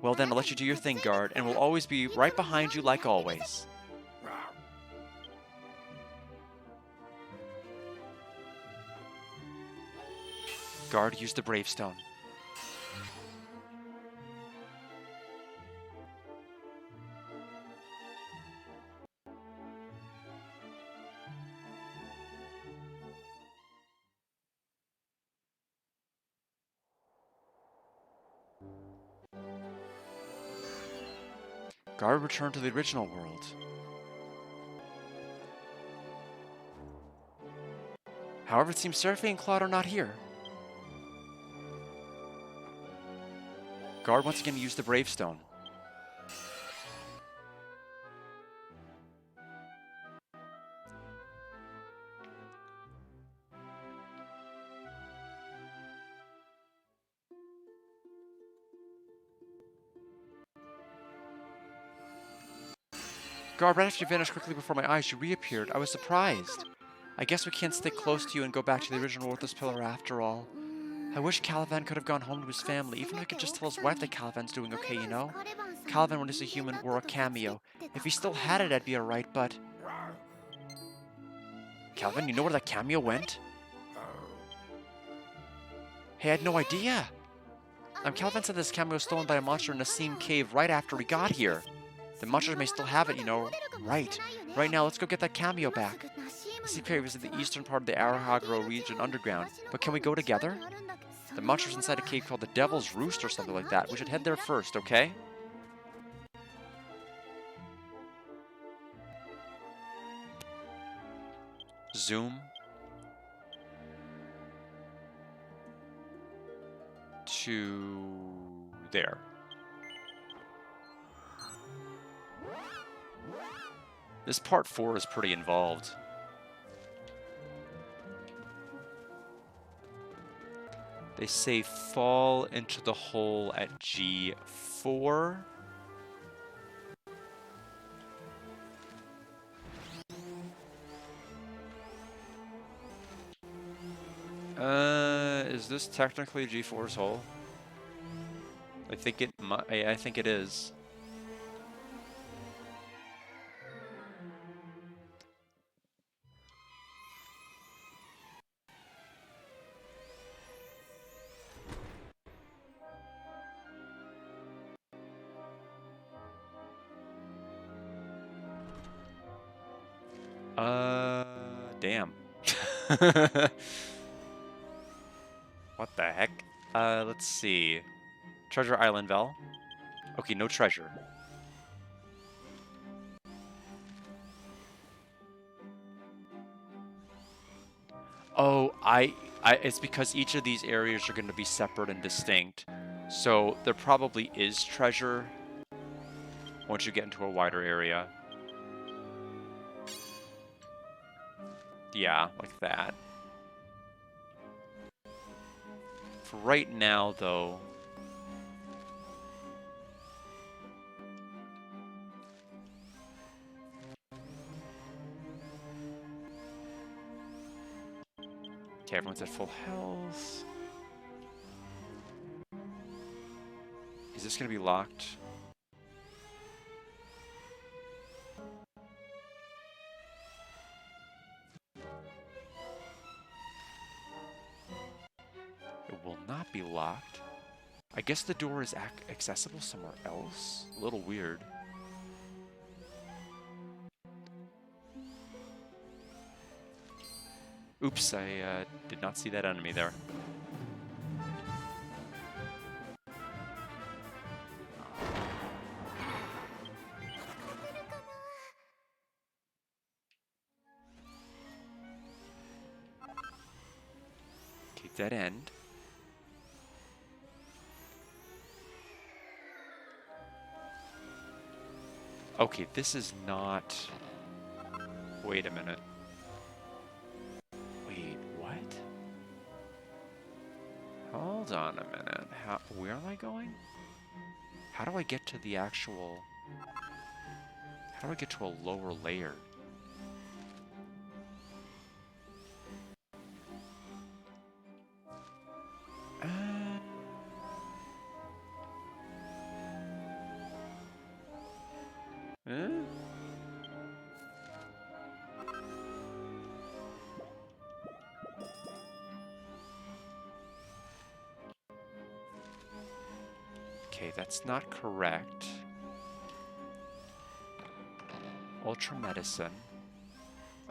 Well then, I'll let you do your thing, Guard, and we'll always be right behind you like always. Guard, use the Bravestone. Guard, return to the original world. However, it seems Seraphi and Claude are not here. Guard once again used the Bravestone. Guard, right after you vanished quickly before my eyes, you reappeared. I was surprised. I guess we can't stick close to you and go back to the original Worthless Pillar after all. I wish Caliban could have gone home to his family, even if he could just tell his wife that Caliban's doing okay, you know? Caliban, when he's a human, wore a cameo. If he still had it, I'd be alright, but... Caliban, you know where that cameo went? Hey, I had no idea! Caliban said this cameo was stolen by a monster in a Nassim cave right after we got here. The monsters may still have it, you know. Right. Right now, let's go get that cameo back. Nassim cave is in the eastern part of the Arahaguro region underground, but can we go together? The monster's inside a cave called the Devil's Roost or something like that. We should head there first, okay? Zoom. To there. This part 4 is pretty involved. They say fall into the hole at G4. Is this technically G4's hole? I think it is. Damn. What the heck? Let's see. Treasure Island Vel. Okay, no treasure. Oh, It's because each of these areas are going to be separate and distinct. So there probably is treasure once you get into a wider area. Yeah, like that. For right now, though... Okay, everyone's at full health. Is this going to be locked? It will not be locked. I guess the door is accessible somewhere else? A little weird. Oops, I did not see that enemy there. Okay, dead end. Okay, this is not... Wait a minute. Wait, what? Hold on a minute. Where am I going? How do I get to the actual... How do I get to a lower layer? Huh? Okay, that's not correct. Ultra medicine.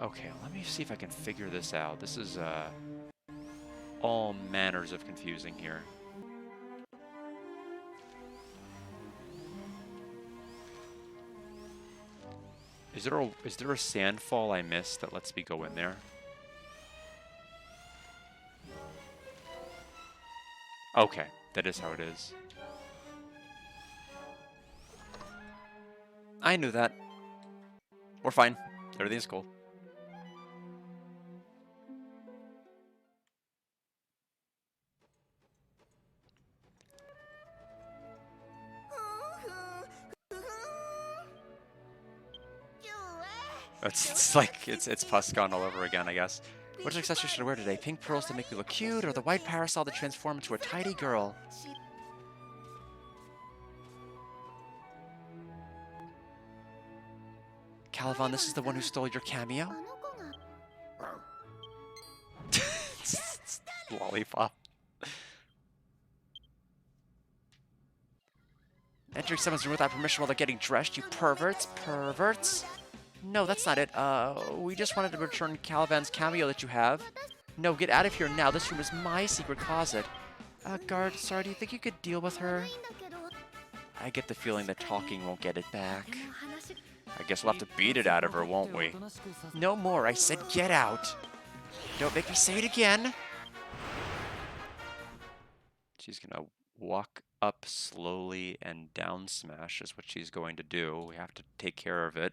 Okay, let me see if I can figure this out. This is all manners of confusing here. Is there a sandfall I missed that lets me go in there? Okay, that is how it is. I knew that. We're fine. Everything's cool. It's like it's Puscon all over again, I guess. Which accessory should I wear today? Pink pearls to make me look cute, or the white parasol to transform into a tidy girl? Calivan, this is the one who stole your cameo? Lollipop. Entering someone's room without permission while they're getting dressed, you perverts. Perverts? No, that's not it. We just wanted to return Calivan's cameo that you have. No, get out of here now. This room is my secret closet. Guard, sorry, do you think you could deal with her? I get the feeling that talking won't get it back. I guess we'll have to beat it out of her, won't we? No more, I said get out. Don't make me say it again. She's gonna walk up slowly and down smash is what she's going to do. We have to take care of it.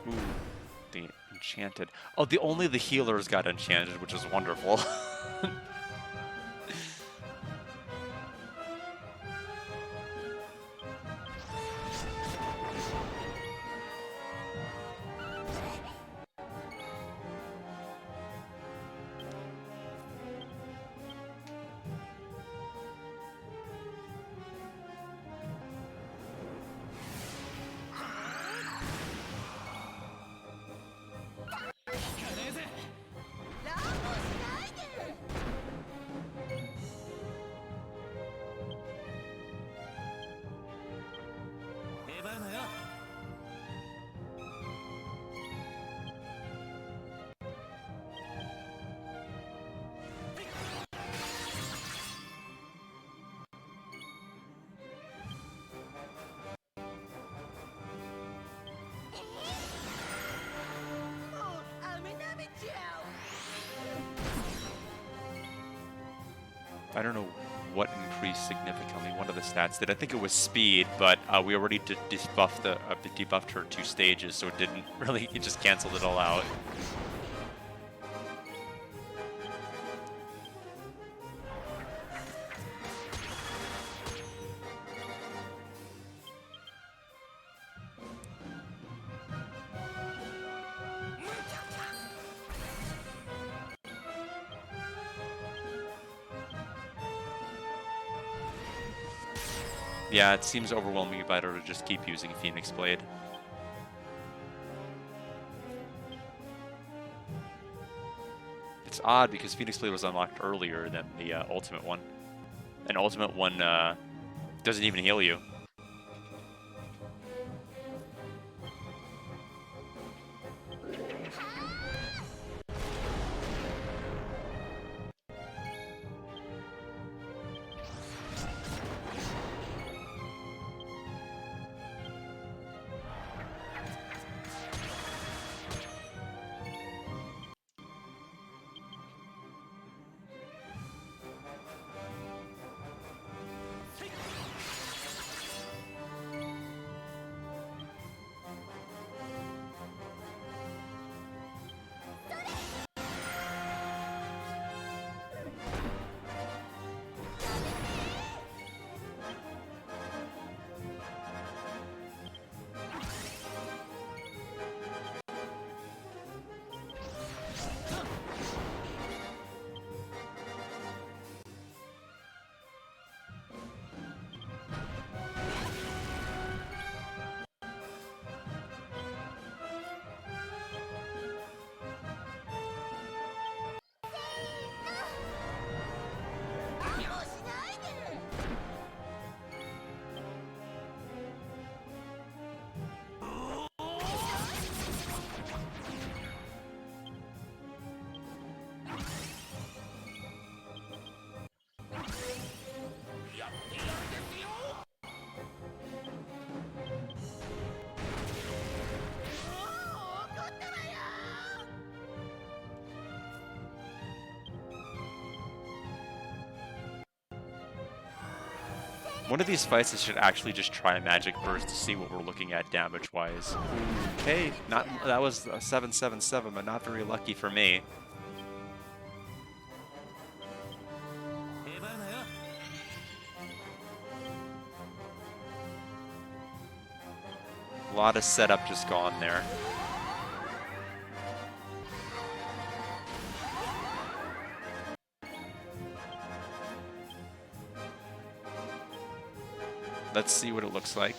Ooh, the enchanted. Oh, only the healers got enchanted, which is wonderful. I don't know what increased significantly. One of the stats did. I think it was speed, but we already debuffed her 2 stages, so it didn't really. It just canceled it all out. Yeah, it seems overwhelmingly better to just keep using Phoenix Blade. It's odd because Phoenix Blade was unlocked earlier than the Ultimate one. And Ultimate one doesn't even heal you. One of these fights I should actually just try a Magic Burst to see what we're looking at damage-wise. Okay, that was a 777, but not very lucky for me. A lot of setup just gone there. Let's see what it looks like.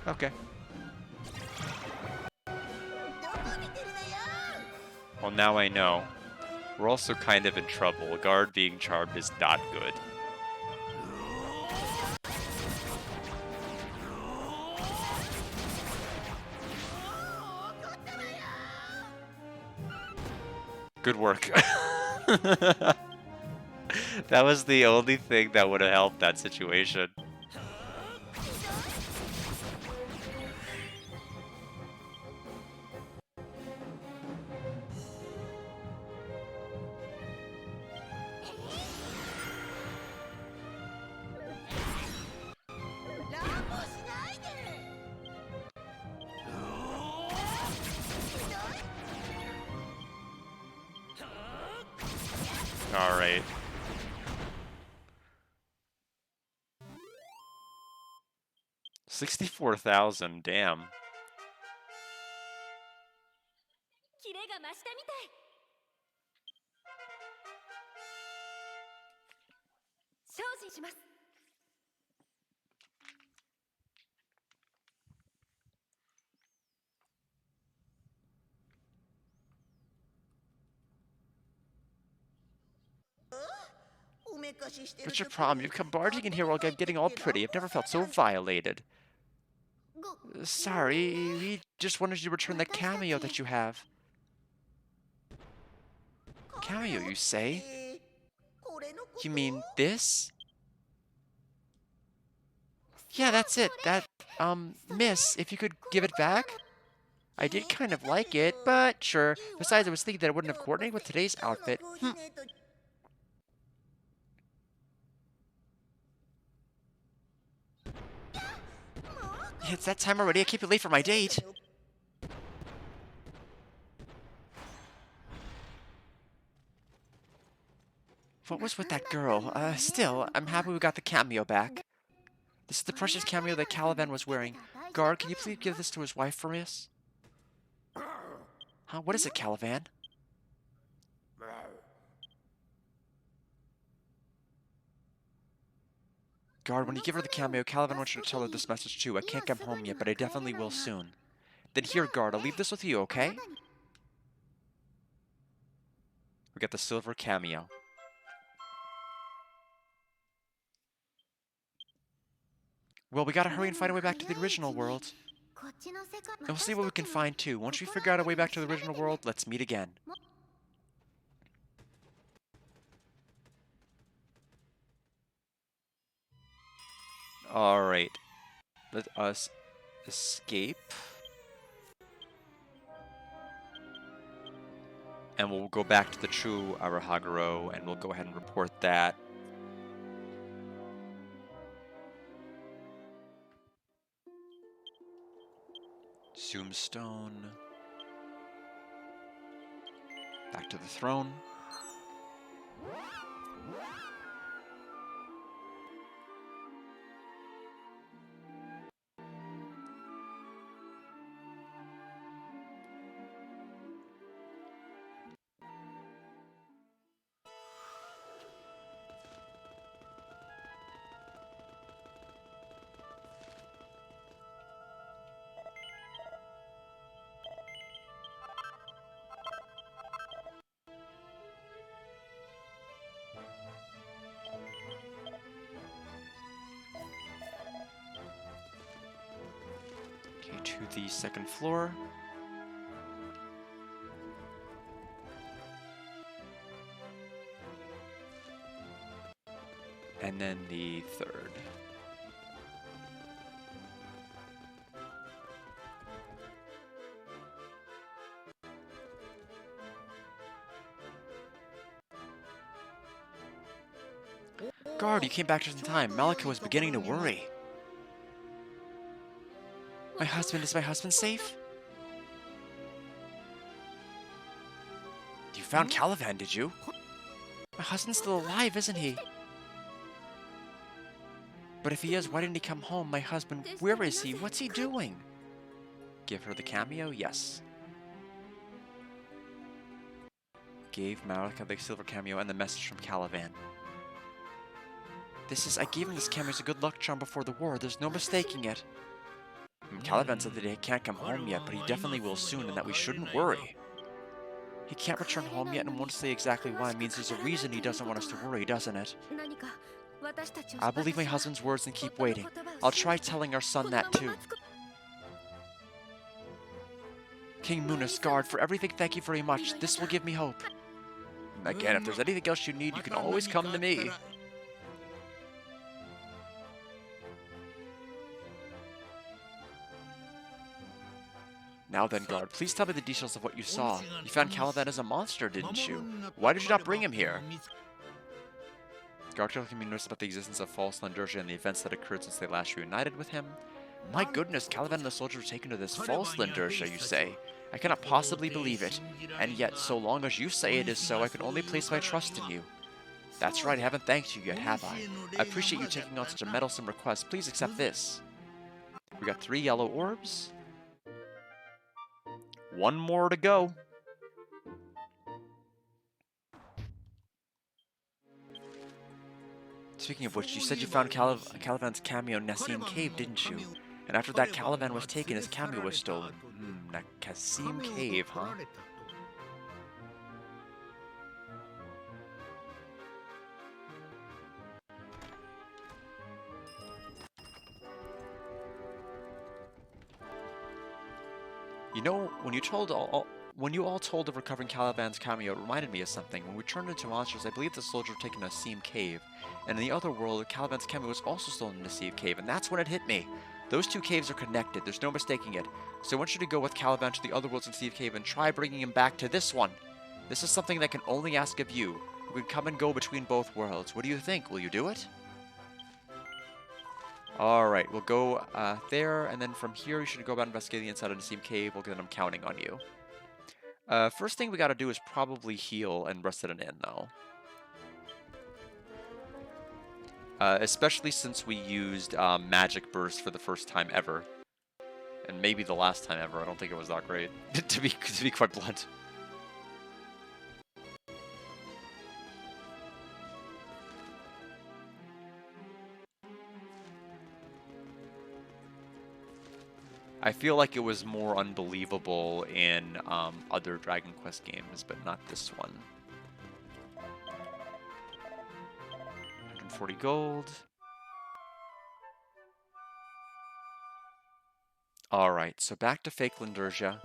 Okay. Well, now I know. We're also kind of in trouble. A guard being charmed is not good. Good work. That was the only thing that would have helped that situation. All right. $64,000, damn. キレが増したみたい。精進します。What's your problem? You've come barging in here while I'm getting all pretty. I've never felt so violated. Sorry, we just wanted you to return that cameo that you have. Cameo, you say? You mean this? Yeah, that's it. That, miss, if you could give it back? I did kind of like it, but sure. Besides, I was thinking that it wouldn't have coordinated with today's outfit. It's that time already. I can't be late for my date. What was with that girl? Still, I'm happy we got the cameo back. This is the precious cameo that Caliban was wearing. Guard, can you please give this to his wife for us? Huh? What is it, Caliban? Guard, when you give her the cameo, Caliban wants you to tell her this message too. I can't come home yet, but I definitely will soon. Then here, Guard, I'll leave this with you, okay? We got the silver cameo. Well, we gotta hurry and find a way back to the original world. And we'll see what we can find too. Once we figure out a way back to the original world, let's meet again. Alright. Let us escape. And we'll go back to the true Arahaguro, and we'll go ahead and report that. Zoomstone. Back to the throne. Okay, to the second floor. And then the third. Guard, you came back just in time. Malika was beginning to worry. Is my husband safe? You found Caliban, did you? My husband's still alive, isn't he? But if he is, why didn't he come home? My husband, where is he? What's he doing? Give her the cameo? Yes. Gave Malika the silver cameo and the message from Caliban. I gave him this cameo as a good luck charm before the war. There's no mistaking it. Caliban said that he can't come home yet, but he definitely will soon, and that we shouldn't worry. He can't return home yet and won't say exactly why. It means there's a reason he doesn't want us to worry, doesn't it? I'll believe my husband's words and keep waiting. I'll try telling our son that too. King Munas, Guard, for everything, thank you very much. This will give me hope. Again, if there's anything else you need, you can always come to me. Now then, Guard, please tell me the details of what you saw. You found Caliban as a monster, didn't you? Why did you not bring him here? Guard told me notice about the existence of false Landurgia and the events that occurred since they last reunited with him. My goodness, Caliban and the soldier were taken to this false Landurgia, you say? I cannot possibly believe it. And yet, so long as you say it is so, I can only place my trust in you. That's right, I haven't thanked you yet, have I? I appreciate you taking on such a meddlesome request. Please accept this. We got 3 yellow orbs. 1 more to go. Speaking of which, you said you found Caliban's cameo in Nassim Cave, didn't you? And after that, Caliban was taken, his cameo was stolen. Nassim Cave, huh? You know, when you all told of recovering Caliban's cameo, it reminded me of something. When we turned into monsters, I believe the soldier had taken Nassim Cave. And in the other world, Caliban's cameo was also stolen in Nassim Cave, and that's when it hit me. Those two caves are connected. There's no mistaking it. So I want you to go with Caliban to the other worlds in Steve Cave and try bringing him back to this one. This is something that can only ask of you, who can come and go between both worlds. What do you think? Will you do it? Alright, we'll go there, and then from here you should go about investigating the inside of Nassim Cave. Well, then I'm counting on you. First thing we gotta do is probably heal and rest at an inn, though. Especially since we used Magic Burst for the first time ever. And maybe the last time ever. I don't think it was that great, to be quite blunt. I feel like it was more unbelievable in other Dragon Quest games, but not this one. 140 gold. Alright, so back to Fake Lindersia.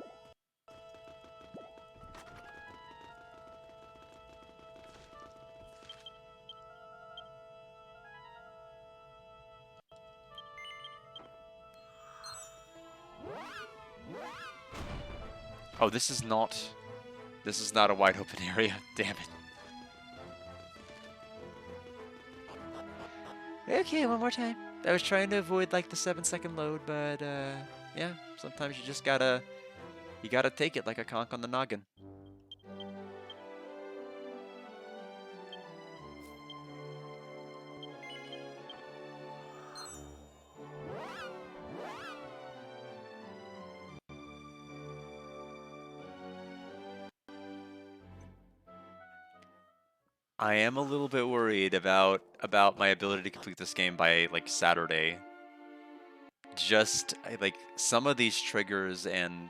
Oh, this is not a wide open area. Damn it. Okay, one more time. I was trying to avoid like the 7-second load, but yeah, sometimes you just gotta take it like a conch on the noggin. I am a little bit worried about my ability to complete this game by like Saturday. Just like some of these triggers and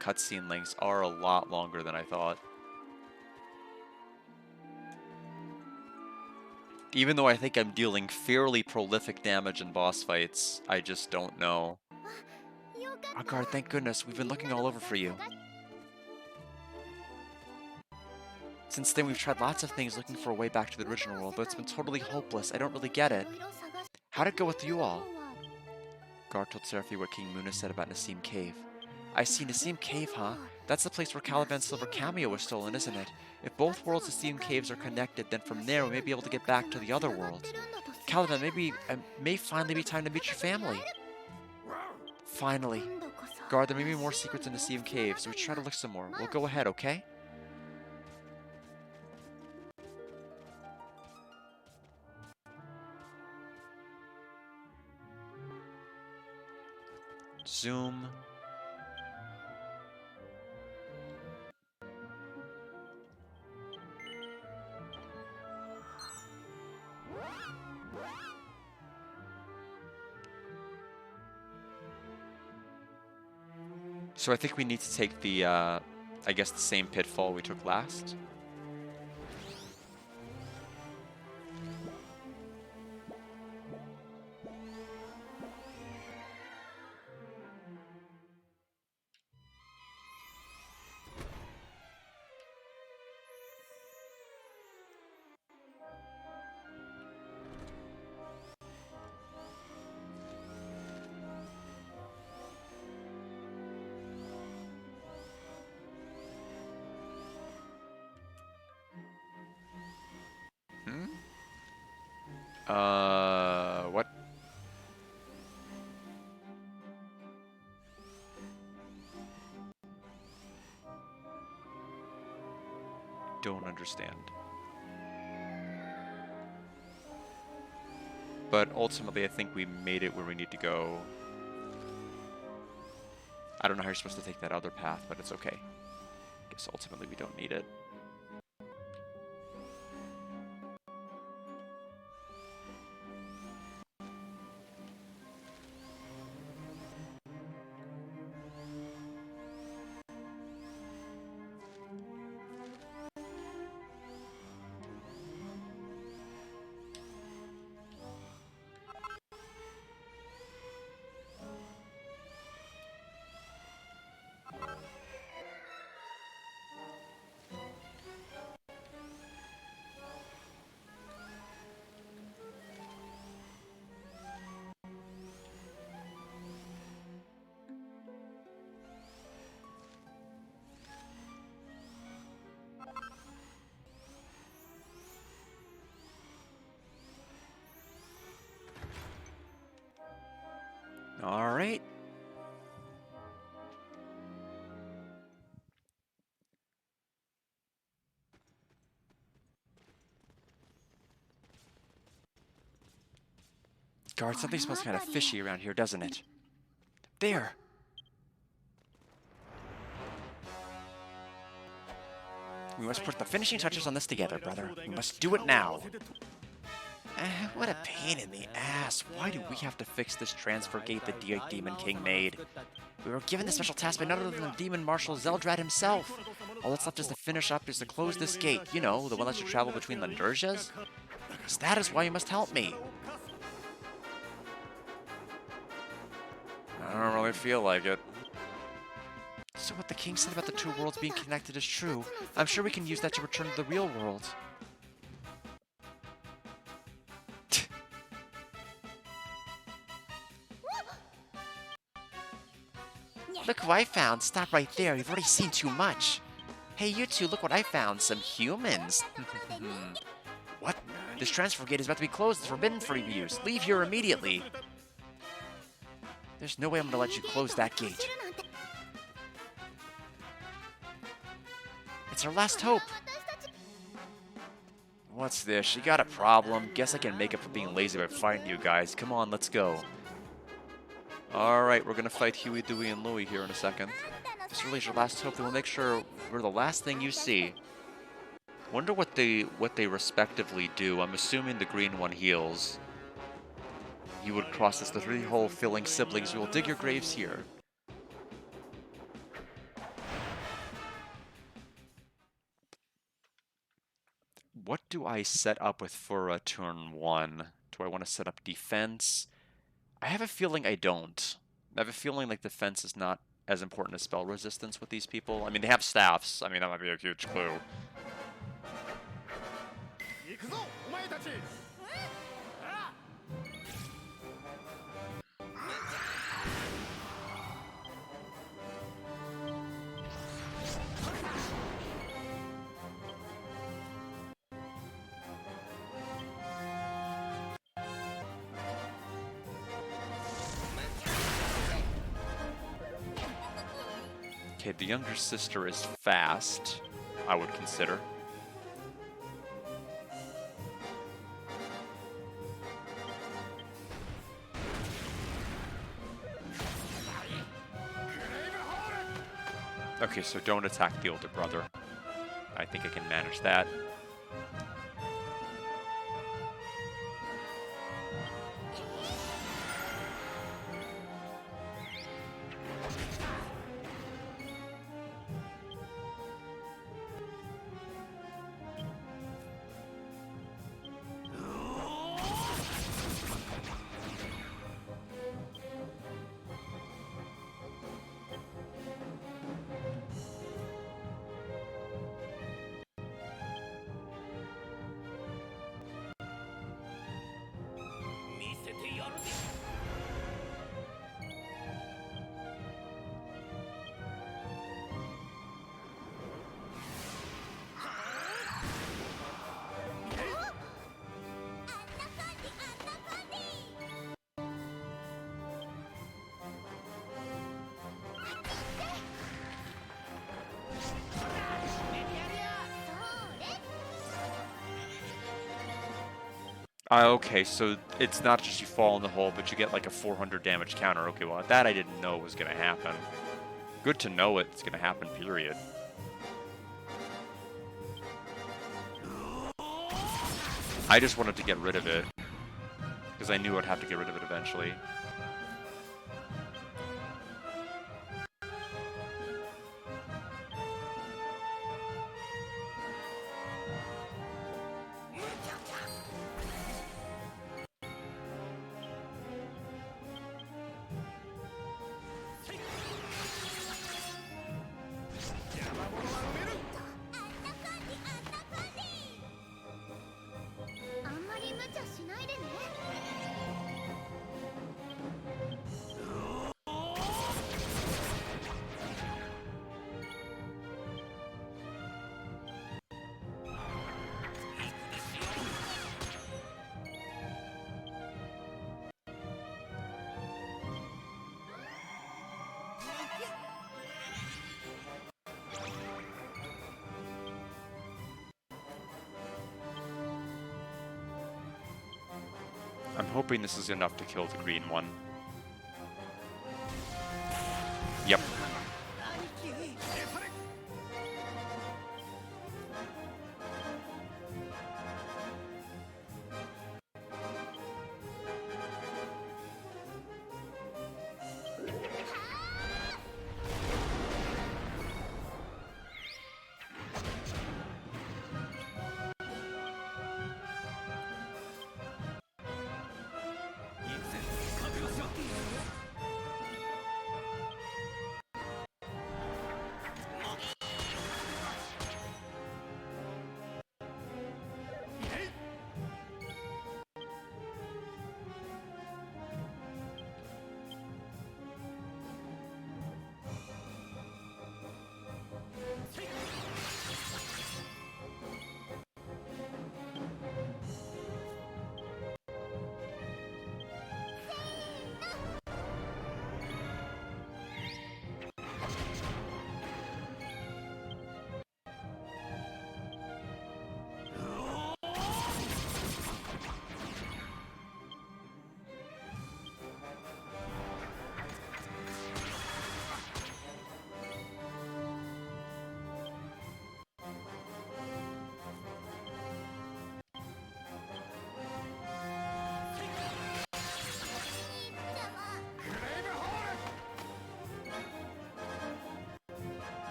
cutscene links are a lot longer than I thought. Even though I think I'm dealing fairly prolific damage in boss fights, I just don't know. Agard, thank goodness, we've been looking all over for you. Since then, we've tried lots of things looking for a way back to the original world, but it's been totally hopeless. I don't really get it. How'd it go with you all? Gar told Seraphi what King Muna said about Nassim Cave. I see, Nassim Cave, huh? That's the place where Caliban's silver cameo was stolen, isn't it? If both worlds' Nassim Caves are connected, then from there we may be able to get back to the other world. Caliban, maybe it may finally be time to meet your family. Finally. Gar, there may be more secrets in Nassim Cave, so we should try to look some more. We'll go ahead, okay? Zoom. So I think we need to take the, I guess the same pitfall we took last. What? Don't understand. But ultimately, I think we made it where we need to go. I don't know how you're supposed to take that other path, but it's okay. Guess ultimately we don't need it. Alright. Guard, something smells kind of fishy around here, doesn't it? There! We must put the finishing touches on this together, brother. We must do it now. What a pain in the ass. Why do we have to fix this transfer gate the Demon King made? We were given this special task by none other than the Demon Marshal Zeldrad himself. All that's left is to finish up is to close this gate. You know, the one that lets you travel between Lindurjas. So that is why you must help me. I don't really feel like it. So what the king said about the two worlds being connected is true. I'm sure we can use that to return to the real world. Look who I found. Stop right there. You've already seen too much. Hey, you two, look what I found. Some humans. What? This transfer gate is about to be closed. It's forbidden for use. Leave here immediately. There's no way I'm going to let you close that gate. It's our last hope. What's this? You got a problem? Guess I can make up for being lazy by fighting you guys. Come on, let's go. Alright, we're gonna fight Huey, Dewey, and Louie here in a second. This really is your last hope, then we'll make sure we're the last thing you see. Wonder what they respectively do. I'm assuming the green one heals. You would cross this, the three-hole filling siblings. We will dig your graves here. What do I set up with for turn 1? Do I want to set up defense? I have a feeling I don't. I have a feeling like defense is not as important as spell resistance with these people. I mean, they have staffs. I mean, that might be a huge clue. Okay, the younger sister is fast, I would consider. Okay, so don't attack the older brother. I think I can manage that. Okay, so it's not just you fall in the hole, but you get like a 400 damage counter. Okay, well, that I didn't know was going to happen. Good to know it's going to happen, period. I just wanted to get rid of it, because I knew I'd have to get rid of it eventually. hoping this is enough to kill the green one. Yep.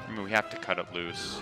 I mean, we have to cut it loose.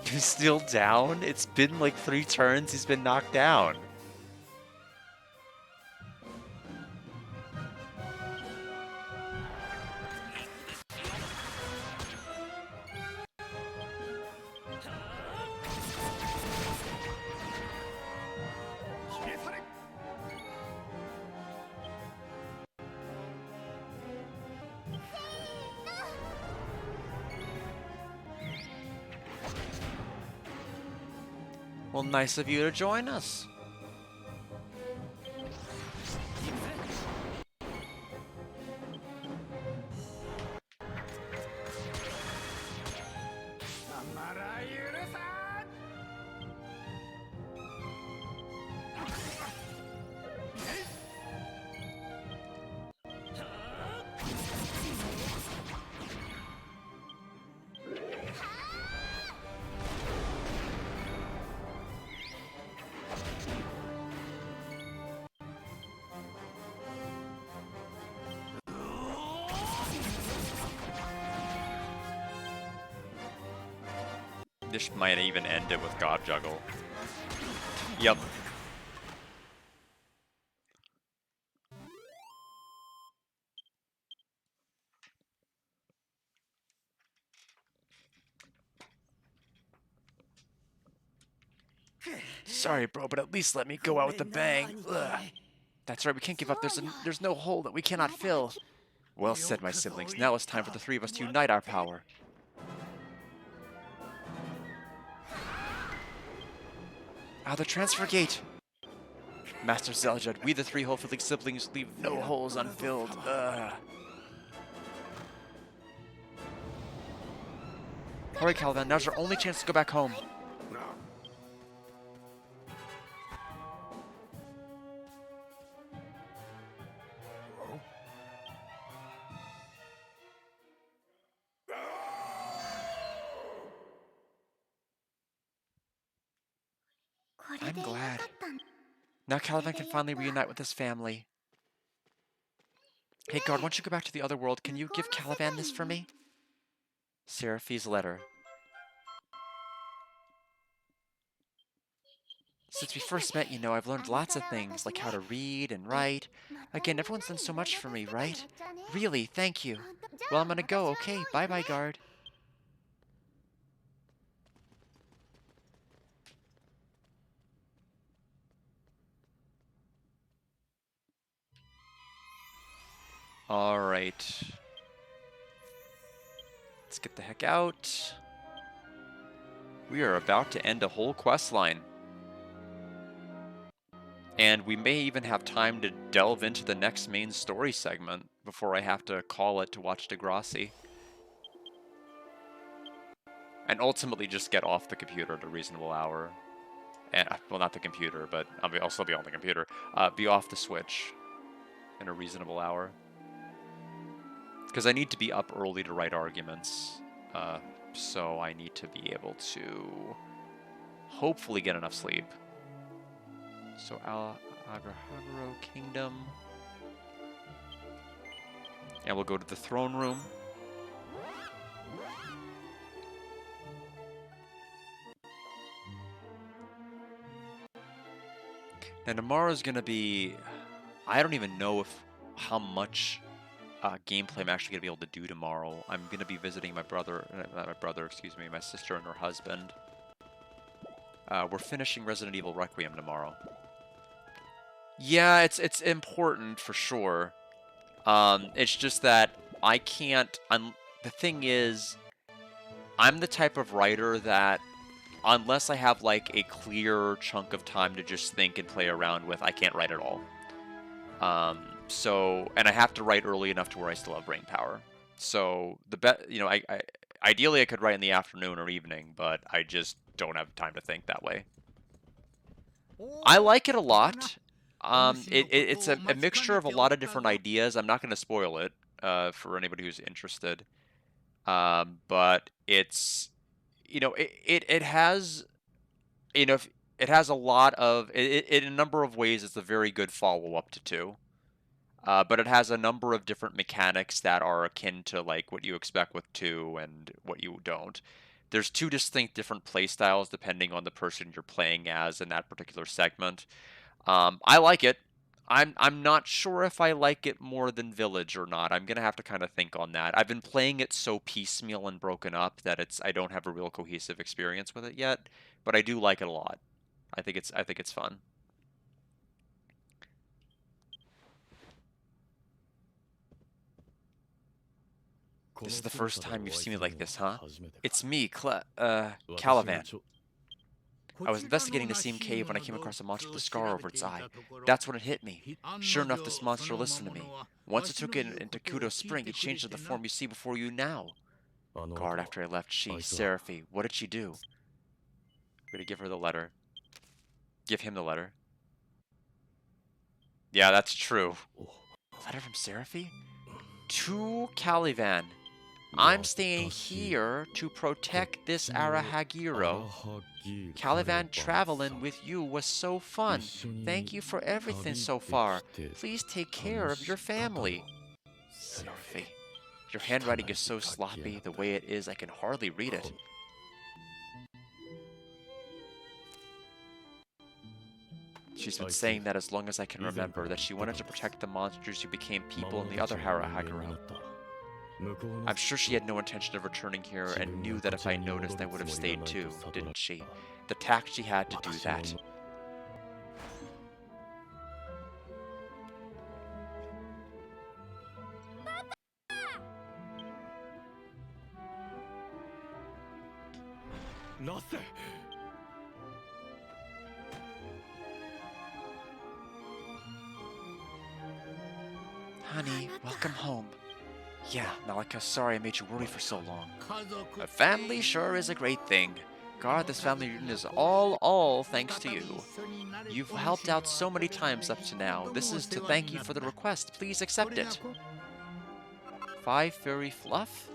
He's still down? It's been like 3 turns, he's been knocked down. Well, nice of you to join us. This might even end it with God Juggle. Yep. Sorry, bro, but at least let me go out with a bang. Ugh. That's right, we can't give up. There's no hole that we cannot fill. Well said, my siblings. Now it's time for the 3 of us to unite our power. Ah, the transfer gate. Master Zeljad, we the three Hopefully siblings leave no holes unfilled. Hurry, Caliban, now's our only chance to go back home. これ I'm でよか glad. ったん Now Caliban can finally reunite with his family. Hey, guard, why don't you go back to the other world? Can you give Caliban this for me? Seraphi's letter. Since we first met, you know, I've learned lots of things, like how to read and write. Again, everyone's done so much for me, right? Really, thank you. Well, I'm gonna go, okay? Bye-bye, guard. Alright. Let's get the heck out. We are about to end a whole quest line. And we may even have time to delve into the next main story segment before I have to call it to watch Degrassi. And ultimately just get off the computer at a reasonable hour. And, well, not the computer, but I'll still be on the computer. Be off the Switch in a reasonable hour. Because I need to be up early to write arguments. So I need to be able to hopefully get enough sleep. So Agrahaguro Kingdom. And we'll go to the throne room. Now tomorrow's gonna be, I don't even know how much gameplay I'm actually gonna be able to do tomorrow. I'm gonna be visiting my my sister and her husband. We're finishing Resident Evil Requiem tomorrow. Yeah, it's important for sure. It's just that I can't. The thing is, I'm the type of writer that, unless I have like a clear chunk of time to just think and play around with, I can't write at all. And I have to write early enough to where I still have brain power. So ideally I could write in the afternoon or evening, but I just don't have time to think that way. I like it a lot. It's a mixture of a lot of different ideas. I'm not going to spoil it for anybody who's interested. But it's, it has, it has a lot of, in a number of ways, it's a very good follow-up to 2. But it has a number of different mechanics that are akin to like what you expect with 2 and what you don't. There's 2 distinct different playstyles depending on the person you're playing as in that particular segment. I like it. I'm not sure if I like it more than Village or not. I'm gonna have to kind of think on that. I've been playing it so piecemeal and broken up that I don't have a real cohesive experience with it yet, but I do like it a lot. I think it's fun. This is the first time you've seen me like this, huh? It's me, Caliban. I was investigating the same cave when I came across a monster with a scar over its eye. That's when it hit me. Sure enough, this monster listened to me. Once it took it into Kudo Spring, it changed to the form you see before you now. Guard, after I left, Seraphi, what did she do? We're gonna give her the letter. Give him the letter. Yeah, that's true. A letter from Seraphi? To Caliban. I'm staying here to protect this Arahagiro. Caliban, traveling with you was so fun. Thank you for everything so far. Please take care of your family. Seraphi, your handwriting is so sloppy. The way it is, I can hardly read it. She's been saying that as long as I can remember, that she wanted to protect the monsters who became people in the other Harahaguro. I'm sure she had no intention of returning here and knew that if I noticed I would have stayed too, didn't she? The tact she had to do that. Yeah, Malika, sorry I made you worry for so long. A family sure is a great thing. God, this family reunion is all thanks to you. You've helped out so many times up to now. This is to thank you for the request. Please accept it. 5 furry fluff?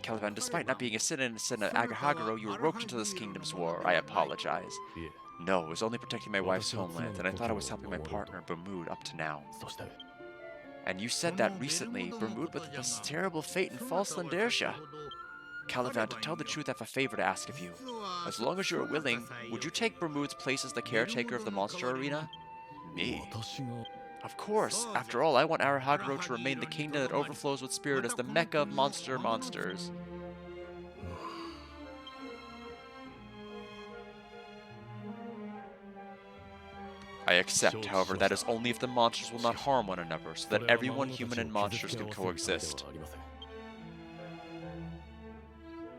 Caliban, despite not being a citizen of Agahaguro, you were roped into this kingdom's war. I apologize. No, it was only protecting my wife's homeland, and I thought I was helping my partner, Bermude, up to now. And you said that recently, Bermude with this terrible fate in Falsland Ayrshire. Caliban, to tell the truth, I have a favor to ask of you. As long as you are willing, would you take Bermude's place as the caretaker of the monster arena? Me? Of course. After all, I want Arahaguro to remain the kingdom that overflows with spirit as the mecca of monsters. I accept, however, that is only if the monsters will not harm one another, so that everyone, human and monsters, can coexist.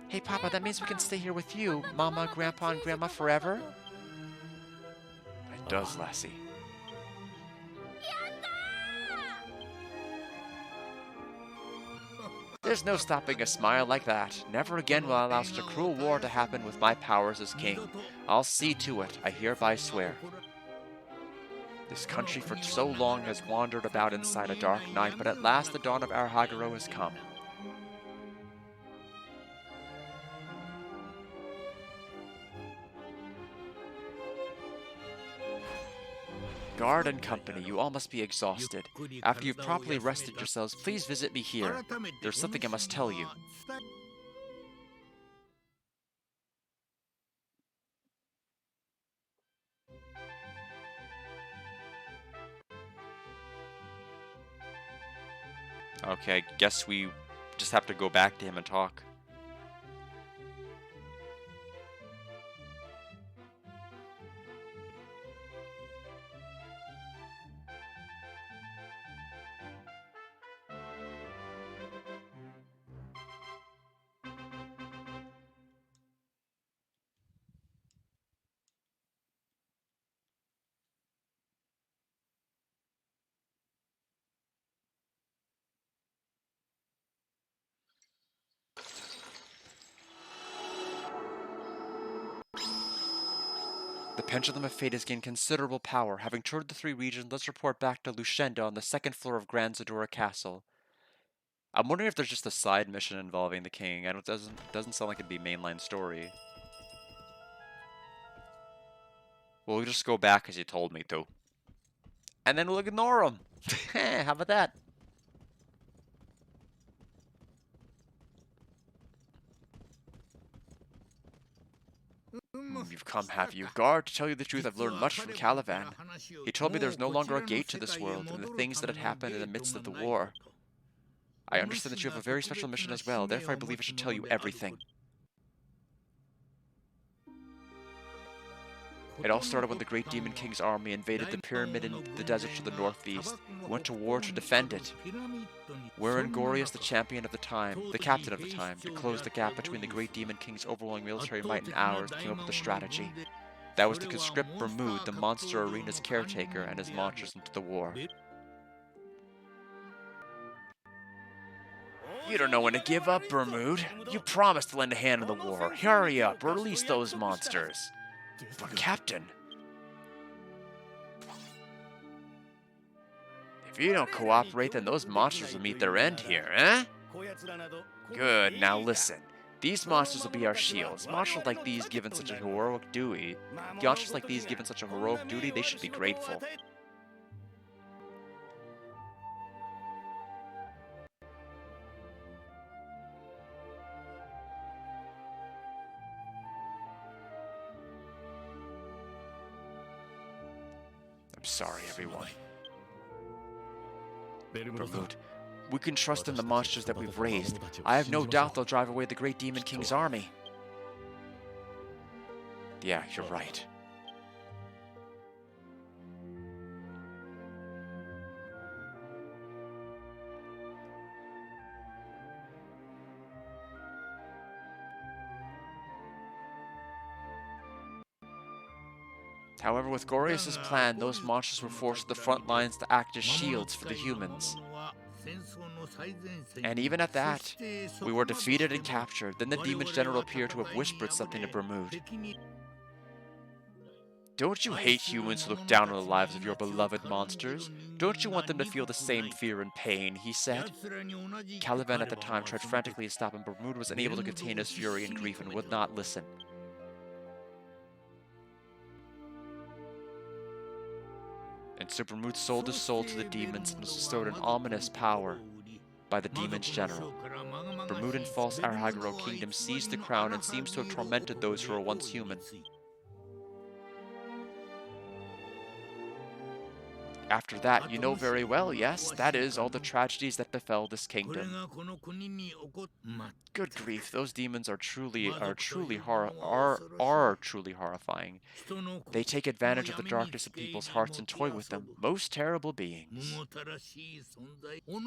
Hey, Papa, that means we can stay here with you, Mama, Grandpa, and Grandma forever? It does, Lassie. There's no stopping a smile like that. Never again will I allow such a cruel war to happen with my powers as king. I'll see to it, I hereby swear. This country for so long has wandered about inside a dark night, but at last the dawn of Arahaguro has come. Guard and company, you all must be exhausted. After you've properly rested yourselves, please visit me here. There's something I must tell you. Okay, I guess we just have to go back to him and talk. The Pendulum of Fate has gained considerable power. Having toured the 3 regions, let's report back to Lushenda on the 2nd floor of Grand Zadora Castle. I'm wondering if there's just a side mission involving the king. It doesn't sound like it'd be mainline story. We'll just go back as you told me to. And then we'll ignore him. How about that? You've come, have you? Guard, to tell you the truth, I've learned much from Caliban. He told me there's no longer a gate to this world, and the things that had happened in the midst of the war. I understand that you have a very special mission as well, therefore I believe I should tell you everything. It all started when the Great Demon King's army invaded the pyramid in the desert to the northeast. We went to war to defend it. Wherein Gorius, the champion of the time, the captain of the time, to close the gap between the Great Demon King's overwhelming military might and ours, came up with a strategy. That was to conscript Bermude, the monster arena's caretaker, and his monsters into the war. You don't know when to give up, Bermude. You promised to lend a hand in the war. Hurry up, release those monsters. But Captain, if you don't cooperate, then those monsters will meet their end here, eh? Good, now listen. These monsters will be our shields. Monsters like these given such a heroic duty, they should be grateful. I'm sorry, everyone. Bermude, we can trust in the monsters that we've raised. I have no doubt they'll drive away the Great Demon King's army. Yeah, you're right. However, with Gorius' plan, those monsters were forced to the front lines to act as shields for the humans. And even at that, we were defeated and captured. Then the demon's general appeared to have whispered something to Bermude. Don't you hate humans who look down on the lives of your beloved monsters? Don't you want them to feel the same fear and pain, he said. Caliban at the time tried frantically to stop him, but Bermude was unable to contain his fury and grief and would not listen. And so Bermude sold his soul to the demons and was bestowed an ominous power by the demon's general. Bermude and false Arahaguro Kingdom seized the crown and seems to have tormented those who were once human. After that, you know very well, yes, that is all the tragedies that befell this kingdom. Good grief, those demons are truly horrifying. They take advantage of the darkness of people's hearts and toy with them. Most terrible beings.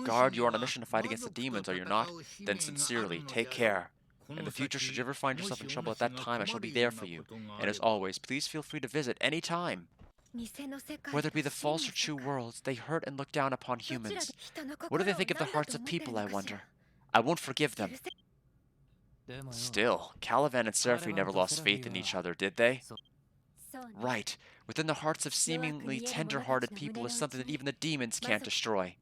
Guard, you are on a mission to fight against the demons, are you not? Then sincerely, take care. In the future, should you ever find yourself in trouble at that time, I shall be there for you. And as always, please feel free to visit any time. Whether it be the false or true worlds, they hurt and look down upon humans. What do they think of the hearts of people, I wonder? I won't forgive them. Still, Caliban and Seraphine never lost faith in each other, did they? Right. Within the hearts of seemingly tender-hearted people is something that even the demons can't destroy.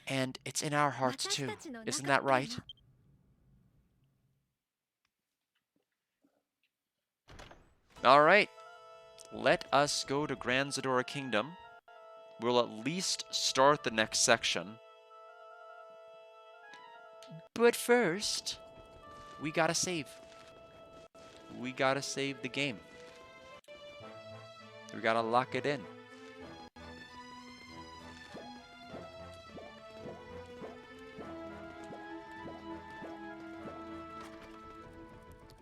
And it's in our hearts too. Isn't that right? Alright. Let us go to Grand Zadora Kingdom. We'll at least start the next section. But first, we gotta save. We gotta save the game. We gotta lock it in.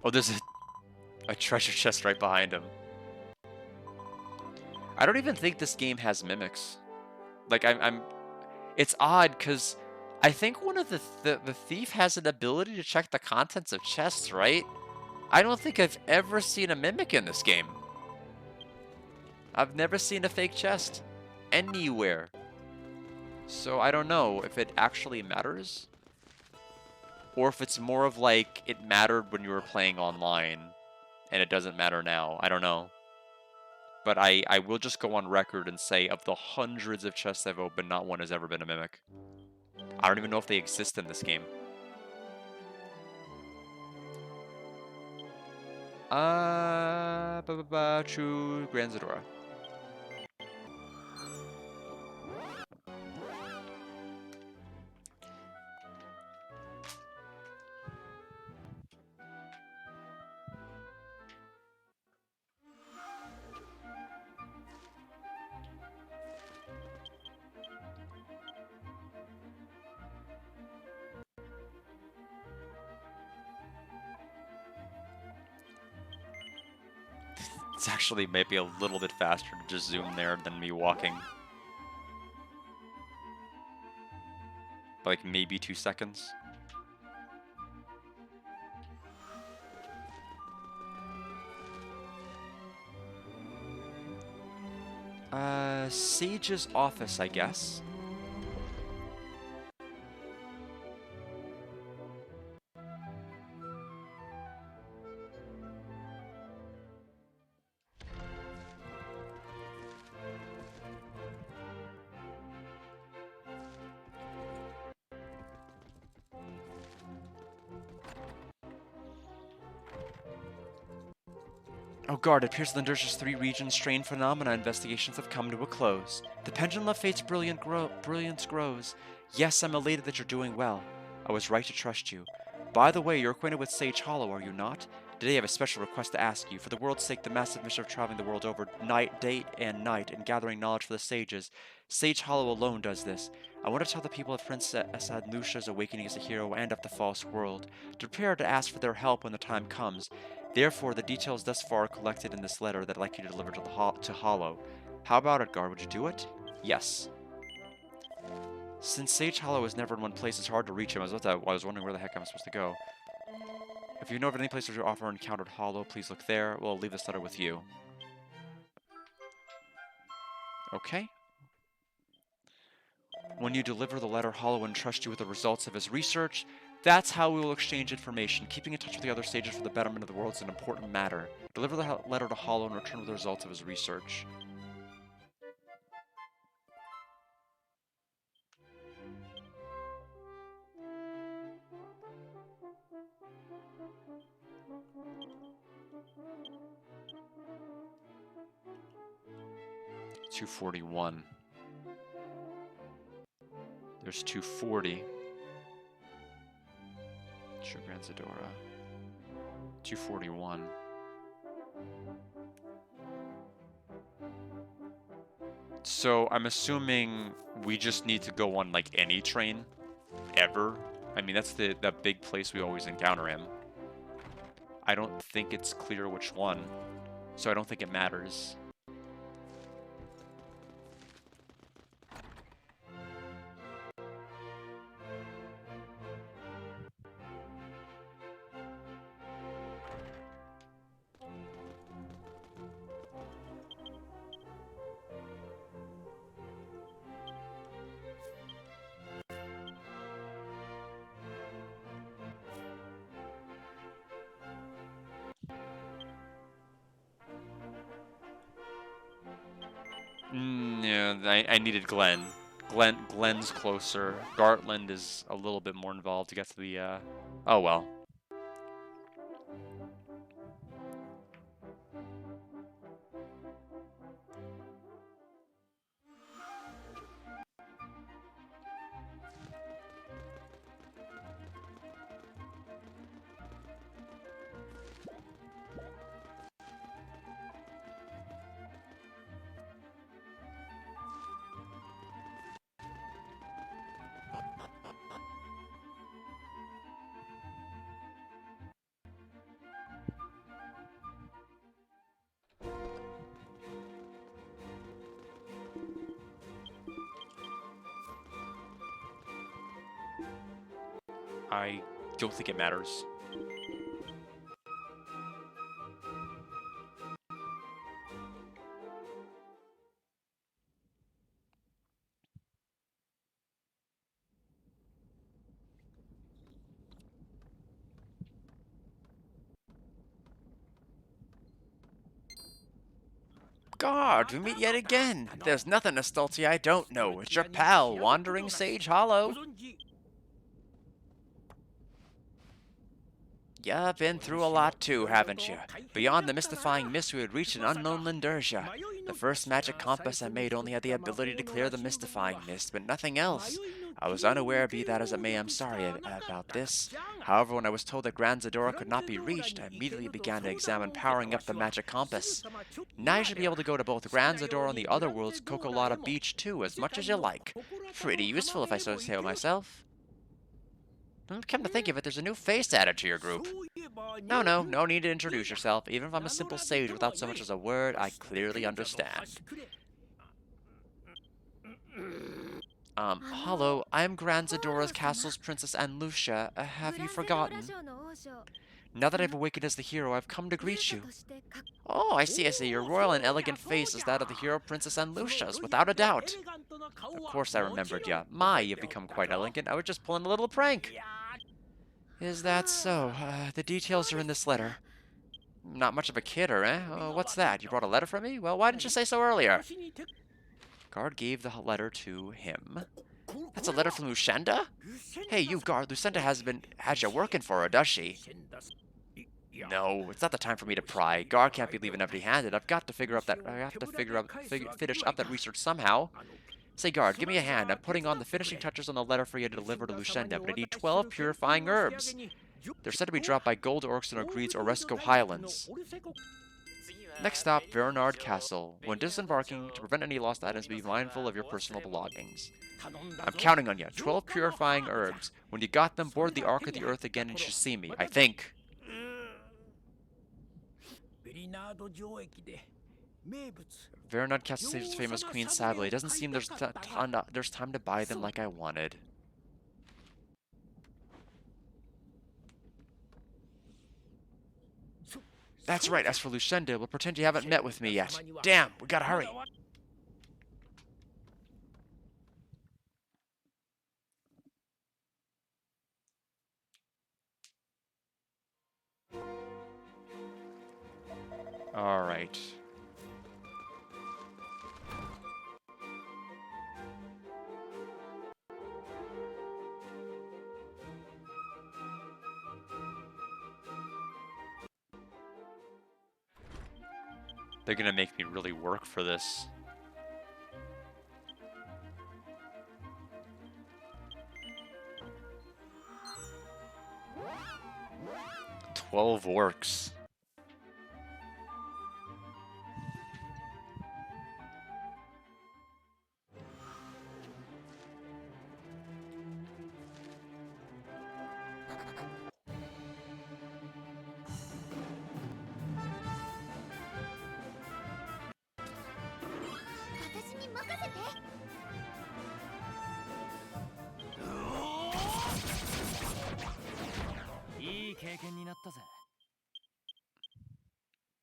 Oh, there's a treasure chest right behind him. I don't even think this game has mimics. Like, it's odd, because I think one of the thief has an ability to check the contents of chests, right? I don't think I've ever seen a mimic in this game. I've never seen a fake chest anywhere. So I don't know if it actually matters. Or if it's more of like, it mattered when you were playing online, and it doesn't matter now. I don't know. But I will just go on record and say, of the hundreds of chests I've opened, not one has ever been a mimic. I don't even know if they exist in this game. True Grand Zadora. It's actually maybe a little bit faster to just zoom there than me walking. Like maybe 2 seconds. Sage's office, I guess. Oh guard, it appears the Nurse's 3 regions strain phenomena investigations have come to a close. The pendulum of fate's brilliance grows. Yes, I'm elated that you're doing well. I was right to trust you. By the way, you're acquainted with Sage Hollow, are you not? Today I have a special request to ask you. For the world's sake, the massive mission of traveling the world over day and night and gathering knowledge for the sages, Sage Hollow alone does this. I want to tell the people of Princess Lucia's awakening as a hero and of the false world, to prepare to ask for their help when the time comes. Therefore, the details thus far are collected in this letter that I'd like you to deliver to Hollow. How about it, guard? Would you do it? Yes. Since Sage Hollow is never in one place, it's hard to reach him. I was wondering where the heck I'm supposed to go. If you know of any place where you often encountered Hollow, please look there. We'll leave this letter with you. Okay. When you deliver the letter, Hollow will entrust you with the results of his research. That's how we will exchange information. Keeping in touch with the other stages for the betterment of the world is an important matter. Deliver the letter to Hollow and return with the results of his research. $241. There's 240. Sure, Grand Zadora. 241. So I'm assuming we just need to go on like any train ever. I mean, that's the big place we always encounter him. I don't think it's clear which one, so I don't think it matters. Yeah, I needed Glenn. Glenn's closer. Gartland is a little bit more involved to get to the, oh well. I don't think it matters. God, we meet yet again. There's nothing, Astolti, I don't know. It's your pal, Wandering Sage Hollow. You've been through a lot too, haven't you? Beyond the mystifying mist, we had reached an unknown Lindersia. The first magic compass I made only had the ability to clear the mystifying mist, but nothing else. I was unaware, be that as it may, I'm sorry about this. However, when I was told that Grand Zadora could not be reached, I immediately began to examine powering up the magic compass. Now you should be able to go to both Grand Zadora and the other world's Kokolada Beach too, as much as you like. Pretty useful if I so say myself. Come to think of it, there's a new face added to your group. No need to introduce yourself. Even if I'm a simple sage without so much as a word, I clearly understand. Hollow, I am Grand Zadora's castle's Princess Anlucia. Have you forgotten? Now that I've awakened as the hero, I've come to greet you. Oh, I see. Your royal and elegant face is that of the hero Princess Anlucia's, without a doubt. Of course I remembered ya. My, you've become quite elegant. I was just pulling a little prank. Is that so? The details are in this letter. Not much of a kidder, eh? What's that? You brought a letter from me? Well, why didn't you say so earlier? Guard gave the letter to him. That's a letter from Lucinda? Hey, you, Guard. Lucinda has you working for her, does she? No, it's not the time for me to pry. Guard can't be leaving empty-handed. I've got to finish up that research somehow. Say, Guard, give me a hand. I'm putting on the finishing touches on the letter for you to deliver to Lucinda, but I need 12 purifying herbs. They're said to be dropped by Gold Orcs in Ogreed's Oresco Highlands. Next stop, Vernard Castle. When disembarking, to prevent any lost items, be mindful of your personal belongings. I'm counting on you. 12 purifying herbs. When you got them, board the Ark of the Earth again and you should see me, I think. Vernard Castle saves its famous Queen sadly. It doesn't seem there's time to buy them like I wanted. That's right, as for Lucinda, we'll pretend you haven't met with me yet. Damn, we gotta hurry. All right. They're gonna make me really work for this. "12 works."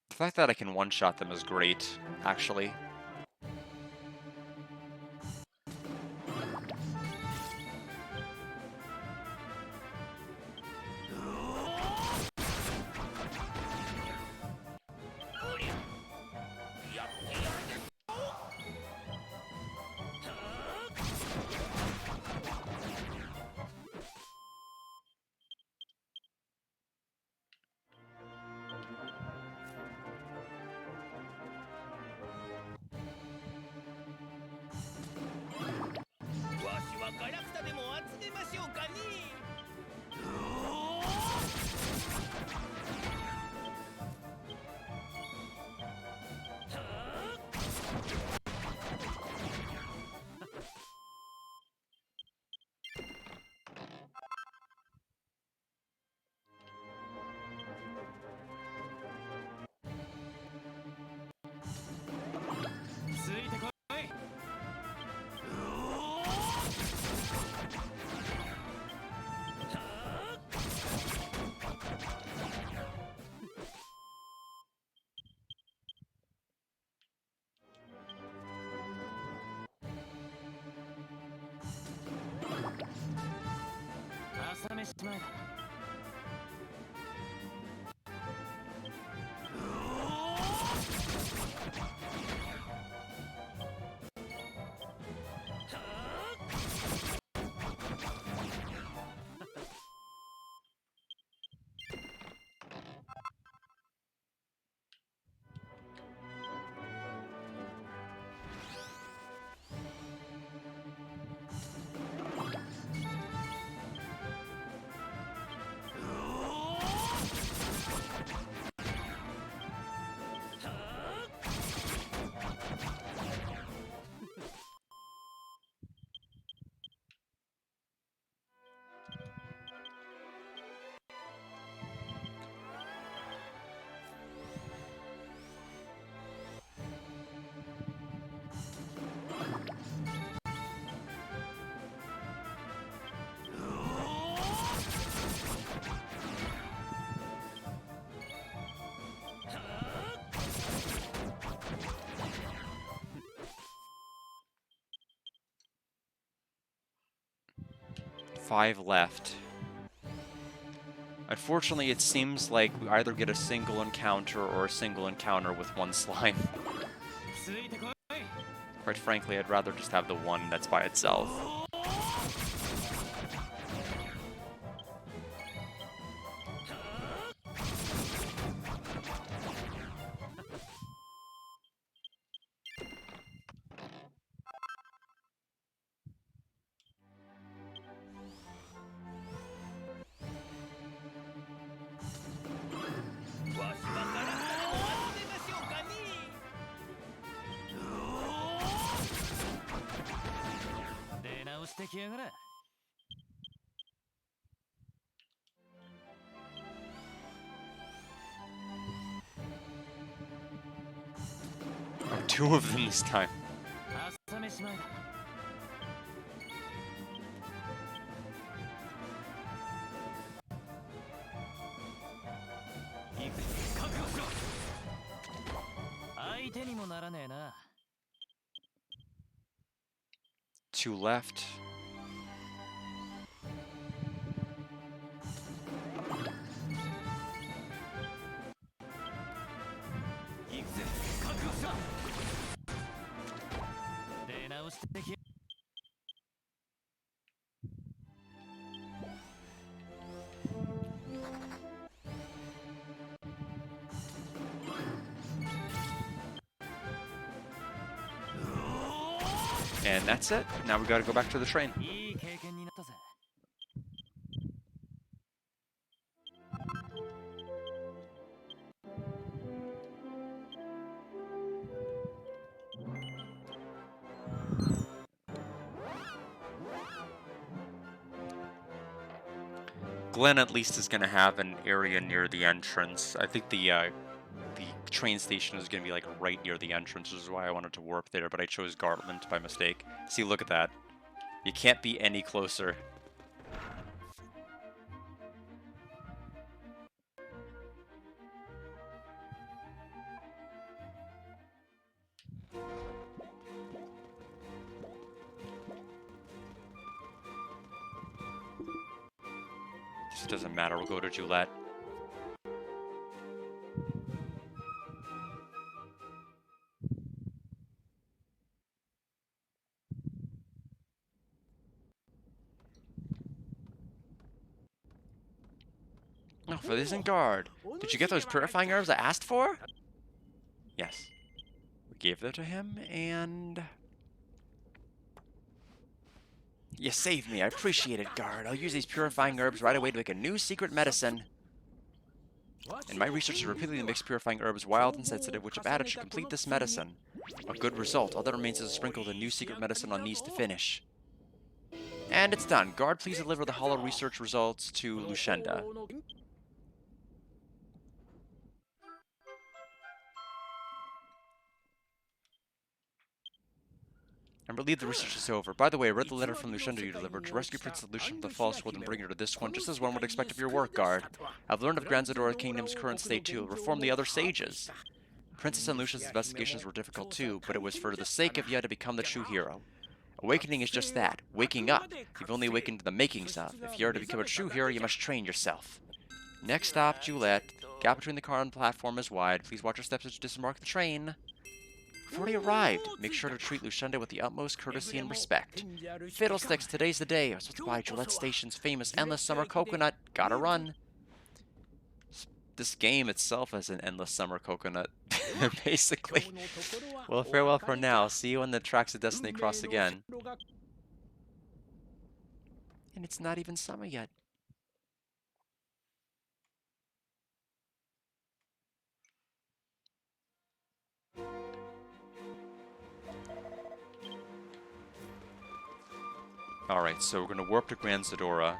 The fact that I can one-shot them is great, actually. Five left. Unfortunately, it seems like we either get a single encounter or a single encounter with one slime. Quite frankly, I'd rather just have the one that's by itself. Oh, two of them this time. Two left. And that's it. Now we gotta go back to the train. Glen at least is gonna have an area near the entrance. I think the train station is gonna be like right near the entrance, which is why I wanted to warp there, but I chose Garland by mistake. See, look at that. You can't be any closer. This doesn't matter, we'll go to Gillette. Oh, for this in guard. Did you get those purifying herbs I asked for? Yes. We gave that to him, and... You saved me. I appreciate it, guard. I'll use these purifying herbs right away to make a new secret medicine. In my research, I repeatedly mixed purifying herbs, wild and sensitive, which if added should complete this medicine. A good result. All that remains is to sprinkle the new secret medicine on these to finish. And it's done. Guard, please deliver the hollow research results to Lucinda. I'm relieved the research is over. By the way, I read the letter from Lucinda you delivered. To rescue Princess Lucia from the false world and bring her to this one, just as one would expect of your work, guard. I've learned of Grand Zadora Kingdom's current state too. Reform the other sages. Princess and Lucia's investigations were difficult too, but it was for the sake of you to become the true hero. Awakening is just that. Waking up. You've only awakened to the makings of. If you are to become a true hero, you must train yourself. Next stop, Gillette. Gap between the car and platform is wide. Please watch your steps as you disembark the train. We've already arrived. Make sure to treat Lucinda with the utmost courtesy and respect. Fiddlesticks, today's the day. I was supposed to buy Gillette Station's famous Endless Summer Coconut. Gotta run. This game itself is an Endless Summer Coconut, basically. Well, farewell for now. See you when the tracks of destiny cross again. And it's not even summer yet. Alright, so we're gonna warp to Grand Zadora.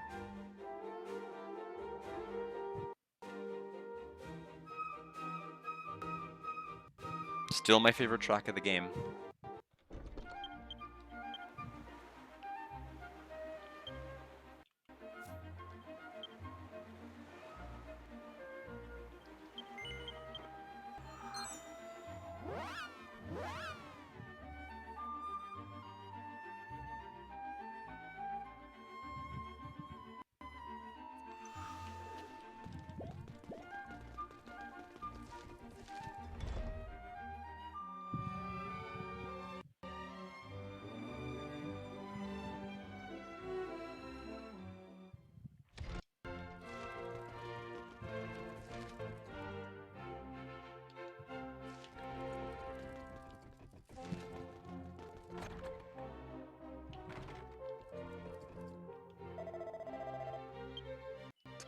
Still my favorite track of the game.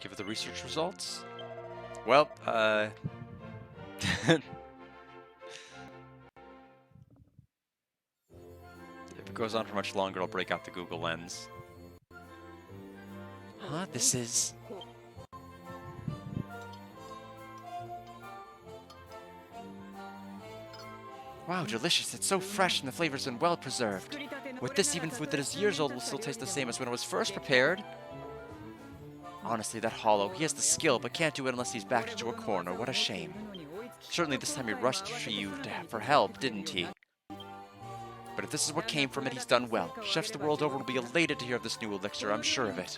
Give it the research results. Well, if it goes on for much longer, I'll break out the Google Lens. Huh? This is... Wow, delicious. It's so fresh and the flavor's been well preserved. With this, even food that is years old will still taste the same as when it was first prepared. Honestly, that Hollow, he has the skill, but can't do it unless he's backed into a corner. What a shame. Certainly this time he rushed to you for help, didn't he? But if this is what came from it, he's done well. Chefs the world over will be elated to hear of this new elixir, I'm sure of it.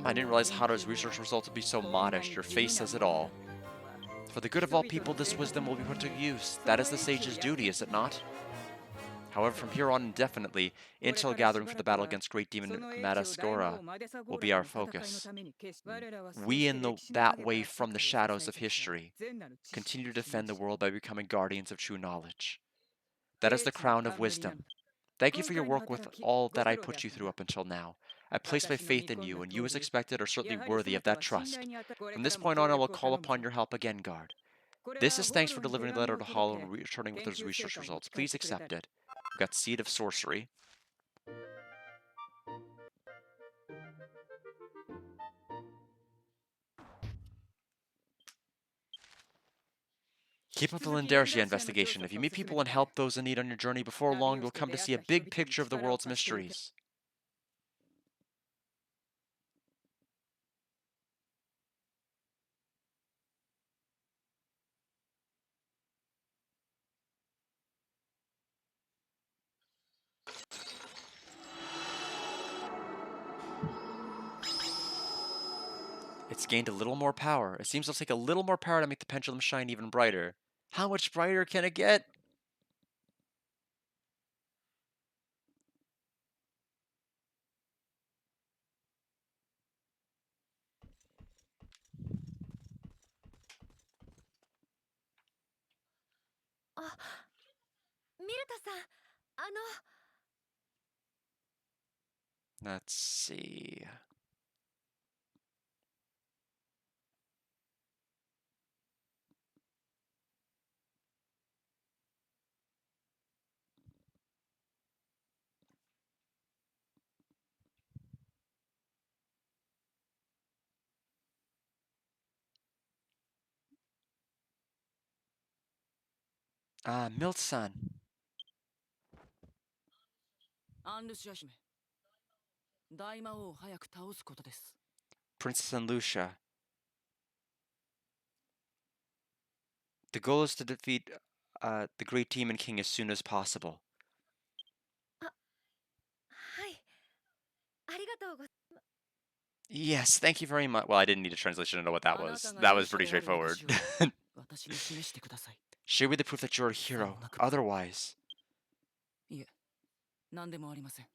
I didn't realize Hato's research results would be so modest. Your face says it all. For the good of all people, this wisdom will be put to use. That is the sage's duty, is it not? However, from here on indefinitely, intel gathering for the battle against Great Demon Madaskora will be our focus. We in that way from the shadows of history continue to defend the world by becoming guardians of true knowledge. That is the crown of wisdom. Thank you for your work with all that I put you through up until now. I place my faith in you, and you as expected are certainly worthy of that trust. From this point on, I will call upon your help again, Guard. This is thanks for delivering the letter to Hollow and returning with those research results. Please accept it. We've got Seed of Sorcery. Keep up the Lindarcia investigation. If you meet people and help those in need on your journey, before long you'll come to see a big picture of the world's mysteries. It's gained a little more power. It seems it'll take a little more power to make the pendulum shine even brighter. How much brighter can it get? Let's see. Milt-san. アンルシア姫、大魔王を早く倒すことです。 Princess and Lucia. The goal is to defeat the Great Demon King as soon as possible. はい。ありがとうございます。 Yes, thank you very much. Well, I didn't need a translation to know what that was. That was pretty straightforward. 私に示してください。 Show me the proof that you're a hero. Otherwise... いえ、何でもありません。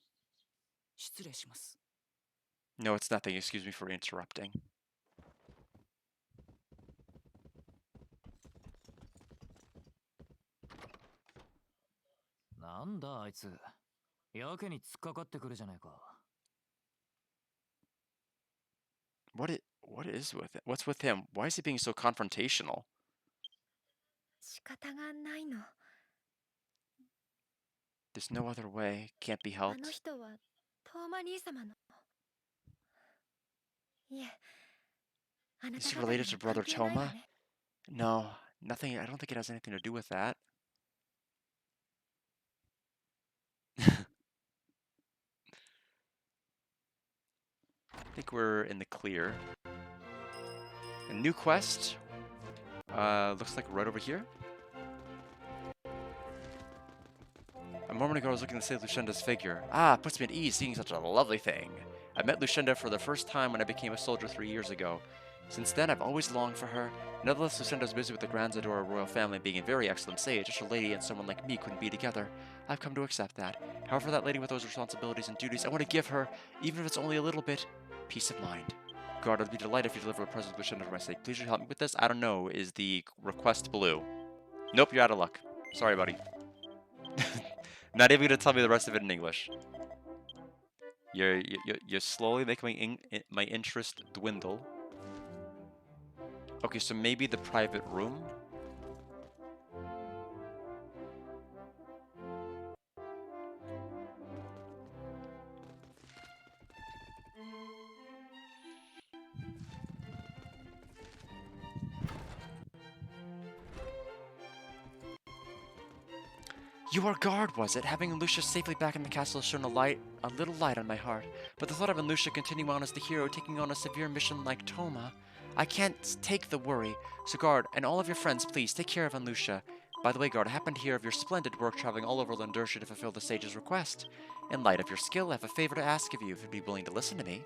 失礼します。 No, it's nothing. Excuse me for interrupting. なんだあいつ。やけに突っかかってくるじゃないか。 What is with it? What's with him? Why is he being so confrontational? 仕方がないの。 There's no other way. Can't be あ helped. の人はトーマ兄様の。いえ。あな Is た it 方に related to Brother 関係ないわ Toma? ね。 No, nothing. I don't think it has anything to do with that. I think we're in the clear. A new quest. Looks like right over here. A moment ago, I was looking to save Lucinda's figure. Ah, it puts me at ease seeing such a lovely thing. I met Lucinda for the first time when I became a soldier 3 years ago. Since then, I've always longed for her. Nevertheless, Lucinda is busy with the Grand Zadora royal family being a very excellent sage. Just a lady and someone like me couldn't be together. I've come to accept that. However, that lady with those responsibilities and duties, I want to give her, even if it's only a little bit, peace of mind. God, I'd be delighted if you deliver a present to Lucinda for my sake. Please help me with this. I don't know. Is the request blue? Nope, you're out of luck. Sorry, buddy. Not even gonna tell me the rest of it in English. You're slowly making my interest dwindle. Okay, so maybe the private room. Your guard, was it? Having Lucia safely back in the castle has shone a little light on my heart. But the thought of Lucia continuing on as the hero, taking on a severe mission like Toma, I can't take the worry. So guard, and all of your friends, please take care of Lucia. By the way, guard, I happen to hear of your splendid work traveling all over Lindarcia to fulfill the sage's request. In light of your skill, I have a favor to ask of you if you'd be willing to listen to me.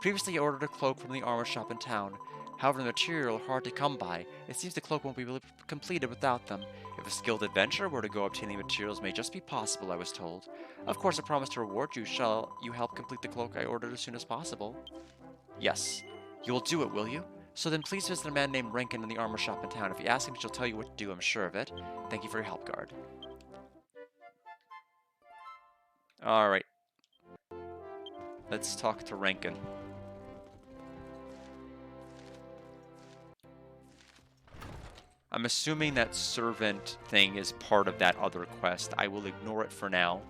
Previously, I ordered a cloak from the armor shop in town. However, the material are hard to come by. It seems the cloak won't be completed without them. If a skilled adventurer were to go obtaining materials may just be possible, I was told. Of course, I promise to reward you. Shall you help complete the cloak I ordered as soon as possible? Yes. You will do it, will you? So then please visit a man named Rankin in the armor shop in town. If you ask him, he'll tell you what to do, I'm sure of it. Thank you for your help, guard. Alright. Let's talk to Rankin. I'm assuming that servant thing is part of that other quest. I will ignore it for now.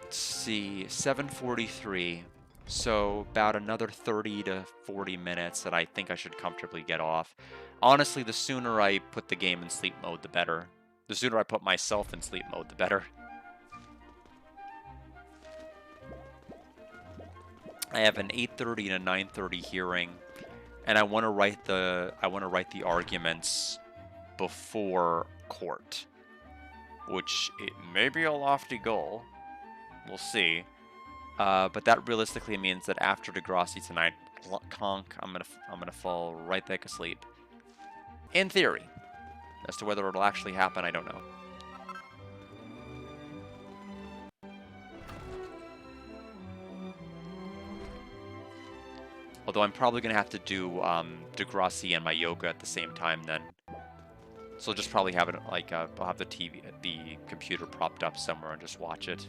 Let's see, 7:43. So about another 30 to 40 minutes that I think I should comfortably get off. Honestly, the sooner I put the game in sleep mode, the better. The sooner I put myself in sleep mode, the better. I have an 8:30 and a 9:30 hearing, and I want to write the arguments before court, which it may be a lofty goal. We'll see. But that realistically means that after Degrassi tonight, conk, I'm gonna fall right back asleep. In theory. As to whether it'll actually happen, I don't know. Although I'm probably gonna have to do Degrassi and my yoga at the same time then. So I'll just probably have it like I'll have the computer propped up somewhere and just watch it.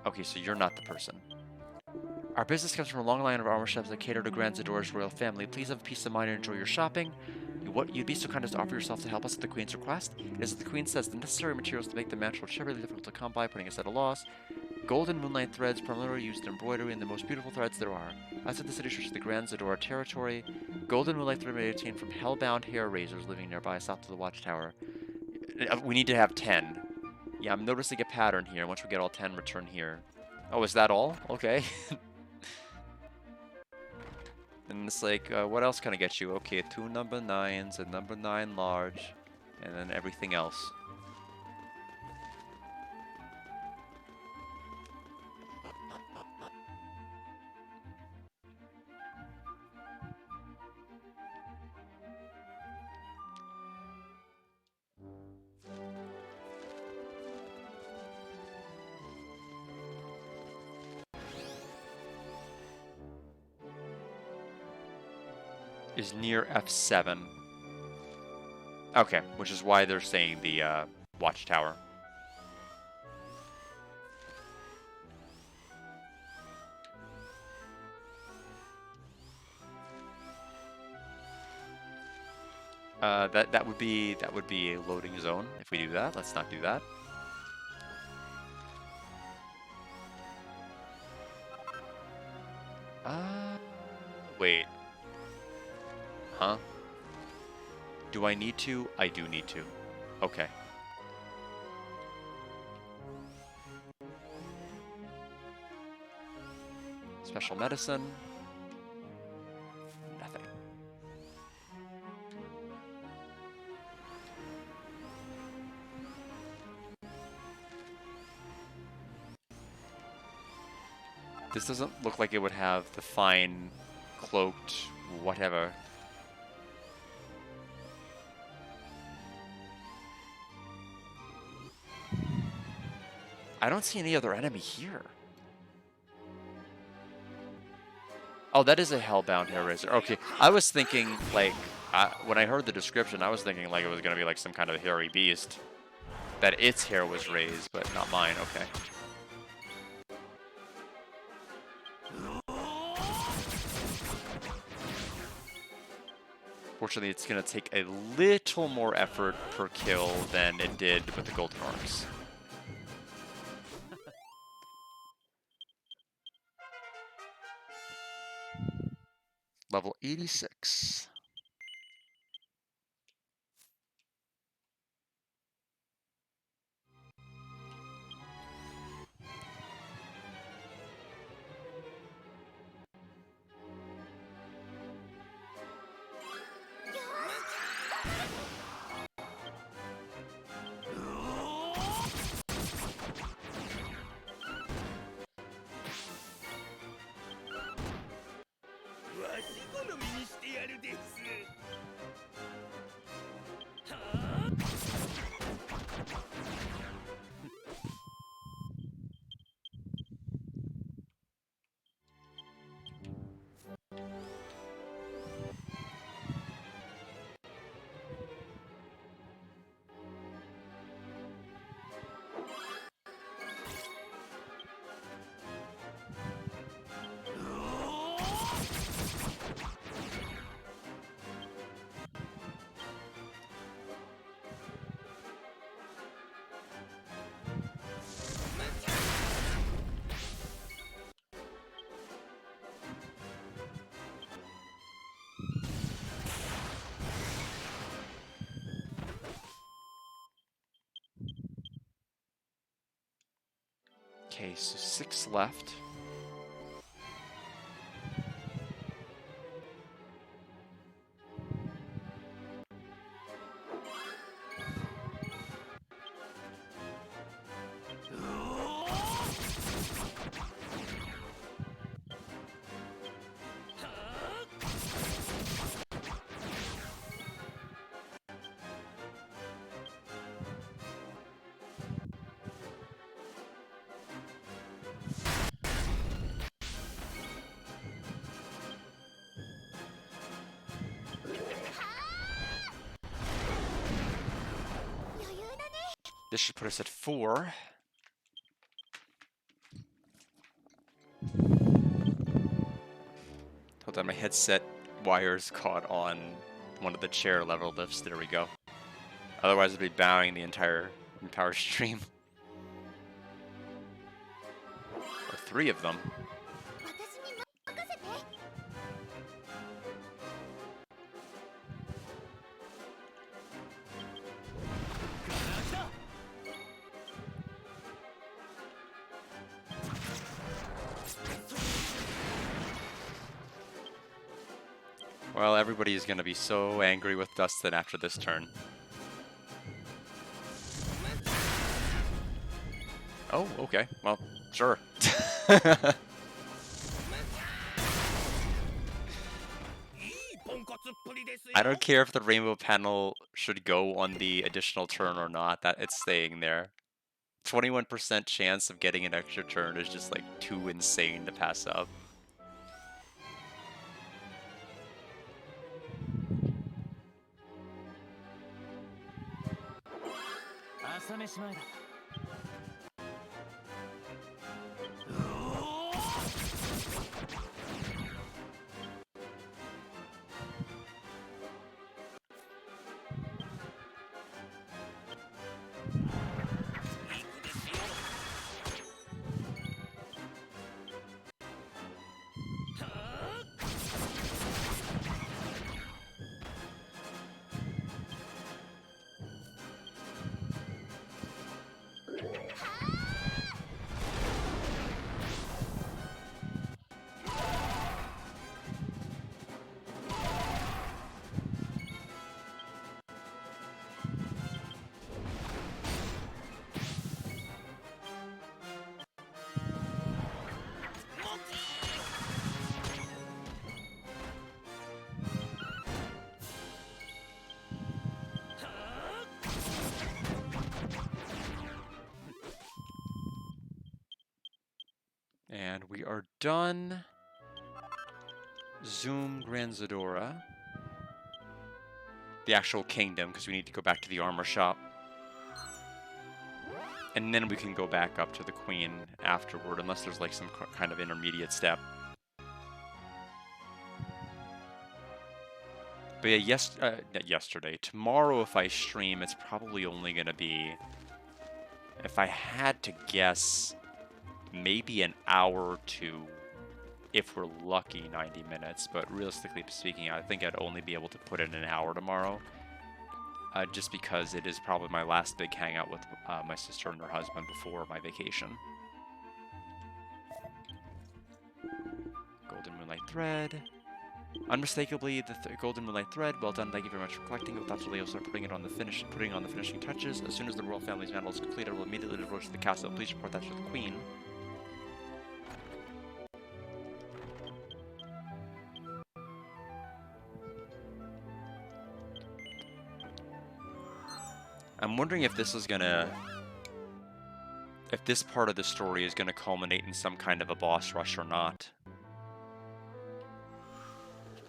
Okay, so you're not the person. Our business comes from a long line of armor shops that cater to Grand Zador's royal family. Please have peace of mind and enjoy your shopping. You'd be so kind as to offer yourself to help us at the Queen's request? It is as the Queen says, the necessary materials to make the mantle terribly difficult to come by, putting aside a loss. Golden moonlight threads, primarily used in embroidery, and the most beautiful threads there are. Outside the city stretch of the Grand Zador territory. Golden moonlight thread may be obtained from hellbound hair raisers living nearby, south of the watchtower. We need to have 10. Yeah, I'm noticing a pattern here. Once we get all 10, return here. Oh, is that all? Okay. And it's like, what else can I get you? Okay, 2 number 9s, a number 9 large, and then everything else. Is near F7. Okay, which is why they're saying the watchtower. That would be a loading zone if we do that. Let's not do that. Wait. Huh? Do I need to? I do need to. Okay. Special medicine. Nothing. This doesn't look like it would have the fine, cloaked, whatever. I don't see any other enemy here. Oh, that is a Hellbound Hair Raiser. Okay, I was thinking, like, when I heard the description, I was thinking, like, it was going to be, like, some kind of hairy beast. That its hair was raised, but not mine. Okay. Fortunately, it's going to take a little more effort per kill than it did with the Golden Arms. Level 86. Okay, so 6 left. This should put us at 4. Hold on, my headset wires caught on one of the chair lever lifts. There we go. Otherwise, it'd be bowing the entire power stream. Or 3 of them. Well, everybody is going to be so angry with Dustin after this turn. Oh, okay. Well, sure. I don't care if the rainbow panel should go on the additional turn or not. That it's staying there. 21% chance of getting an extra turn is just like too insane to pass up. And we are done. Zoom Granzadora. The actual kingdom, because we need to go back to the armor shop. And then we can go back up to the queen afterward, unless there's like some kind of intermediate step. But yeah, not yesterday. Tomorrow, if I stream, it's probably only going to be, if I had to guess, maybe an hour or 2, if we're lucky, 90 minutes. But realistically speaking, I think I'd only be able to put in an hour tomorrow. Just because it is probably my last big hangout with my sister and her husband before my vacation. Golden Moonlight Thread. Unmistakably, the Golden Moonlight Thread. Well done. Thank you very much for collecting it. Without delay, I'll start putting on the finishing touches. As soon as the royal family's mantle is complete, I will immediately approach the castle. Please report that to the queen. I'm wondering if this is gonna... if this part of the story is gonna culminate in some kind of a boss rush or not.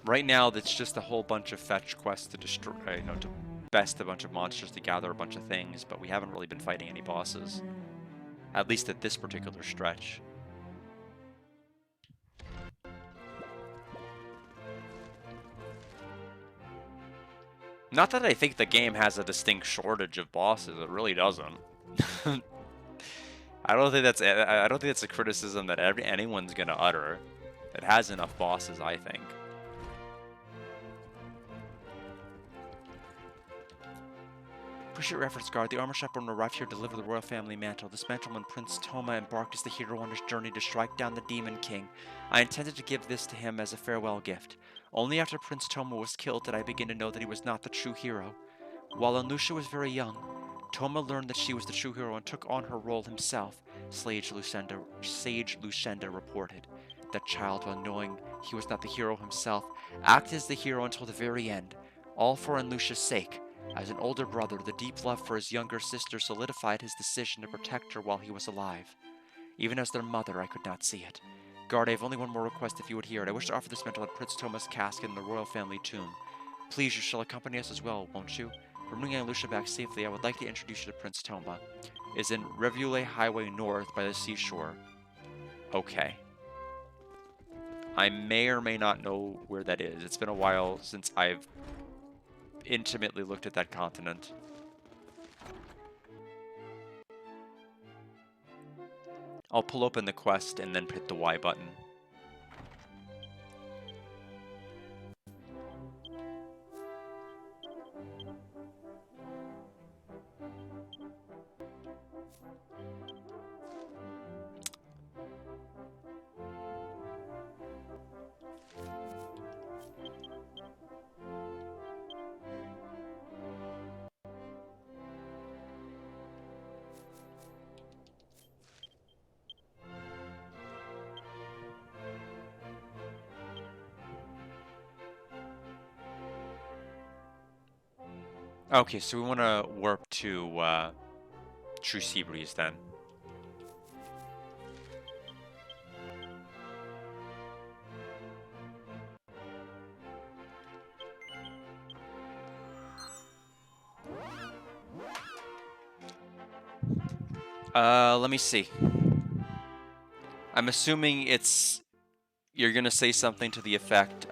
Right now, it's just a whole bunch of fetch quests to destroy, to best a bunch of monsters, to gather a bunch of things, but we haven't really been fighting any bosses. At least at this particular stretch. Not that I think the game has a distinct shortage of bosses, it really doesn't. I don't think that's a criticism that anyone's gonna utter. It has enough bosses, I think. Appreciate your efforts, Guard. The armor chaperone arrived here to deliver the royal family mantle. This mantle when Prince Toma embarked as the hero on his journey to strike down the Demon King. I intended to give this to him as a farewell gift. Only after Prince Toma was killed did I begin to know that he was not the true hero. While Anlusha was very young, Toma learned that she was the true hero and took on her role himself, Sage Lucenda reported. That child, while knowing he was not the hero himself, acted as the hero until the very end, all for Anlusha's sake. As an older brother, the deep love for his younger sister solidified his decision to protect her while he was alive. Even as their mother, I could not see it. Guard, I have only one more request if you would hear it. I wish to offer this mantle at Prince Toma's casket in the royal family tomb. Please, you shall accompany us as well, won't you? For bringing Anlusha back safely, I would like to introduce you to Prince Toma. It is in Revule Highway North by the seashore. Okay. I may or may not know where that is. It's been a while since I've intimately looked at that continent. I'll pull open the quest and then hit the Y button. Okay, so we want to warp to True Sea Breeze then. Let me see. I'm assuming you're gonna say something to the effect,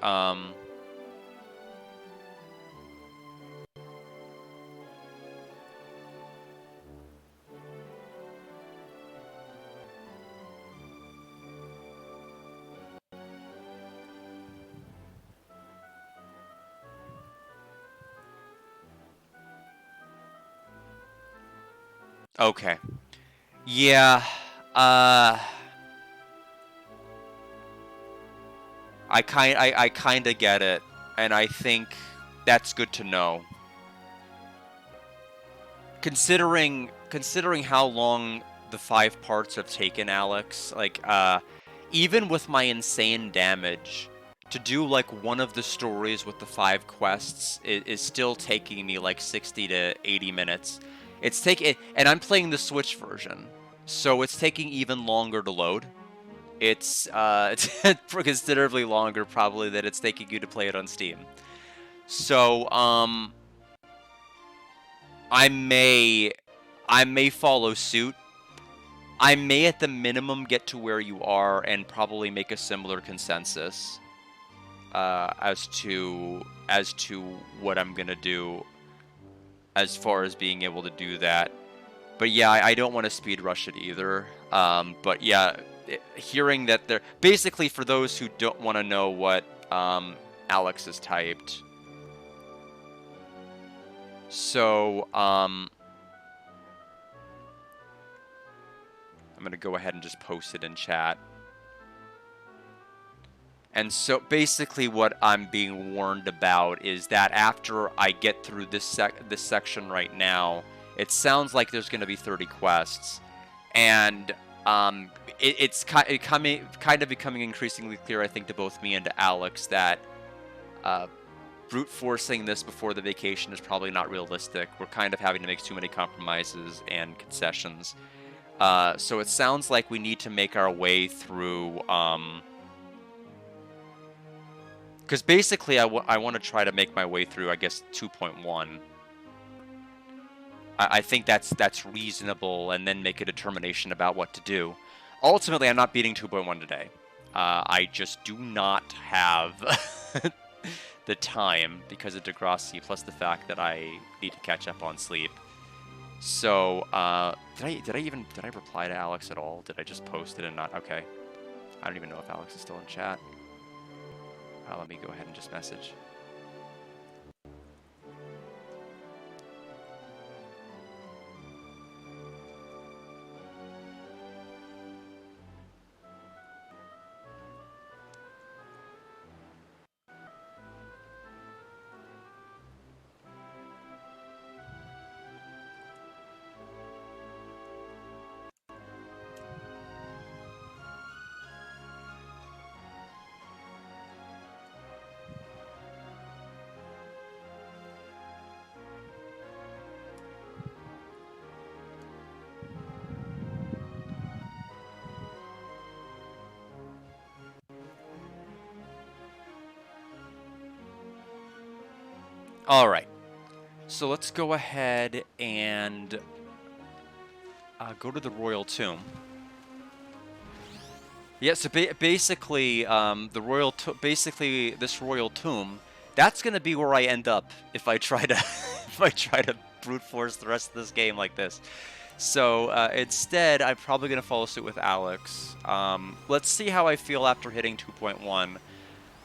okay. Yeah, I kinda get it, and I think that's good to know. Considering how long the 5 parts have taken, Alex, like, even with my insane damage, to do, like, one of the stories with the 5 quests is still taking me, like, 60 to 80 minutes. And I'm playing the Switch version, so it's taking even longer to load. It's considerably longer, probably, than it's taking you to play it on Steam. So, I may follow suit. I may, at the minimum, get to where you are and probably make a similar consensus as to what I'm gonna do as far as being able to do that. But yeah, I don't want to speed rush it either. But yeah, hearing that they're basically, for those who don't want to know what Alex has typed. So I'm gonna go ahead and just post it in chat. And so basically what I'm being warned about is that after I get through this section right now, it sounds like there's going to be 30 quests. And it's kind of becoming increasingly clear, I think, to both me and to Alex that brute forcing this before the vacation is probably not realistic. We're kind of having to make too many compromises and concessions. So it sounds like we need to make our way through... Because basically, I want to try to make my way through, I guess, 2.1. I think that's reasonable, and then make a determination about what to do. Ultimately, I'm not beating 2.1 today. I just do not have the time because of Degrassi, plus the fact that I need to catch up on sleep. So, did I reply to Alex at all? Did I just post it and not? Okay. I don't even know if Alex is still in chat. Let me go ahead and just message. All right. So let's go ahead and go to the Royal Tomb. Yeah, so basically, basically this Royal Tomb, that's gonna be where I end up if I try to if I try to brute force the rest of this game like this. So instead, I'm probably gonna follow suit with Alex. Let's see how I feel after hitting 2.1.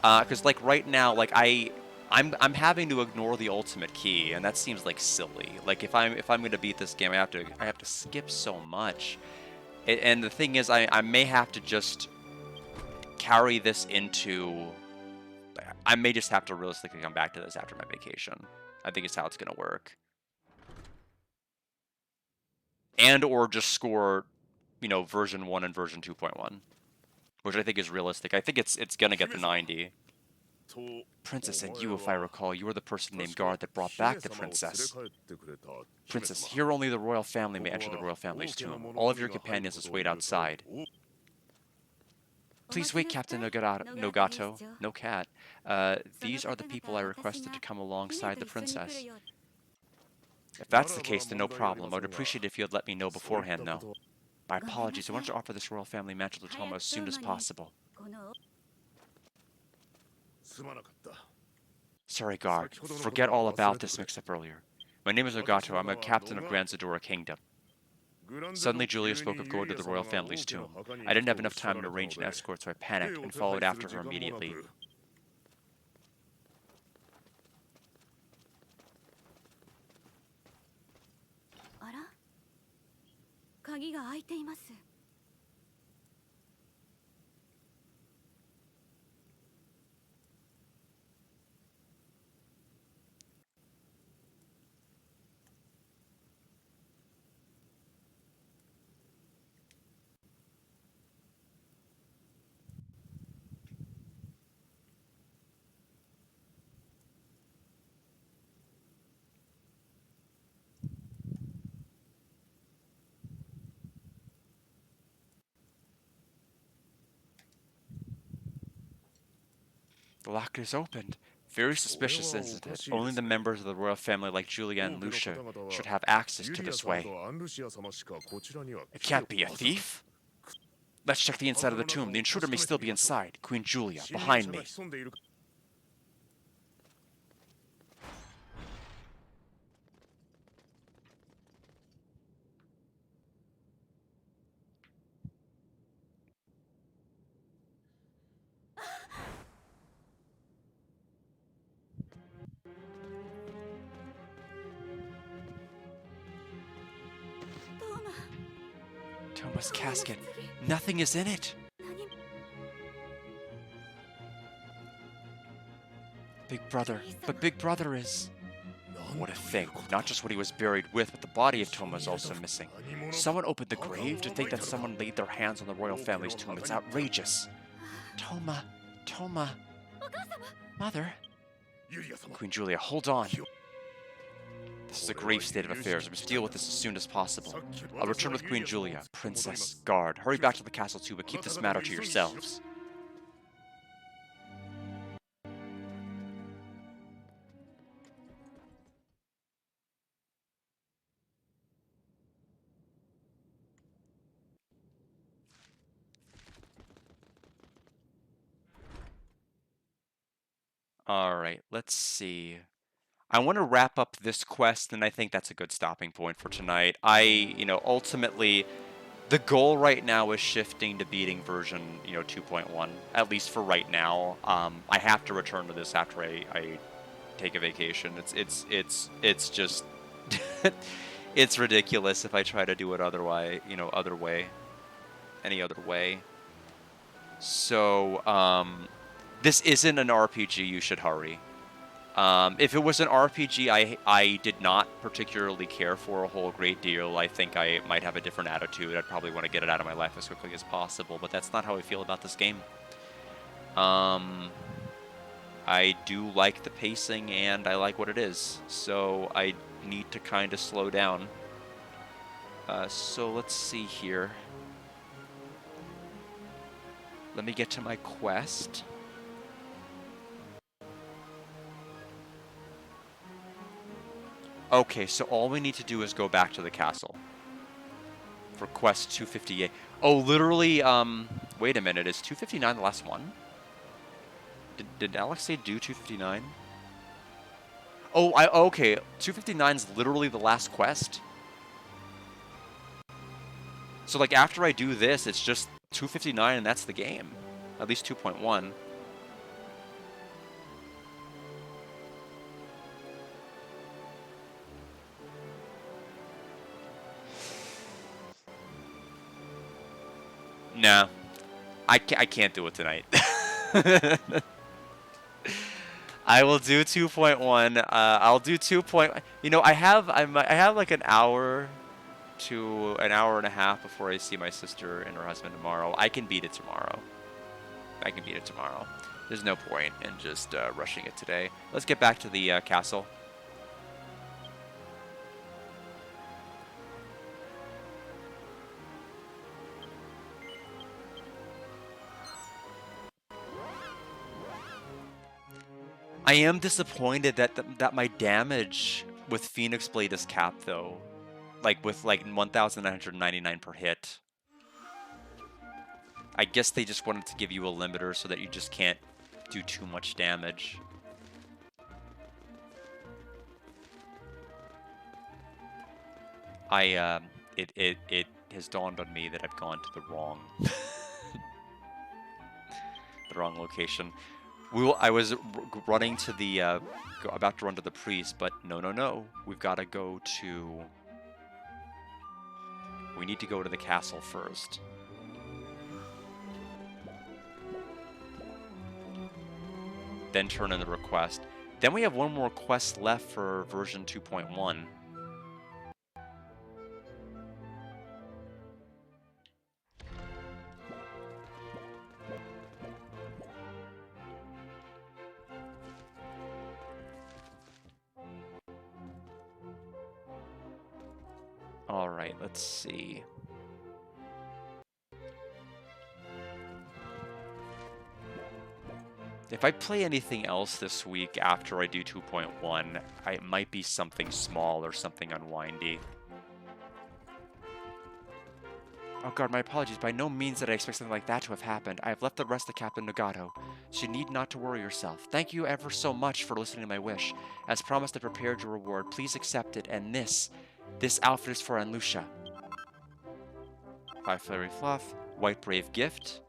Because like right now, like I'm having to ignore the ultimate key, and that seems like silly. Like if I'm gonna beat this game, I have to skip so much. And the thing is, I may have to just carry this into... I may just have to realistically come back to this after my vacation. I think it's how it's going to work. And or just score, you know, version 1 and version 2.1. Which I think is realistic. I think it's going to get the 90. Princess, and you, if I recall, you were the person named Guard that brought back the princess. Princess, here only the royal family may enter the royal family's tomb. All of your companions must wait outside. Please wait, Captain Nogato. No cat. These are the people I requested to come alongside the princess. If that's the case, then no problem. I would appreciate it if you had let me know beforehand, though. My apologies. I want to offer this royal family mantle to Toma as soon as possible. Sorry, Guard. Forget all about this mix-up earlier. My name is Nogato. I'm a captain of Grand Zadora Kingdom. Suddenly, Julia spoke of going to the royal family's tomb. I didn't have enough time to arrange an escort, so I panicked and followed after her immediately. The locker is opened. Very suspicious incident. Only the members of the royal family like Julia and Lucia should have access to this way. It can't be a thief? Let's check the inside of the tomb. The intruder may still be inside. Queen Julia, behind me. Toma's casket. Nothing is in it. Big Brother. But Big Brother is... What a thing. Not just what he was buried with, but the body of Toma is also missing. Someone opened the grave to think that someone laid their hands on the royal family's tomb. It's outrageous. Toma. Mother. Queen Julia, hold on. This is a grave state of affairs. I must deal with this as soon as possible. I'll return with Queen Julia. Princess, Guard, hurry back to the castle too, but keep this matter to yourselves. Alright, let's see. I want to wrap up this quest, and I think that's a good stopping point for tonight. Ultimately, the goal right now is shifting to beating version, 2.1, at least for right now. I have to return to this after I take a vacation. It's just, it's ridiculous if I try to do it any other way. So, this isn't an RPG, you should hurry. If it was an RPG I did not particularly care for a whole great deal, I think I might have a different attitude. I'd probably want to get it out of my life as quickly as possible, but that's not how I feel about this game. I do like the pacing, and I like what it is, so I need to kind of slow down. So let's see here. Let me get to my quest. Okay, so all we need to do is go back to the castle. For quest 258. Oh, literally, wait a minute, is 259 the last one? Did Alex say do 259? Oh, okay, 259 is literally the last quest? So, like, after I do this, it's just 259 and that's the game. At least 2.1. Nah. I can't do it tonight. I will do 2.1. I'll do 2. You know, I have like an hour to an hour and a half before I see my sister and her husband tomorrow. I can beat it tomorrow. There's no point in just rushing it today. Let's get back to the castle. I am disappointed that my damage with Phoenix Blade is capped though. Like with like 1,999 per hit. I guess they just wanted to give you a limiter so that you just can't do too much damage. It has dawned on me that I've gone to the wrong the wrong location. I was running to the about to run to the priest, but no. We've got to go to. We need to go to the castle first. Then turn in the request. Then we have one more quest left for version 2.1. All right, let's see. If I play anything else this week after I do 2.1, it might be something small or something unwindy. Oh god, my apologies. By no means did I expect something like that to have happened. I have left the rest to Captain Nagato, so you need not to worry yourself. Thank you ever so much for listening to my wish. As promised, I prepared your reward. Please accept it, and this outfit is for Anlusha. 5 Flurry Fluff, White Brave Gift.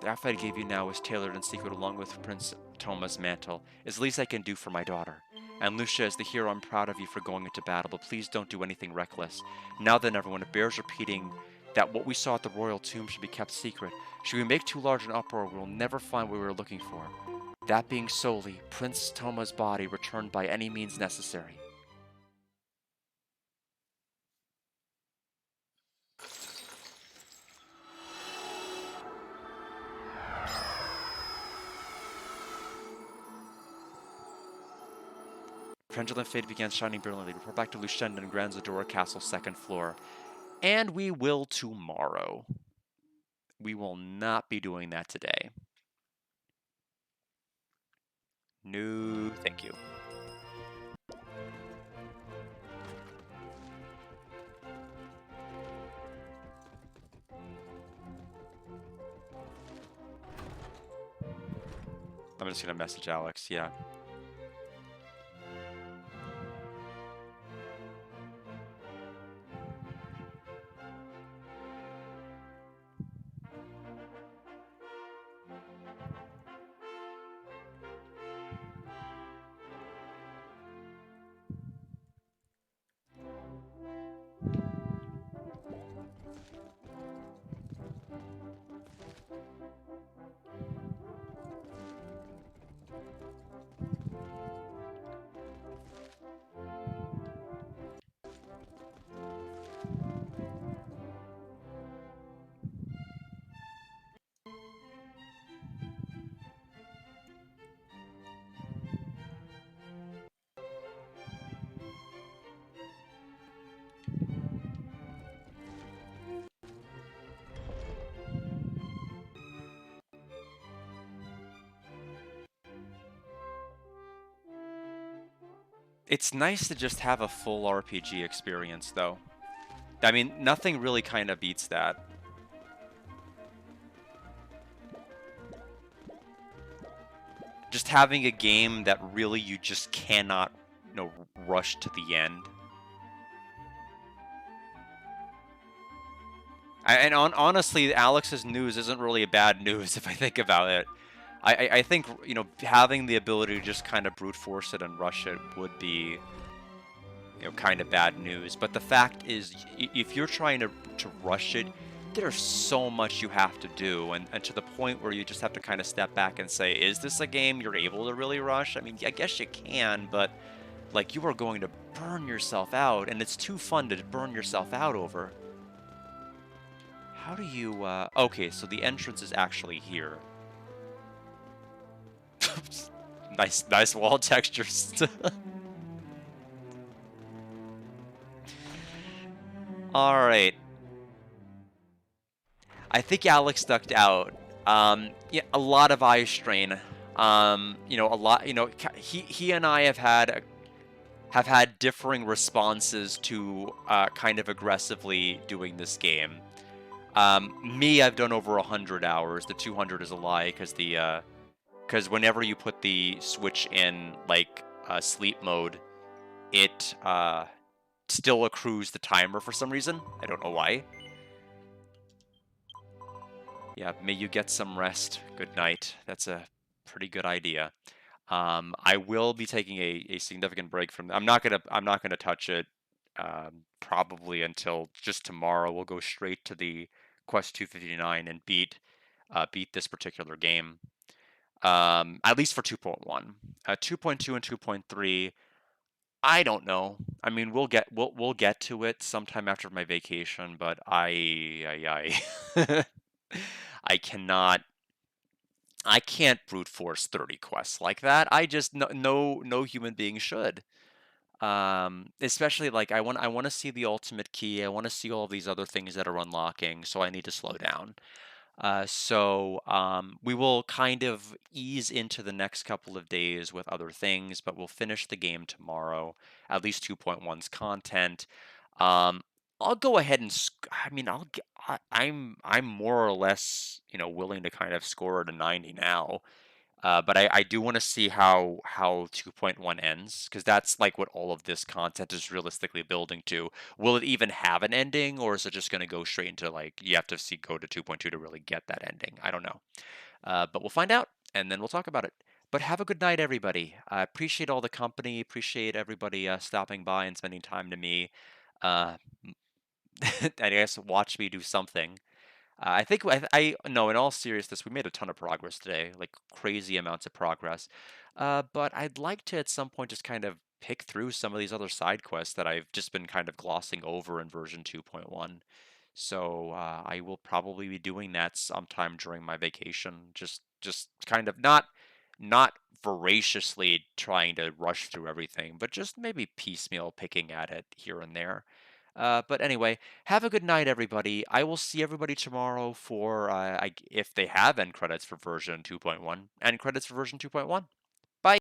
The outfit I gave you now is tailored in secret along with Prince Toma's mantle. It's the least I can do for my daughter. And Lucia, as the hero, I'm proud of you for going into battle, but please don't do anything reckless. Now then, everyone, it bears repeating that what we saw at the royal tomb should be kept secret. Should we make too large an uproar, we will never find what we were looking for. That being solely, Prince Toma's body returned by any means necessary. Pendulum Fade began shining brilliantly. Report back to Lushenda and Grand Zadora Castle, 2nd floor. And we will tomorrow. We will not be doing that today. No, thank you. I'm just gonna message Alex, yeah. It's nice to just have a full RPG experience, though. I mean, nothing really kind of beats that. Just having a game that really you just cannot, rush to the end. Honestly, Alex's news isn't really a bad news if I think about it. I think, having the ability to just kind of brute force it and rush it would be, kind of bad news. But the fact is, if you're trying to rush it, there's so much you have to do, and to the point where you just have to kind of step back and say, is this a game you're able to really rush? I mean, I guess you can, but like, you are going to burn yourself out, and it's too fun to burn yourself out over. How do you, okay, so the entrance is actually here. Nice wall textures. Alright. I think Alex ducked out. Yeah, a lot of eye strain. A lot, he and I have had differing responses to kind of aggressively doing this game. Me, I've done over 100 hours. The 200 is a lie because whenever you put the Switch in like sleep mode, it still accrues the timer for some reason. I don't know why. Yeah, may you get some rest. Good night. That's a pretty good idea. I will be taking a significant break from. I'm not gonna touch it. Probably until just tomorrow. We'll go straight to the Quest 259 and beat this particular game. At least for 2.1. 2.2 and 2.3. I don't know. I mean, we'll get to it sometime after my vacation, but I I can't brute force 30 quests like that. I just no human being should. Especially like I want to see the ultimate key. I want to see all of these other things that are unlocking, so I need to slow down. So we will kind of ease into the next couple of days with other things, but we'll finish the game tomorrow, at least 2.1's content. I'll go ahead and I mean, I'm more or less, willing to kind of score it a 90 now. But I do want to see how 2.1 ends, because that's like what all of this content is realistically building to. Will it even have an ending, or is it just going to go straight into like you have to go to 2.2 to really get that ending? I don't know. But we'll find out, and then we'll talk about it. But have a good night, everybody. I appreciate all the company. Appreciate everybody stopping by and spending time to me. I guess watch me do something. I think no, in all seriousness, we made a ton of progress today, like crazy amounts of progress. But I'd like to at some point just kind of pick through some of these other side quests that I've just been kind of glossing over in version 2.1. So I will probably be doing that sometime during my vacation. Just kind of not voraciously trying to rush through everything, but just maybe piecemeal picking at it here and there. But anyway, have a good night, everybody. I will see everybody tomorrow for, if they have end credits for version 2.1, end credits for version 2.1.